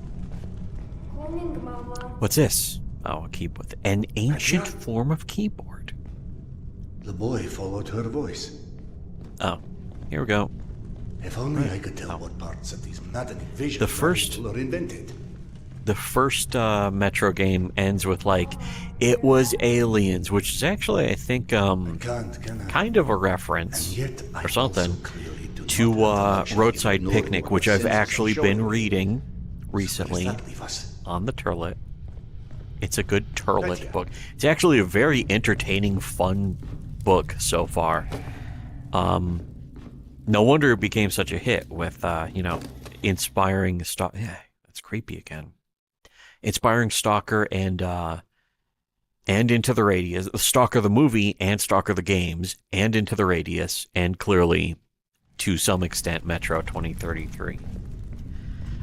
What's this? Oh, a keyboard. An ancient form of keyboard. The boy followed her voice. Oh, here we go. If only I could tell what parts of these maddening visions The first- were invented. The first Metro game ends with like, it was aliens, which is actually, I think, kind of a reference or something to Roadside Picnic, which I've actually been reading recently on the Turlet. It's a good Turlet book. It's actually a very entertaining, fun book so far. No wonder it became such a hit with, inspiring stuff. Yeah, that's creepy again. Inspiring Stalker and Into the Radius, Stalker the movie and Stalker the games, and Into the Radius, and clearly, to some extent, Metro 2033.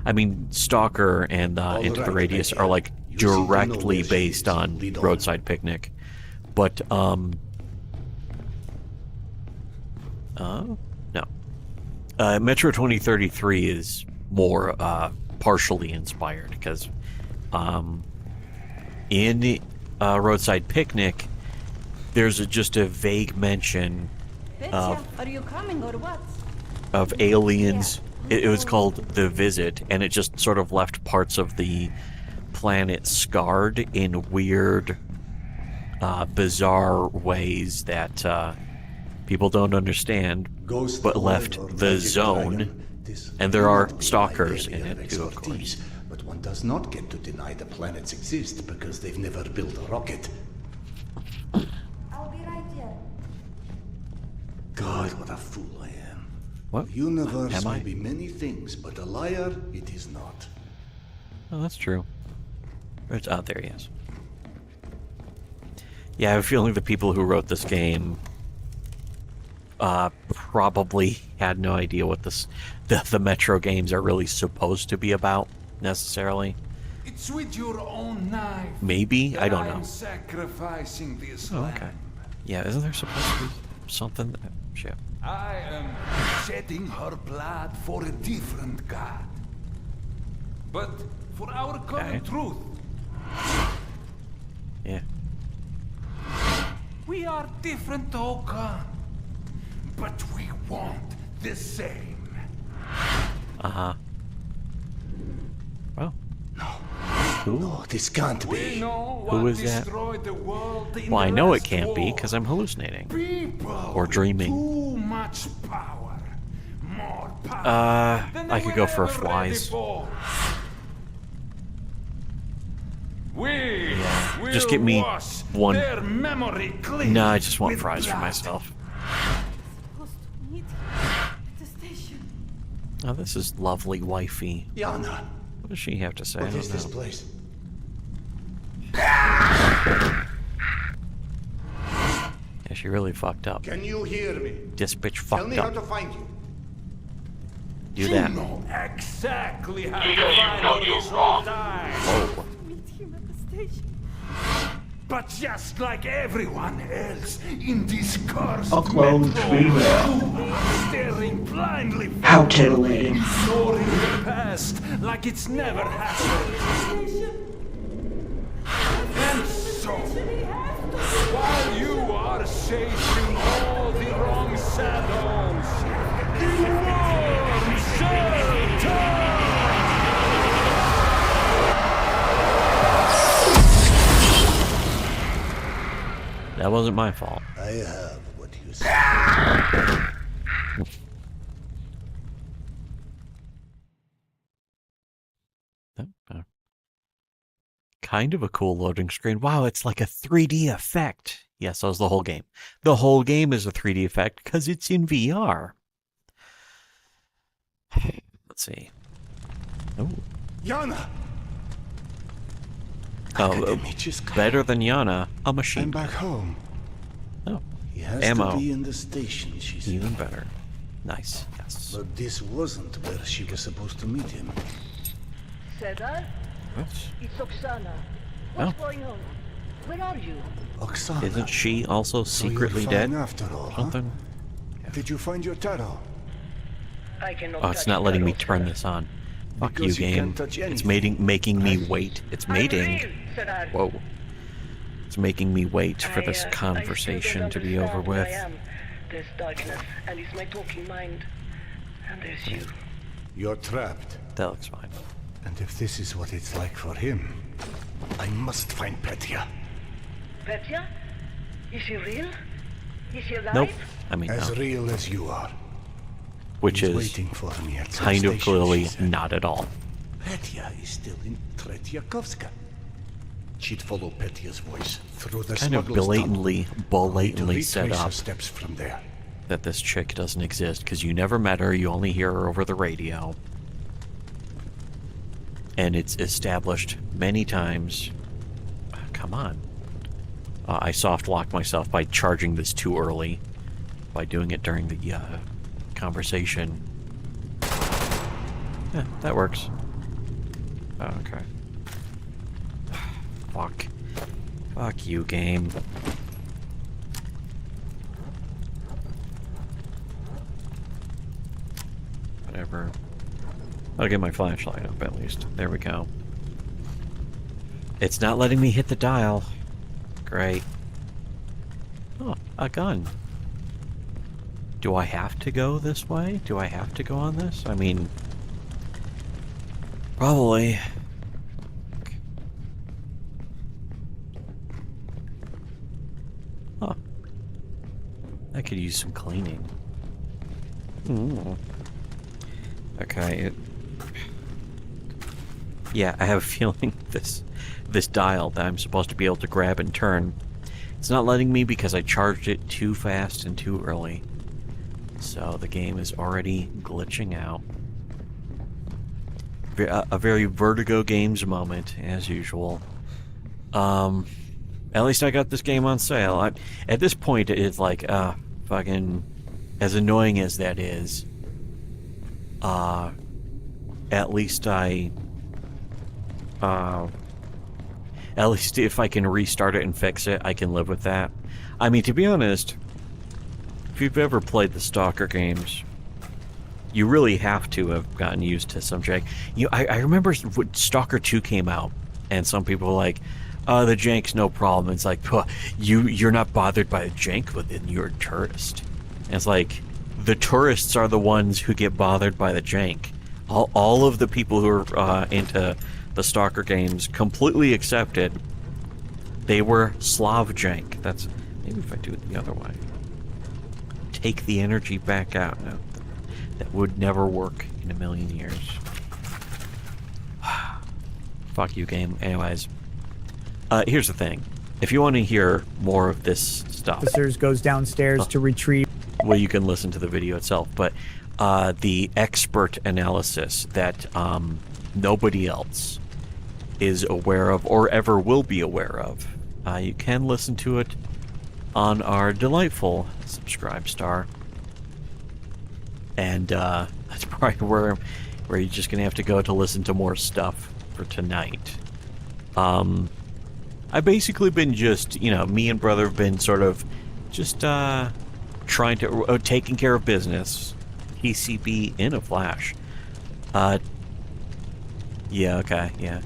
I mean, Stalker and Into the Radius are like directly based on Roadside Picnic, but no. Metro 2033 is more partially inspired because in Roadside Picnic, there's just a vague mention Petya, are you coming or what? of aliens. It was called The Visit, and it just sort of left parts of the planet scarred in weird, bizarre ways that people don't understand, but left the zone, and there are stalkers in it too, of course. But one does not get to deny the planets exist because they've never built a rocket. I'll be right there. God, what a fool I am. What? The universe Am I? may be many things, but a liar it is not. Oh, that's true. It's out there, yes. Yeah, I have a feeling the people who wrote this game probably had no idea what the Metro games are really supposed to be about, necessarily. It's with your own knife. Maybe? I don't that I'm know. sacrificing this Oh, lamb. okay. Yeah, isn't there supposed to be something? Shit. I am shedding her blood for a different god. But for our common Okay. truth, Yeah. we are different, Oka. But we want the same. Uh-huh. Well. No, this can't We be. know Who what is that? destroyed the world in Well, I the know it last can't be, war. because I'm hallucinating. People Or dreaming. Too much power. More power. than I they could were go for ever ready flies. for. We will Just get me wash one. their memory clean. No, I just want with fries for blood. myself. Supposed to meet at the station. Oh, this is lovely wifey. Yana, What does she have to say? I what don't is this know. place? Yeah, she really fucked up. Can you hear me? This bitch Tell fucked me how up. to find you. Do that. know exactly how to find all this old time. Whoa. Meet him at the station. But just like everyone else in this cursed Upload metro, staring blindly How titillating. ignoring the past like it's never happened. And so, while you are chasing all the wrong shadows, the world shall turn! That wasn't my fault. I have what you say. Kind of a cool loading screen. Wow, it's like a 3D effect. Yes, that was the whole game. The whole game is a 3D effect because it's in VR. Let's see. Oh. Yana! Oh, better than Yana, a machine. I'm back home. Oh, He has ammo. to be in the station, she said. Even better. Nice, yes. But this wasn't where she was supposed to meet him. Cesar? What? It's Oksana. What's going on? Where are you? Oksana. Isn't she also So you're secretly fine dead? after all, huh? Something? Did you find your tarot? I cannot Oh, it's touch not letting me Tarot, turn sir. this on. Fuck Because you, you game. can't touch It's anything. making me wait. It's mating. Unreal, Cesar. Whoa. It's making me wait for this I still conversation don't to be over understand who I with. am. There's darkness, and it's my talking mind. And there's you. You're trapped. That looks fine. And if this is what it's like for him, I must find Petya. Petya? Is she real? Is she alive? Nope. I mean, As no. real as you are. Which He's is waiting for me at some kind of station, clearly she said. not at all. Petya is still in Tretyakovska. She'd follow Petya's voice through the Kind of smuggler's blatantly, tunnel. blatantly set Retrace her up steps from there. that this chick doesn't exist because you never met her, you only hear her over the radio. And it's established many times. Come on. I soft locked myself by charging this too early, by doing it during the conversation. Yeah, that works. Oh, okay. Fuck. Fuck you, game. Whatever. I'll get my flashlight up at least. There we go. It's not letting me hit the dial. Great. Oh, a gun. Do I have to go this way? Do I have to go on this? I mean, probably. Huh. I could use some cleaning. Okay. Yeah, I have a feeling this dial that I'm supposed to be able to grab and turn, it's not letting me because I charged it too fast and too early. So the game is already glitching out. A very Vertigo Games moment, as usual. At least I got this game on sale. At this point, it's like, fucking, as annoying as that is, at least at least if I can restart it and fix it, I can live with that. I mean, to be honest, if you've ever played the Stalker games, you really have to have gotten used to some jank. I remember when Stalker 2 came out, and some people were like, the jank's no problem. It's like, you're not bothered by the jank within, you're a tourist. And it's like, the tourists are the ones who get bothered by the jank. All of the people who are into the Stalker games completely accepted they were Slav jank. That's, maybe if I do it the other way. Take the energy back out. No, that would never work in a million years. Fuck you, game. Anyways, here's the thing. If you want to hear more of this stuff, Officers goes downstairs to retrieve. well, you can listen to the video itself, but the expert analysis that nobody else is aware of or ever will be aware of, you can listen to it on our delightful subscribe star. And that's probably where you're just gonna have to go to listen to more stuff for tonight. I've basically been just, me and brother have been sort of just trying to taking care of business. PCB in a flash. Yeah, okay, yeah.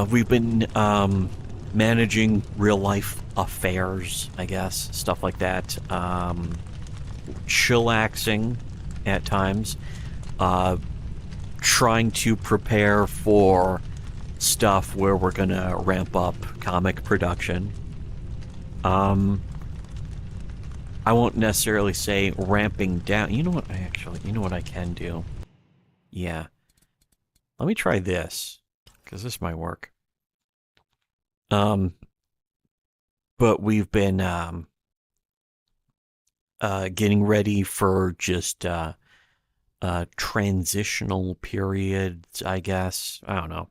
We've been managing real life affairs, I guess, stuff like that. Chillaxing at times. Trying to prepare for stuff where we're gonna ramp up comic production. I won't necessarily say ramping down. You know what I can do? Yeah. Let me try this, because this might work. But we've been getting ready for just transitional periods, I guess. I don't know.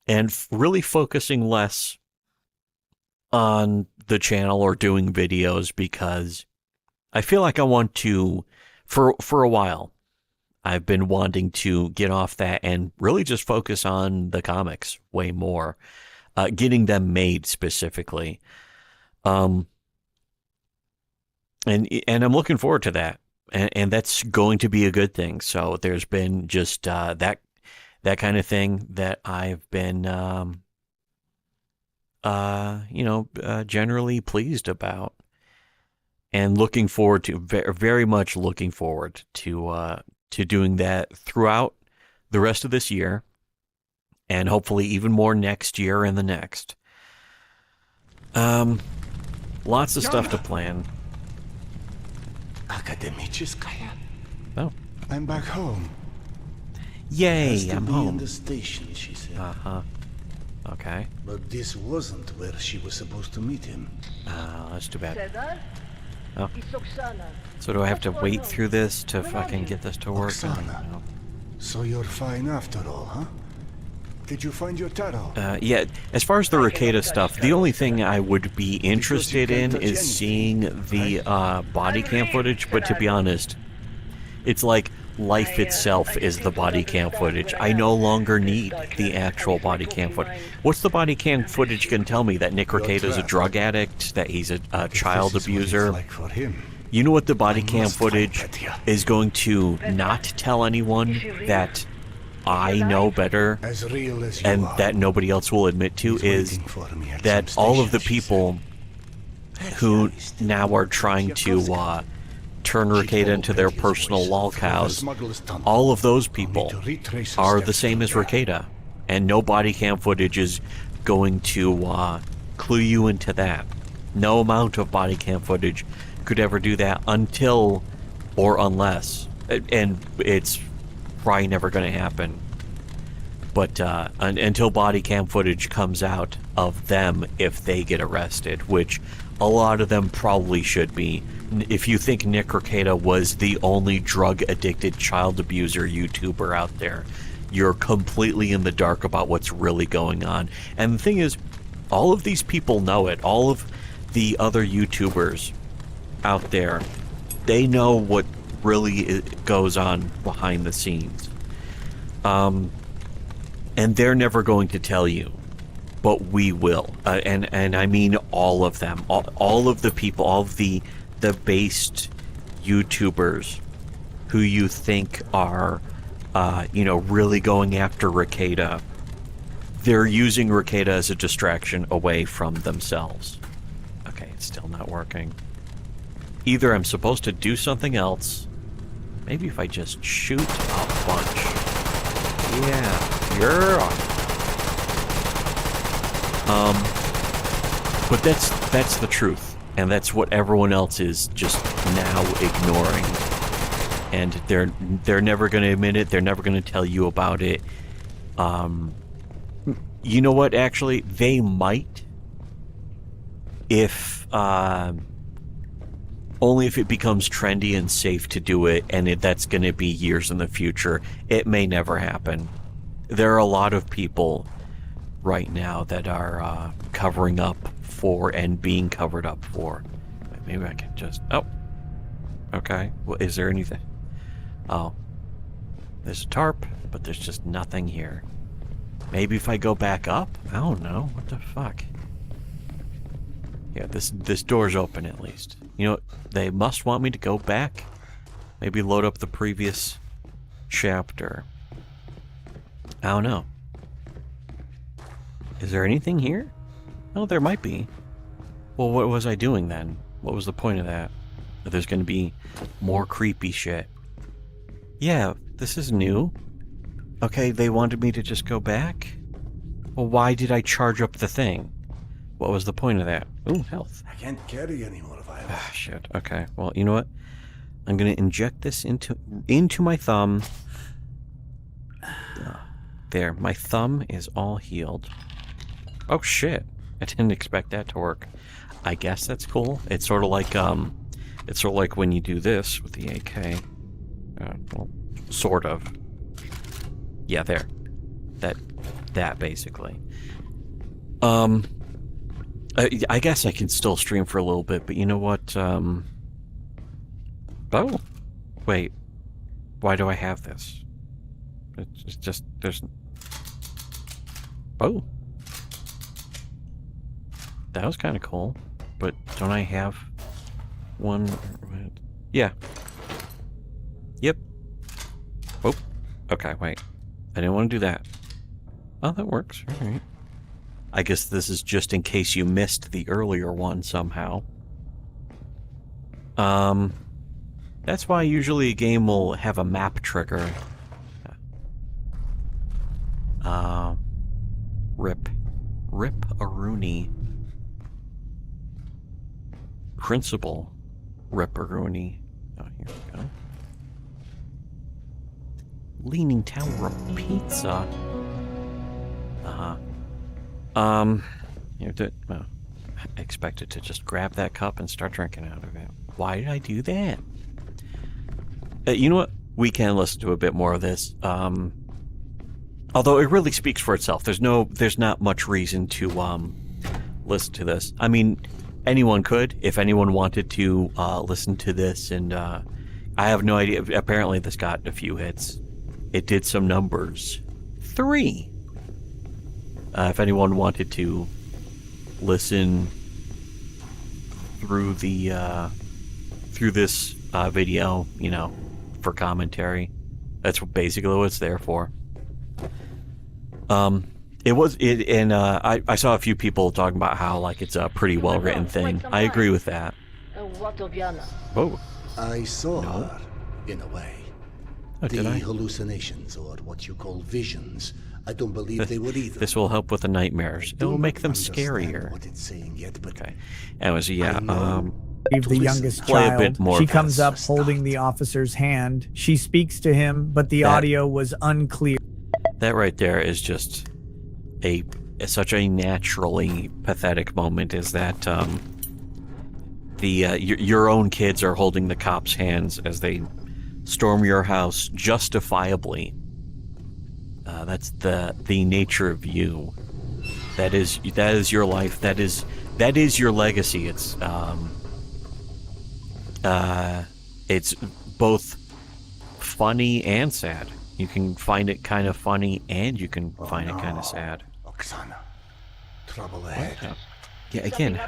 And really focusing less on the channel or doing videos, because I feel like I want to, for a while, I've been wanting to get off that and really just focus on the comics way more, getting them made specifically. And I'm looking forward to that, and that's going to be a good thing. So there's been just that kind of thing that I've been generally pleased about, and looking forward to, very much looking forward to doing that throughout the rest of this year, and hopefully even more next year and the next. Lots of stuff to plan. Akademicheskaya. Oh. I'm back home. Yay, I'm home. In the station, she said. Uh-huh. Okay. But this wasn't where she was supposed to meet him. That's too bad. Cedar? Oh. So do I have to wait through this to fucking get this to work? No. So you're fine after all, huh? Did you find your tarot? Yeah, as far as the Rekieta stuff, the only thing I would be interested in is seeing the body cam footage, but to be honest, it's like life itself is the body cam footage. I no longer need the actual body cam footage. What's the body cam footage going to tell me? That Nick Rekieta is a drug addict? That he's a child abuser? You know what the body cam footage is going to not tell anyone that I know better, and that nobody else will admit to, is that all of the people who now are trying to turn Rekieta into their personal lol cows, all of those people are the same as Rekieta, and no body cam footage is going to clue you into that. No amount of body cam footage could ever do that until, or unless, and it's probably never going to happen, but until body cam footage comes out of them if they get arrested, which a lot of them probably should be. If you think Nick Rekieta was the only drug-addicted child abuser YouTuber out there, you're completely in the dark about what's really going on. And the thing is, all of these people know it. All of the other YouTubers out there, they know what really goes on behind the scenes. And they're never going to tell you, but we will. And I mean all of them. All of the people, all of the based YouTubers who you think are, really going after Rekieta, they're using Rekieta as a distraction away from themselves. Okay, it's still not working. Either I'm supposed to do something else. Maybe if I just shoot a bunch. Yeah, you're on. But that's the truth, and that's what everyone else is just now ignoring. And they're never going to admit it. They're never going to tell you about it. You know what? Actually, they might, if only if it becomes trendy and safe to do it, and that's going to be years in the future. It may never happen. There are a lot of people right now that are covering up for and being covered up for. Maybe I can just... Oh. Okay. Well, is there anything? Oh. There's a tarp, but there's just nothing here. Maybe if I go back up? I don't know. What the fuck? Yeah, this door's open at least. You know what? They must want me to go back. Maybe load up the previous chapter. I don't know. Is there anything here? Oh, there might be. Well, what was I doing then? What was the point of that? That there's going to be more creepy shit. Yeah, this is new. Okay, they wanted me to just go back? Well, why did I charge up the thing? What was the point of that? Ooh, health. I can't carry anymore if I have. Ah, shit. Okay, well, you know what? I'm going to inject this into my thumb. There, my thumb is all healed. Oh, shit. I didn't expect that to work. I guess that's cool. It's sort of like when you do this with the AK. Well, sort of. Yeah, there. That basically. I guess I can still stream for a little bit, but you know what? Oh. Wait. Why do I have this? It's just, there's... Oh. That was kind of cool. But don't I have one? Yeah. Yep. Oh. Okay, wait. I didn't want to do that. Oh, that works. Alright. I guess this is just in case you missed the earlier one somehow. That's why usually a game will have a map trigger. Rip a Rooney. Principal Ripperoni. Oh, here we go. Leaning Tower of Pizza. You did. Well, I expected to just grab that cup and start drinking out of it. Why did I do that? You know what? We can listen to a bit more of this. Although it really speaks for itself. There's not much reason to listen to this. I mean, anyone could, if anyone wanted to listen to this, and I have no idea. Apparently this got a few hits. It did some numbers. 3. If anyone wanted to listen through the through this video, you know, for commentary, that's basically what it's there for. I saw a few people talking about how like it's a pretty well written thing. I agree with that. Oh, I saw her in a way. Oh, the did I? hallucinations, or what you call visions, I don't believe they were either. This will help with the nightmares. It will make them scarier. What it's saying yet, but okay. Anyways, yeah. The youngest play a child. bit more She of comes this. up holding the officer's hand. She speaks to him, but the audio was unclear. That right there is just such a naturally pathetic moment. Is that your own kids are holding the cops' hands as they storm your house justifiably. That's the nature of you. That is your life. That is your legacy. It's both funny and sad. You can find it kind of funny, and you can find it kind of sad. Oksana, trouble ahead. Yeah, again,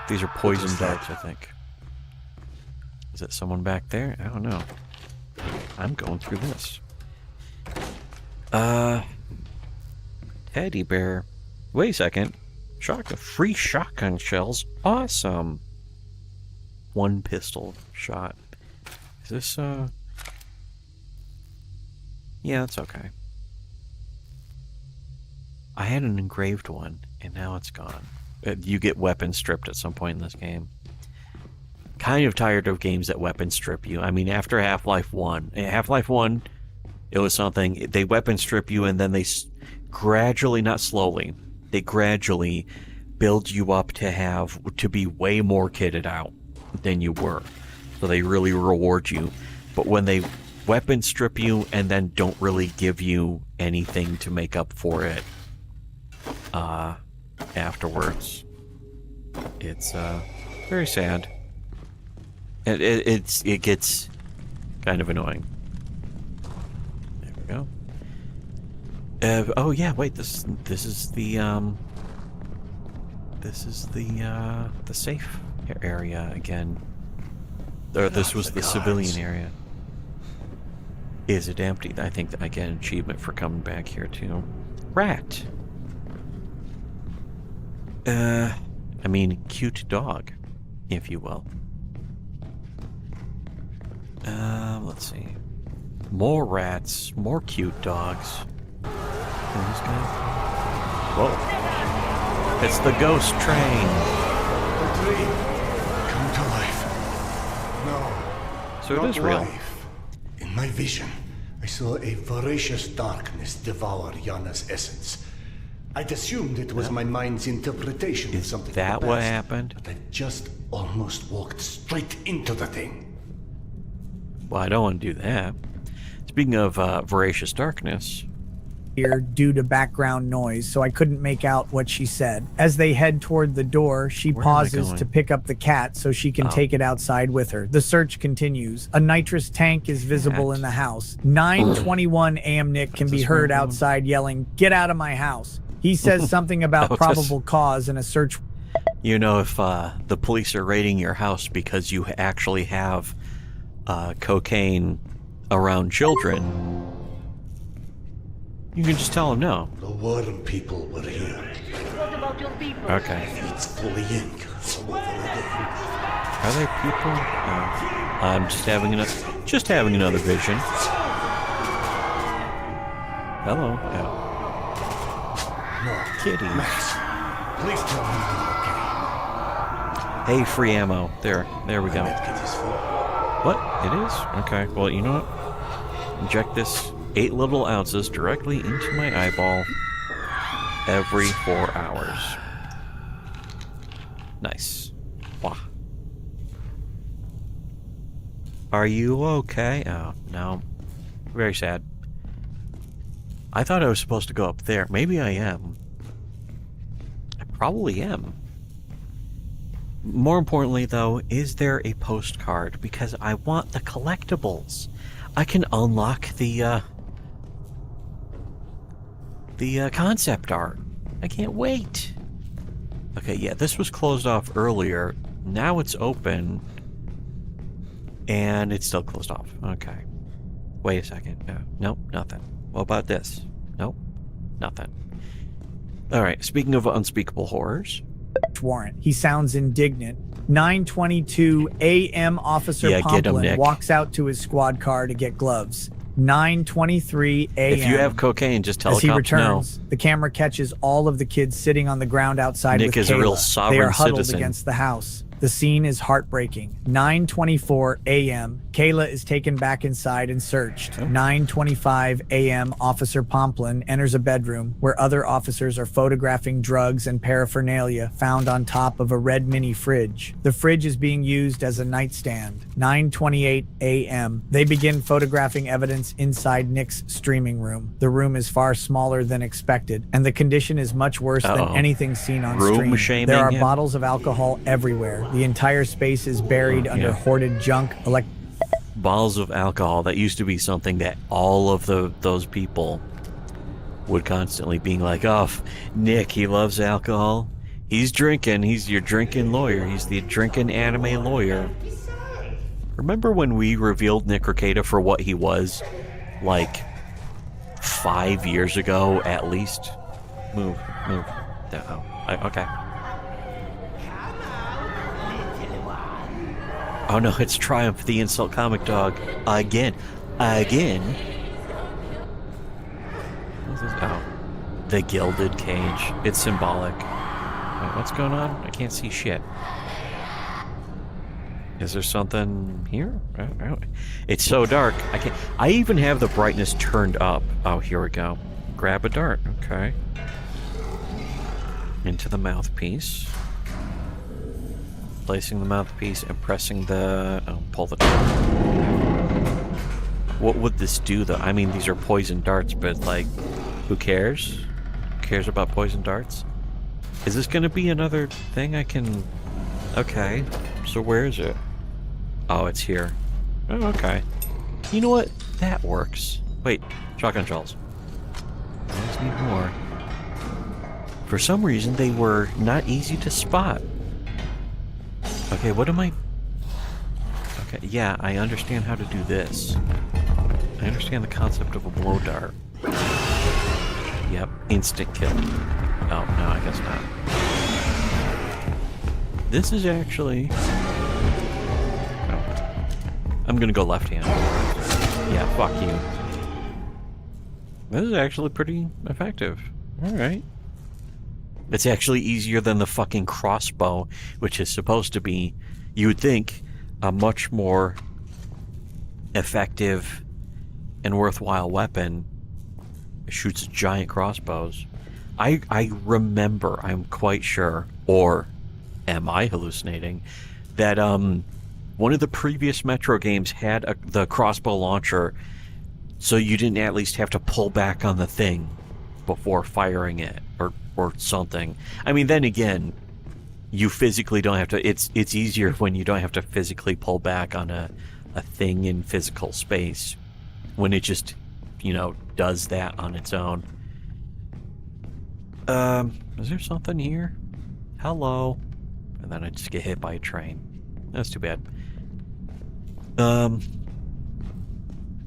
these are poison darts, I think. Is it someone back there? I don't know. I'm going through this. Teddy bear. Wait a second. Free shotgun shells. Awesome. 1 pistol shot. Is this, yeah, that's okay. I had an engraved one, and now it's gone. You get weapon stripped at some point in this game. Kind of tired of games that weapon strip you. I mean, after Half-Life 1, it was something. They weapon strip you, and then they gradually, not slowly, they gradually build you up to be way more kitted out than you were. So they really reward you. But when they weapon strip you and then don't really give you anything to make up for it, afterwards. It's very sad. It gets kind of annoying. There we go. Oh yeah, wait. This is the safe area again. Or this was the civilian area. Is it empty? I think that I get an achievement for coming back here too. Rat. I mean, cute dog, if you will. Let's see. More rats, more cute dogs. Who's gonna... Whoa. It's the ghost train. The dream come to life. No. So it is real. Life. In my vision, I saw a voracious darkness devour Yana's essence. I'd assumed it was my mind's interpretation of something. Is that what happened? But I just almost walked straight into the thing. Well, I don't want to do that. Speaking of voracious darkness... Here due to background noise, so I couldn't make out what she said. As they head toward the door, she pauses to pick up the cat so she can take it outside with her. The search continues. A nitrous tank is visible in the house. 9:21 a.m. Nick can be heard outside yelling, "Get out of my house." He says something about probable cause and a search. You know, if the police are raiding your house because you actually have cocaine around children, you can just tell them no. The worm people were here. What about your people? Okay. It's fully ink. Are there people? I'm just having another vision. Hello. No. Kitty. Max, please tell me you're okay. Hey, free ammo. There we go. What? It is? Okay. Well, you know what? Inject this 8 little ounces directly into my eyeball every 4 hours. Nice. Wow. Are you okay? Oh, no. Very sad. I thought I was supposed to go up there. Maybe I am. I probably am. More importantly, though, is there a postcard? Because I want the collectibles. I can unlock the concept art. I can't wait. Okay, yeah, this was closed off earlier. Now it's open. And it's still closed off. Okay. Wait a second. Nope, nothing. What about this? Nope, nothing. Alright, speaking of unspeakable horrors. Warrant. He sounds indignant. 9:22 a.m. Officer Pomplin walks out to his squad car to get gloves. 9:23 a.m. If you have cocaine, just tell As he returns, the camera catches all of the kids sitting on the ground outside Nick with is Kayla. a real sovereign They are huddled citizen. against the house. The scene is heartbreaking. 9:24 a.m. Kayla is taken back inside and searched. 9:25 a.m. Officer Pomplin enters a bedroom where other officers are photographing drugs and paraphernalia found on top of a red mini fridge. The fridge is being used as a nightstand. 9:28 a.m. They begin photographing evidence inside Nick's streaming room. The room is far smaller than expected, and the condition is much worse than anything seen on Room stream. shaming There are him? bottles of alcohol everywhere. The entire space is buried under hoarded junk. Bottles of alcohol. That used to be something that all of those people would constantly be like, "Oh, Nick, he loves alcohol. He's drinking. He's your drinking lawyer. He's the drinking anime lawyer." Remember when we revealed Nick Rekieta for what he was, like 5 years ago at least? Move. Okay. Oh no, it's Triumph, the insult comic dog. Again. What's this? Oh. The gilded cage. It's symbolic. Wait, what's going on? I can't see shit. Is there something here? It's so dark. I even have the brightness turned up. Oh, here we go. Grab a dart. Okay. Into the mouthpiece. Placing the mouthpiece and pressing the... Oh, pull the dart. What would this do, though? I mean, these are poison darts, but, like, who cares? Who cares about poison darts? Is this going to be another thing I can... Okay, so where is it? Oh, it's here. Oh, okay. You know what? That works. Wait, shotgun shells. I always need more. For some reason, they were not easy to spot. Okay, what am I... Okay, yeah, I understand how to do this. I understand the concept of a blow dart. Yep, instant kill. Oh, no, I guess not. This is actually... Oh. I'm gonna go left-handed. Yeah, fuck you. This is actually pretty effective. Alright. It's actually easier than the fucking crossbow, which is supposed to be, you would think, a much more effective and worthwhile weapon. It shoots giant crossbows. I remember, I'm quite sure, or am I hallucinating, that one of the previous Metro games had the crossbow launcher, so you didn't at least have to pull back on the thing before firing it, or something. I mean, then again, you physically don't have to. It's easier when you don't have to physically pull back on a thing in physical space, when it just, you know, does that on its own. Is there something here? Hello. And then I just get hit by a train. That's too bad.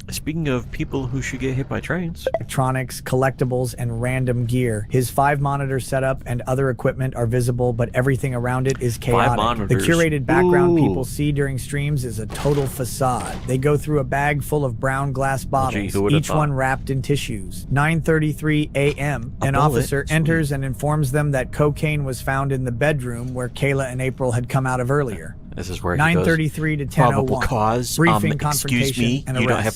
Speaking of people who should get hit by trains. Electronics, collectibles, and random gear. His 5-monitor setup and other equipment are visible, but everything around it is chaotic. 5 monitors. The curated background Ooh. people see during streams is a total facade. They go through a bag full of brown glass bottles, each one wrapped in tissues. 9:33 a.m., an officer enters and informs them that cocaine was found in the bedroom where Kayla and April had come out of earlier. This is where 9:33 to 10:01. Probable cause. Briefing, excuse me, and you don't have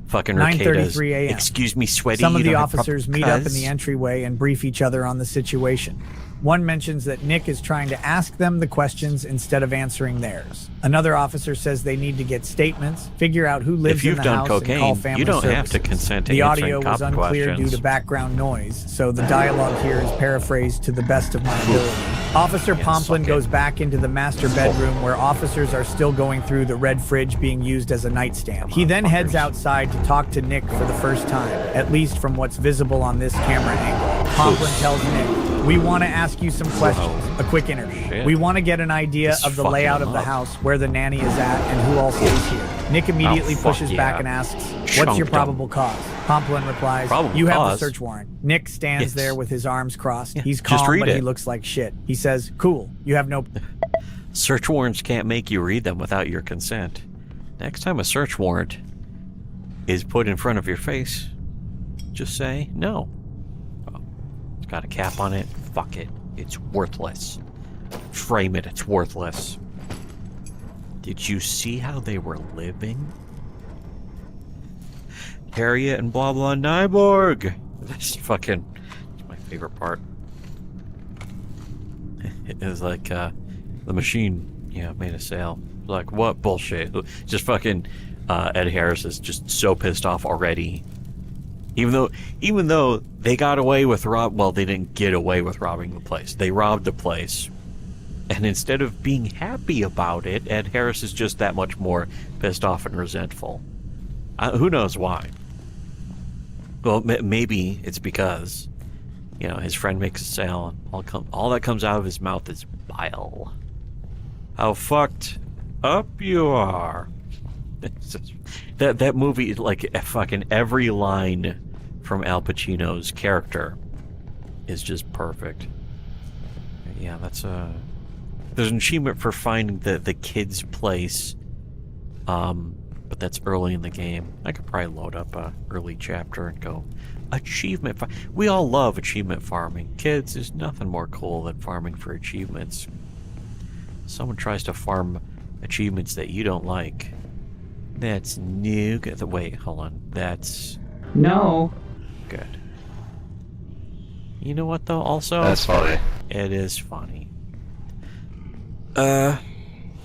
fucking Ricadas. 9:33 a.m. Excuse me, sweaty. Some of you the don't have officers meet up in the entryway and brief each other on the situation. One mentions that Nick is trying to ask them the questions instead of answering theirs. Another officer says they need to get statements, figure out who lives in the house, and call family you don't services. have to consent to the answering audio was cop unclear questions. due to background noise, so the dialogue here is paraphrased to the best of my ability. Officer Pomplin goes back into the master bedroom where officers are still going through the red fridge being used as a nightstand. He then heads outside to talk to Nick for the first time, at least from what's visible on this camera angle. Pomplin tells Nick, "We want to ask you some questions." A quick interview. "We want to get an idea of the layout of the house, where the nanny is at, and who all stays here." Nick immediately pushes back and asks, "What's your probable cause?" Pomplin replies, "You have the search warrant." Nick stands there with his arms crossed. He's calm, but he looks like shit. He says, "Cool, you have no..." Search warrants can't make you read them without your consent. Next time a search warrant is put in front of your face, just say no. Oh, it's got a cap on it. Fuck it. It's worthless. Frame it. It's worthless. Did you see how they were living? Harriet and blah blah Nyborg. That's fucking... It's my favorite part. It was like, the machine, made a sale. Like, what bullshit? Just fucking, Ed Harris is just so pissed off already. Even though they got away with well, they didn't get away with robbing the place. They robbed the place. And instead of being happy about it, Ed Harris is just that much more pissed off and resentful. Who knows why? Well, maybe it's because, his friend makes a sale, and all that comes out of his mouth is bile. How fucked up you are. It's just, that movie, like, fucking every line from Al Pacino's character is just perfect. Yeah, there's an achievement for finding the kid's place, but that's early in the game. I could probably load up a early chapter and go, achievement we all love achievement farming. Kids, there's nothing more cool than farming for achievements. Someone tries to farm achievements that you don't like. That's new. Wait, hold on. That's... No. Good. You know what, though, also? That's funny. It is funny.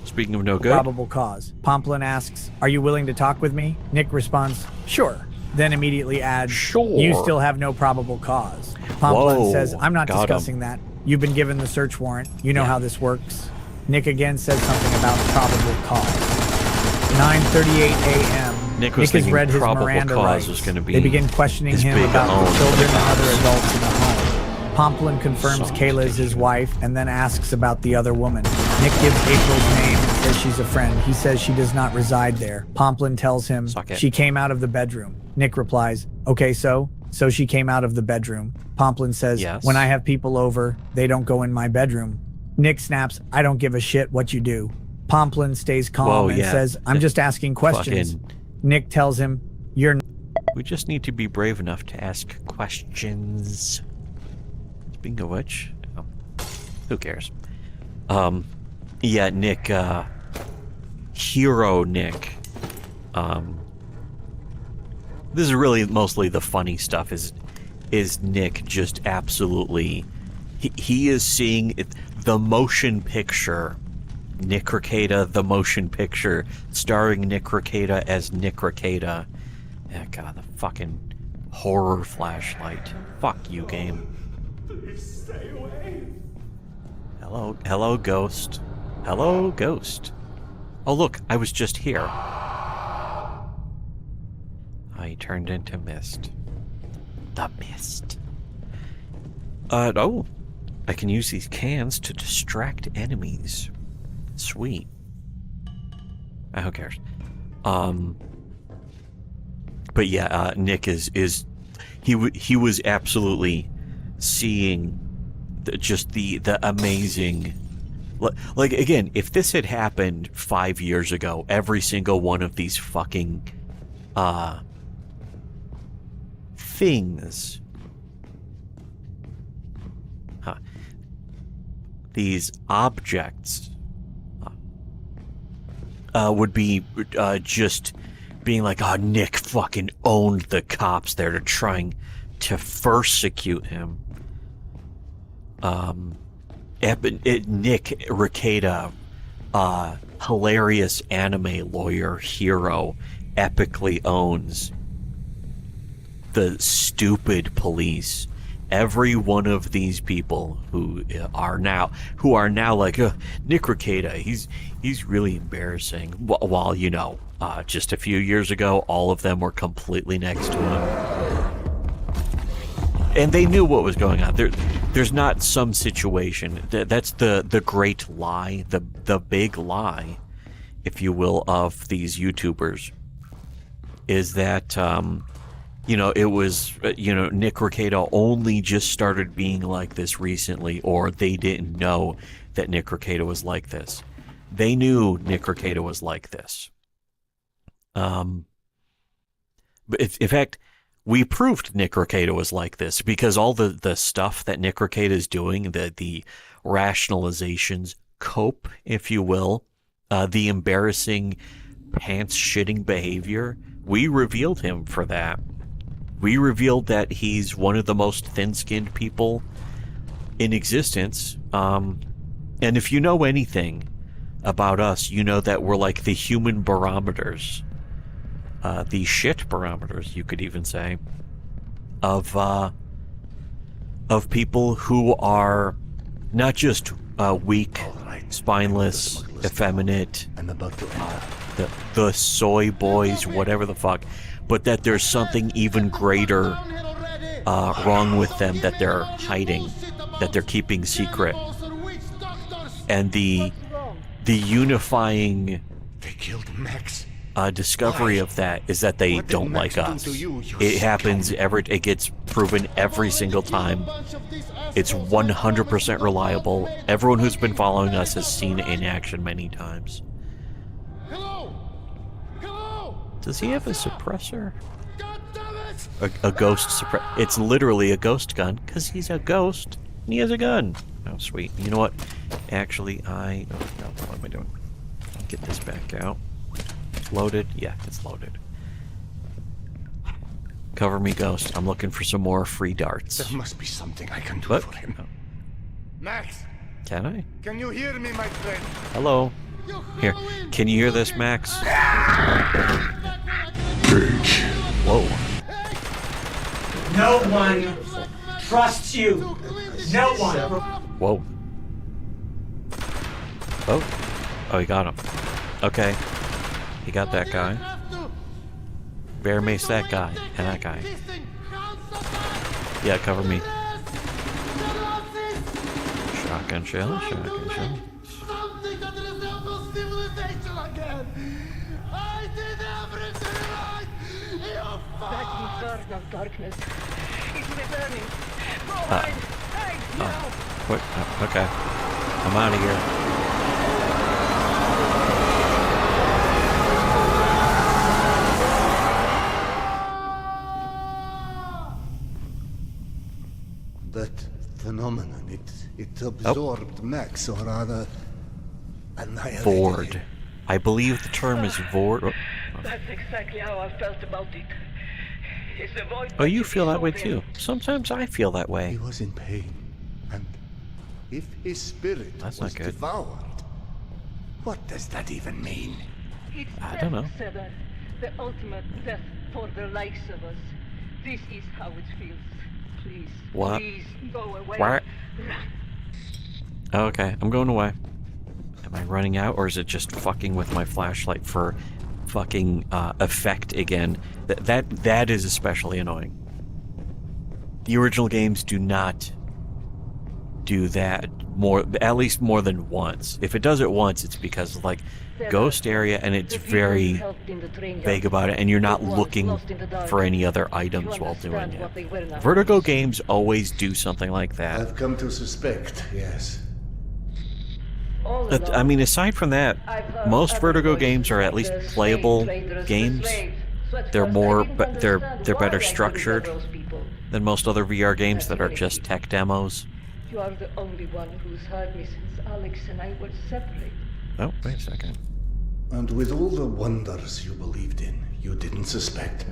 Speaking of no good... Probable cause. Pomplin asks, "Are you willing to talk with me?" Nick responds, "Sure." Then immediately adds, "Sure. You still have no probable cause." Pomplin says, "I'm not discussing that." You've been given the search warrant. You know how this works. Nick again says something about probable cause. 9:38 a.m. Nick has read his Miranda rights. Was gonna be they begin questioning him about the children and other adults in the home. Pomplin confirms Kayla is his wife and then asks about the other woman. Nick gives April's name and says she's a friend. He says she does not reside there. Pomplin tells him she came out of the bedroom. Nick replies, okay, so she came out of the bedroom. Pomplin says, when I have people over, they don't go in my bedroom. Nick snaps, I don't give a shit what you do. Pomplin stays calm and says, I'm just asking questions. Nick tells him, you're... We just need to be brave enough to ask questions. Speaking of which, who cares? Yeah, Nick, hero Nick. This is really mostly the funny stuff is Nick just absolutely... He is seeing the motion picture, Nick Rekieta, the motion picture, starring Nick Rekieta as Nick Rekieta. Yeah, God, the fucking horror flashlight. Fuck you, game. Please stay away. Hello, ghost. Hello, ghost. Oh, look, I was just here. I turned into mist. The mist. Oh. I can use these cans to distract enemies. Sweet. Who cares? But yeah, Nick he was absolutely seeing the amazing, like, again, if this had happened 5 years ago, every single one of these fucking things, these objects would be just being like, oh, Nick fucking owned the cops there to trying to persecute him. Nick Rekieta, hilarious anime lawyer hero, epically owns the stupid police. Every one of these people who are now like, Nick Rekieta, he's really embarrassing. While, you know, just a few years ago, all of them were completely next to him, and they knew what was going on. There's not some situation. That's the great lie, the big lie, if you will, of these YouTubers, is that you know, it was, you know, Nick Rekieta only just started being like this recently, or they didn't know that Nick Rekieta was like this. They knew Nick Rekieta was like this. But in fact, we proved Nick Rekieta was like this, because all the stuff that Nick Rekieta is doing, the rationalizations, cope, if you will, the embarrassing pants-shitting behavior, we revealed him for that. We revealed that he's one of the most thin-skinned people in existence. And if you know anything about us, you know that we're like the human barometers, the shit barometers, you could even say, of people who are not just weak, spineless, effeminate, the soy boys, whatever the fuck, but that there's something even greater wrong with them that they're hiding, that they're keeping secret. And the unifying discovery of that is that they don't like us. It happens it gets proven every single time. It's 100% reliable. Everyone who's been following us has seen it in action many times. Does he have a suppressor? A ghost suppressor. It's literally a ghost gun, because he's a ghost, and he has a gun. Oh, sweet. You know what? Actually, no, what am I doing? Get this back out. Loaded? Yeah, it's loaded. Cover me, ghost. I'm looking for some more free darts. There must be something I can do for him. Oh. Max! Can I? Can you hear me, my friend? Hello? Here. Can you hear this, Max? Whoa. No one trusts you. No one. Whoa. Oh. Oh, he got him. Okay. He got that guy. Bear mace that guy. And that guy. Yeah, cover me. Shotgun shell. Shotgun shell. Something that resembles civilization again. I did everything right. You That infernal darkness is returning. Go ahead. Hey, no. What? Okay. I'm out of here. That phenomenon, it absorbed Max, or rather, annihilated Vord. him. I believe the term is Vord. Oh. That's exactly how I felt about it. It's a void. Oh, you feel that way too. Sometimes I feel that He way. was in pain, and if his spirit That's was not good. devoured, what does that even mean? It's I don't know. death, Sever. The ultimate death for the likes of us. This is how it feels. Please, What? please go away. What? Run. Okay, I'm going away. Am I running out, or is it just fucking with my flashlight for fucking effect again? That is especially annoying. The original games do not do that at least more than once. If it does it once, it's because like ghost area and it's very vague about it, and you're not looking for any other items while doing it. Vertigo games always do something like that. I've come to suspect, yes. I mean, aside from that, most Vertigo games are at least playable games. They're more, but they're better structured than most other VR games that are just tech demos. You are the only one who's heard me since Alex and I were separated. Oh, wait a second. And with all the wonders you believed in, you didn't suspect.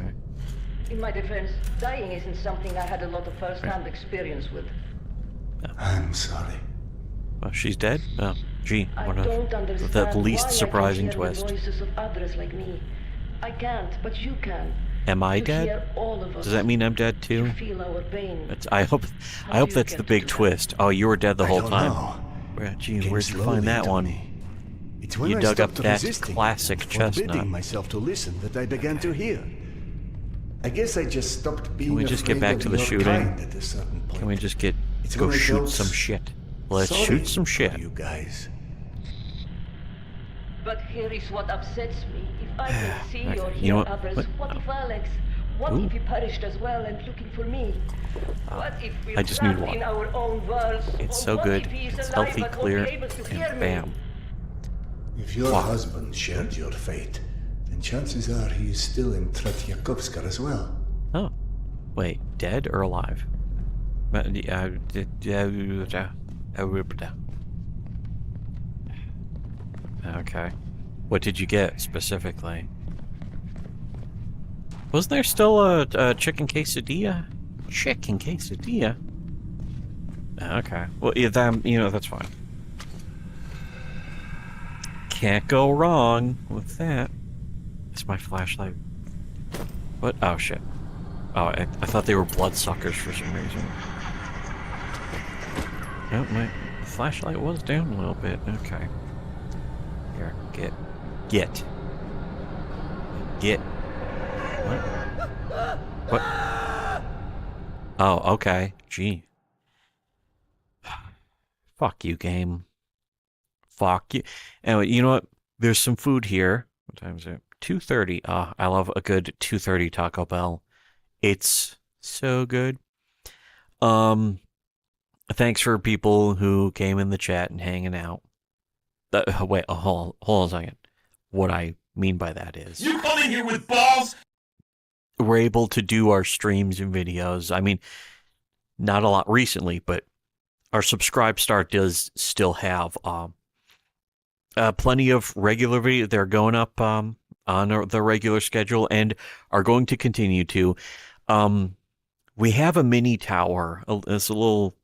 In my defense, dying isn't something I had a lot of first-hand experience with. I'm sorry. Well, she's dead? Oh, gee, I what don't the understand least why surprising I can hear twist. the voices of others like me. I can't, but you can. Am I You dead? hear all of us. Does that mean I'm dead too? You feel our pain. I hope you that's get the to big do that? twist. Oh, you were dead the I whole don't time. know. Gee, Came where'd you slowly find that to one? me. It's when You I dug up stopped that resisting, classic chestnut. forbidding myself to listen, that I began to hear. I guess I just stopped being Can we just get back afraid to of the your shooting? kind at a certain point. Can we just go when I shoot felt some shit? Let's sorry shoot some for shit. you guys. But here is what upsets me. If I can see Okay, or you hear know what? others, what if Alex? What Ooh. if he perished as well and looking for me? What if we're I just need trapped one. in our own worlds? It's Or so what good. if he is It's alive healthy, but won't clear, be able to hear and me? bam. If your Wow. husband shared your fate, then chances are he is still in Tretyakovska as well. Oh, wait, dead or alive? Okay. What did you get specifically? Wasn't there still a chicken quesadilla? Chicken quesadilla? Okay. Well, yeah, that's fine. Can't go wrong with that. It's my flashlight. What? Oh, shit. Oh, I thought they were bloodsuckers for some reason. Oh, my flashlight was down a little bit. Okay. Here, get. What? Oh, okay. Gee. Fuck you, game. Fuck you. Anyway, you know what? There's some food here. What time is it? 2:30. I love a good 2:30 Taco Bell. It's so good. Thanks for people who came in the chat and hanging out. Wait, hold on a second. What I mean by that is, You come in here with balls? we're able to do our streams and videos. I mean, not a lot recently, but our Subscribe Start does still have plenty of regular video. They're going up on the regular schedule and are going to continue to. We have a mini tower. It's a little.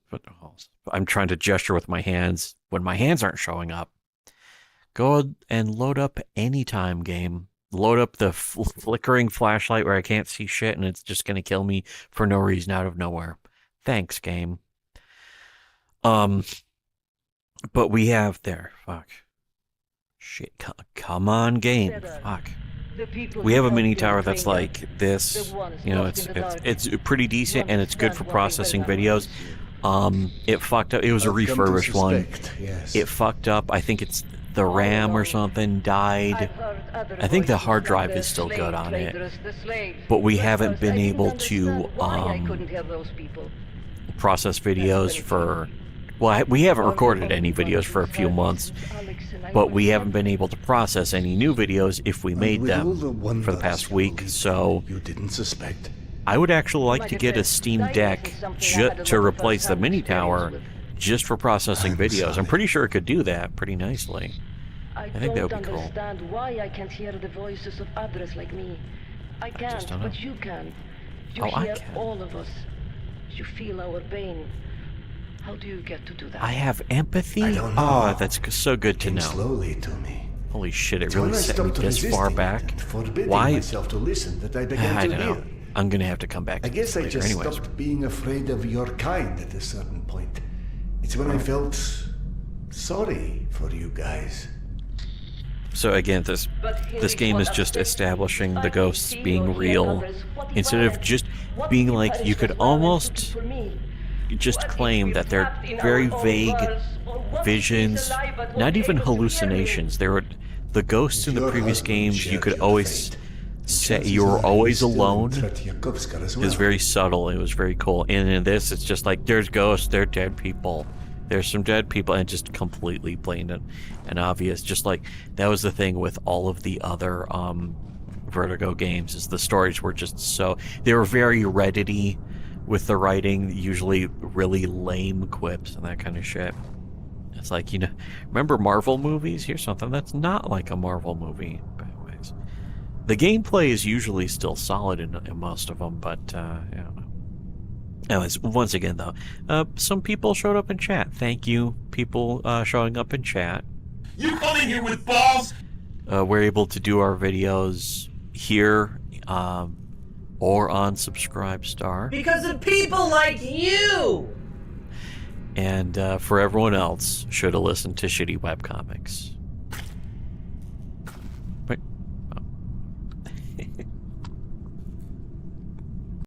I'm trying to gesture with my hands when my hands aren't showing up. Go and load up Anytime game. Load up the flickering flashlight where I can't see shit and it's just going to kill me for no reason out of nowhere. Thanks, game. But we have there. Fuck. Shit. Come on, game. Fuck. We have a mini tower that's like this. You know, it's pretty decent and it's good for processing videos. It fucked up. It was a refurbished one. Yes. It fucked up. I think it's the RAM or something died. I think the hard drive is still good on it, but we haven't been able to process videos for. Well, we haven't recorded any videos for a few months, but we haven't been able to process any new videos if we made them for the past week. So you didn't suspect. I would actually like to get a Steam Deck to replace the mini tower just for processing videos. I'm pretty sure it could do that pretty nicely. I think that would be cool. I don't understand why I can't hear the voices of others like me. I can't, but you can. You hear all of us. You feel our pain. How do you get to do that? I have empathy? I don't know. Oh, that's so good to know. Slowly to me. Holy shit, it really set me this far back. Why? Myself to listen that I began I to don't hear. know. I'm gonna have to come back to I guess I this later just anyways. stopped being afraid of your kind at a certain point. It's when I felt sorry for you guys. So again, this game is just establishing the ghosts being real, instead of just being like, you could almost just claim that they're very vague visions, not even hallucinations. There were the ghosts in the previous games. You could always say you were always alone. It was very subtle. It was very cool. And in this, it's just like there's ghosts, they're dead people. There's some dead people, and just completely blatant and obvious. Just like that was the thing with all of the other Vertigo games, is the stories were just so they were very Reddity with the writing, usually really lame quips and that kind of shit. It's like, you know, remember Marvel movies? Here's something that's not like a Marvel movie. But anyways, the gameplay is usually still solid in most of them, but I don't know. Anyways, once again though, some people showed up in chat. Thank you, people showing up in chat. You come in here with balls? We're able to do our videos here or on Subscribestar. Because of people like you! And for everyone else, should have listened to Shitty Webcomics.